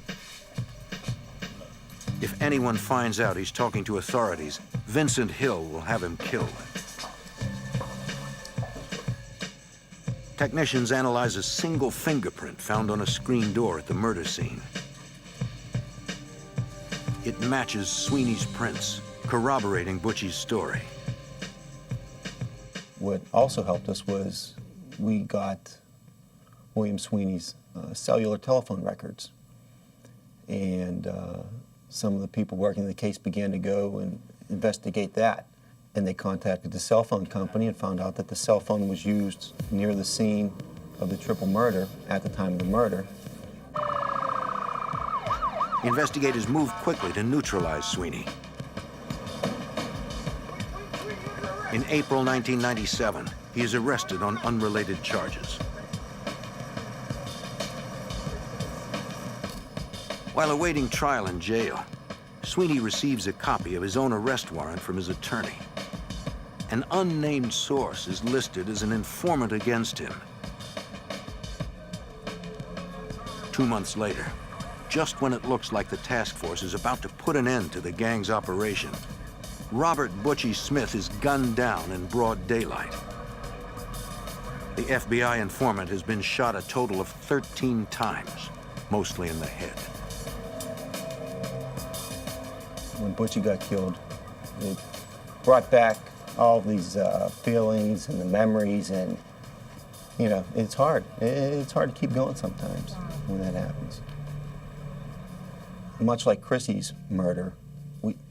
If anyone finds out he's talking to authorities, Vincent Hill will have him killed. Technicians analyze a single fingerprint found on a screen door at the murder scene. It matches Sweeney's prints, corroborating Butchie's story. What also helped us was we got William Sweeney's cellular telephone records. And some of the people working the case began to go and investigate that. And they contacted the cell phone company and found out that the cell phone was used near the scene of the triple murder at the time of the murder. Investigators moved quickly to neutralize Sweeney. In April 1997, he is arrested on unrelated charges. While awaiting trial in jail, Sweeney receives a copy of his own arrest warrant from his attorney. An unnamed source is listed as an informant against him. 2 months later, just when it looks like the task force is about to put an end to the gang's operation, Robert Butchie Smith is gunned down in broad daylight. The FBI informant has been shot a total of 13 times, mostly in the head. When Butchie got killed, it brought back all these feelings and the memories, and you know, it's hard. It's hard to keep going sometimes when that happens. Much like Chrissy's murder,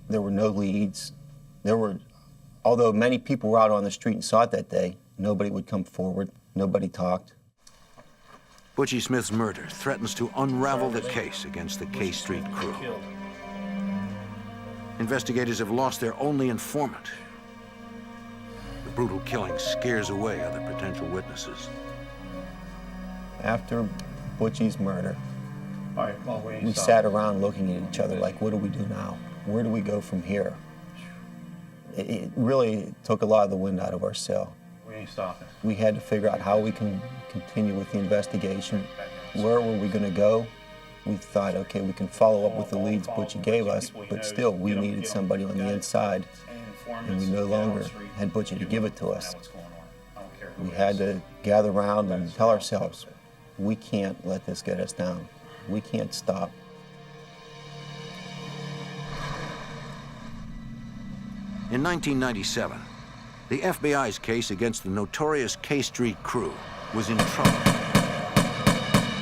there were no leads. Although many people were out on the street and saw it that day, nobody would come forward. Nobody talked. Butchie Smith's murder threatens to unravel the case against the K Street crew. Investigators have lost their only informant. The brutal killing scares away other potential witnesses. After Butchie's murder, we sat around looking at each other like, what do we do now? Where do we go from here? It really took a lot of the wind out of our sail. Where are you stopping? We had to figure out how we can continue with the investigation. Where were we going to go? We thought, okay, we can follow up with the leads Butchie gave us, but still, we needed somebody on the inside, and we no longer had Butchie to give it to us. We had to gather around and tell ourselves, we can't let this get us down. We can't stop. In 1997, the FBI's case against the notorious K Street crew was in trouble.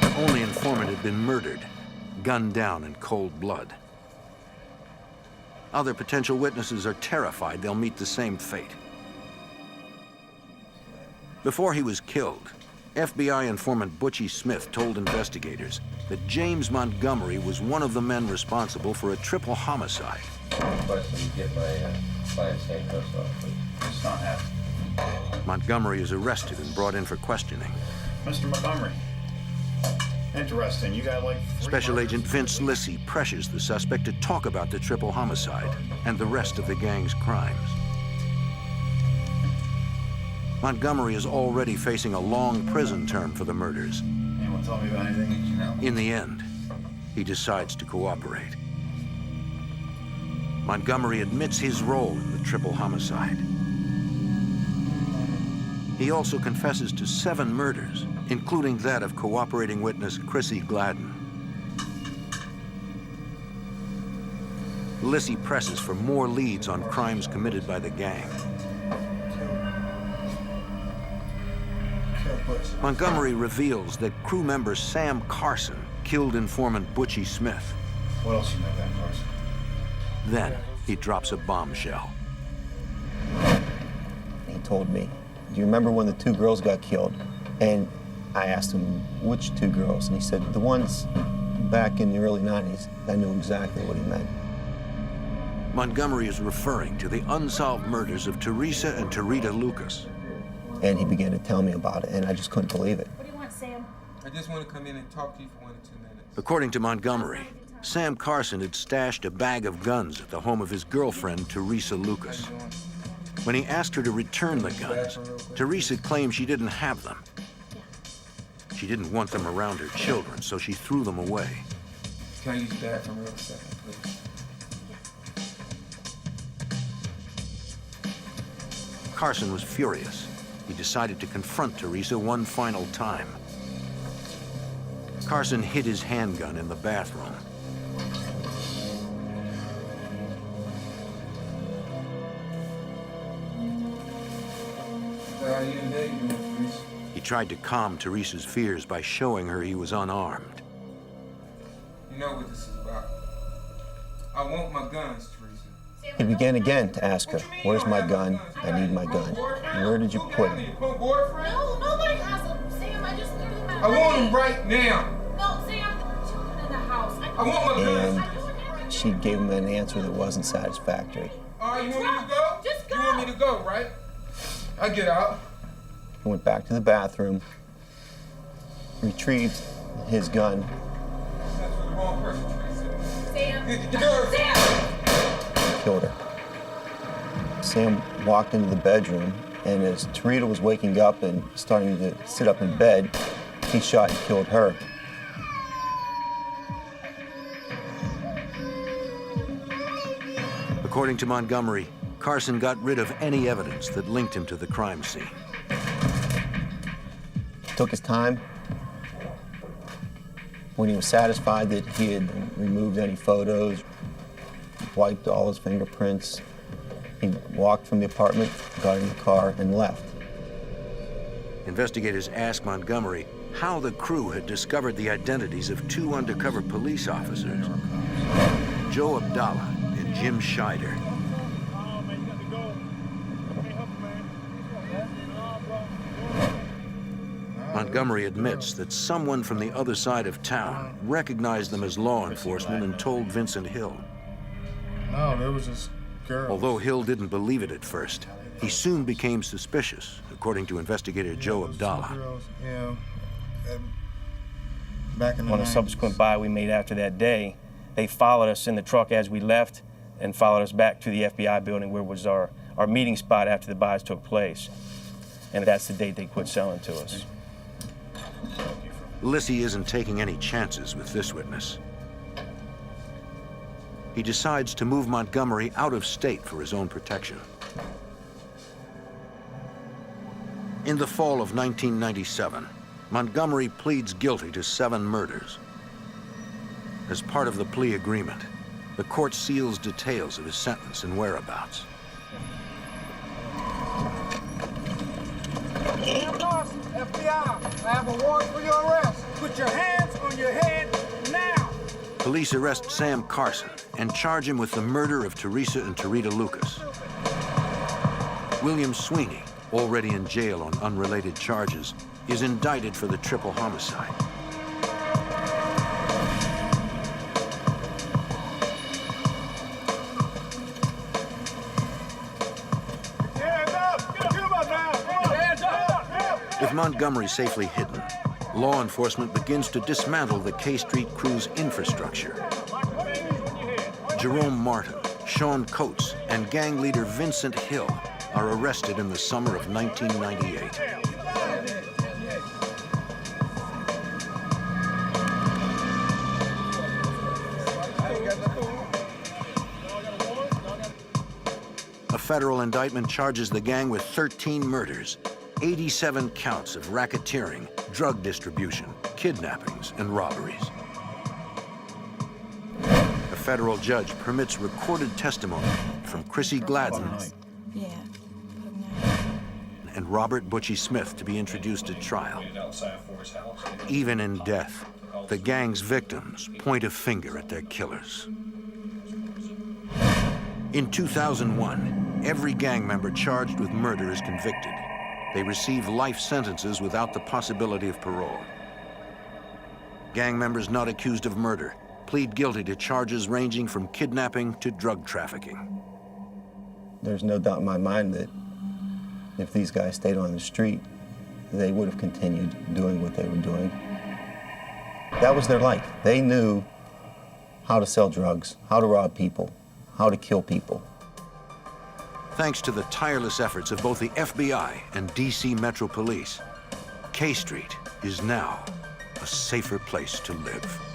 Their only informant had been murdered, gunned down in cold blood. Other potential witnesses are terrified they'll meet the same fate. Before he was killed, FBI informant Butchie Smith told investigators that James Montgomery was one of the men responsible for a triple homicide. Montgomery is arrested and brought in for questioning. Mr. Montgomery, interesting. You got like Special Agent Vince Lissy pressures the suspect to talk about the triple homicide and the rest of the gang's crimes. Montgomery is already facing a long prison term for the murders. Anyone tell me about anything you know? In the end, he decides to cooperate. Montgomery admits his role in the triple homicide. He also confesses to 7 murders, including that of cooperating witness Chrissy Gladden. Lissy presses for more leads on crimes committed by the gang. Montgomery reveals that crew member Sam Carson killed informant Butchie Smith. What else you know about Carson? Then he drops a bombshell. He told me, do you remember when the 2 girls got killed? And I asked him, which 2 girls? And he said, the ones back in the early 90s. I knew exactly what he meant. Montgomery is referring to the unsolved murders of Teresa and Tarita Lucas. And he began to tell me about it, and I just couldn't believe it. What do you want, Sam? I just want to come in and talk to you for 1 or 2 minutes. According to Montgomery, Sam Carson had stashed a bag of guns at the home of his girlfriend, Teresa Lucas. When he asked her to return the guns, Teresa claimed she didn't have them. She didn't want them around her children, so she threw them away. Can I use the bathroom real second, please? Carson was furious. He decided to confront Teresa one final time. Carson hid his handgun in the bathroom. He tried to calm Teresa's fears by showing her he was unarmed. You know what this is about. I want my guns, Teresa. He began again to ask her, where's my gun? I need my gun. Where did you put him? No, nobody has them. Sam, I just threw them out. I want them right now. No, Sam, there are children in the house. I want my guns. And she gave him an answer that wasn't satisfactory. All right, you want me to go? Just go. You want me to go, right? I get out. He went back to the bathroom, retrieved his gun. That's for the wrong person, Teresa. Sam. Get the gun. Sam. Killed her. Sam walked into the bedroom, and as Tarita was waking up and starting to sit up in bed, he shot and killed her. According to Montgomery, Carson got rid of any evidence that linked him to the crime scene. Took his time. When he was satisfied that he had removed any photos, wiped all his fingerprints, he walked from the apartment, got in the car, and left. Investigators asked Montgomery how the crew had discovered the identities of 2 undercover police officers, Joe Abdallah and Jim Scheider. Montgomery admits that someone from the other side of town recognized them as law enforcement and told Vincent Hill. No, there was this girl. Although Hill didn't believe it at first, he soon became suspicious, according to investigator Joe Abdallah. Yeah. Back in the On a subsequent buy we made after that day, they followed us in the truck as we left and followed us back to the FBI building where was our meeting spot after the buys took place. And that's the date they quit selling to us. Lissy isn't taking any chances with this witness. He decides to move Montgomery out of state for his own protection. In the fall of 1997, Montgomery pleads guilty to 7 murders. As part of the plea agreement, the court seals details of his sentence and whereabouts. FBI, I have a warrant for your arrest. Put your hands on your head now. Police arrest Sam Carson and charge him with the murder of Teresa and Tarita Lucas. William Sweeney, already in jail on unrelated charges, is indicted for the triple homicide. With Montgomery safely hidden, law enforcement begins to dismantle the K Street crew's infrastructure. Jerome Martin, Sean Coates, and gang leader Vincent Hill are arrested in the summer of 1998. A federal indictment charges the gang with 13 murders, 87 counts of racketeering, drug distribution, kidnappings, and robberies. A federal judge permits recorded testimony from Chrissy Gladden and Robert Butchie Smith to be introduced at trial. Even in death, the gang's victims point a finger at their killers. In 2001, every gang member charged with murder is convicted. They receive life sentences without the possibility of parole. Gang members not accused of murder plead guilty to charges ranging from kidnapping to drug trafficking. There's no doubt in my mind that if these guys stayed on the street, they would have continued doing what they were doing. That was their life. They knew how to sell drugs, how to rob people, how to kill people. Thanks to the tireless efforts of both the FBI and DC Metro Police, K Street is now a safer place to live.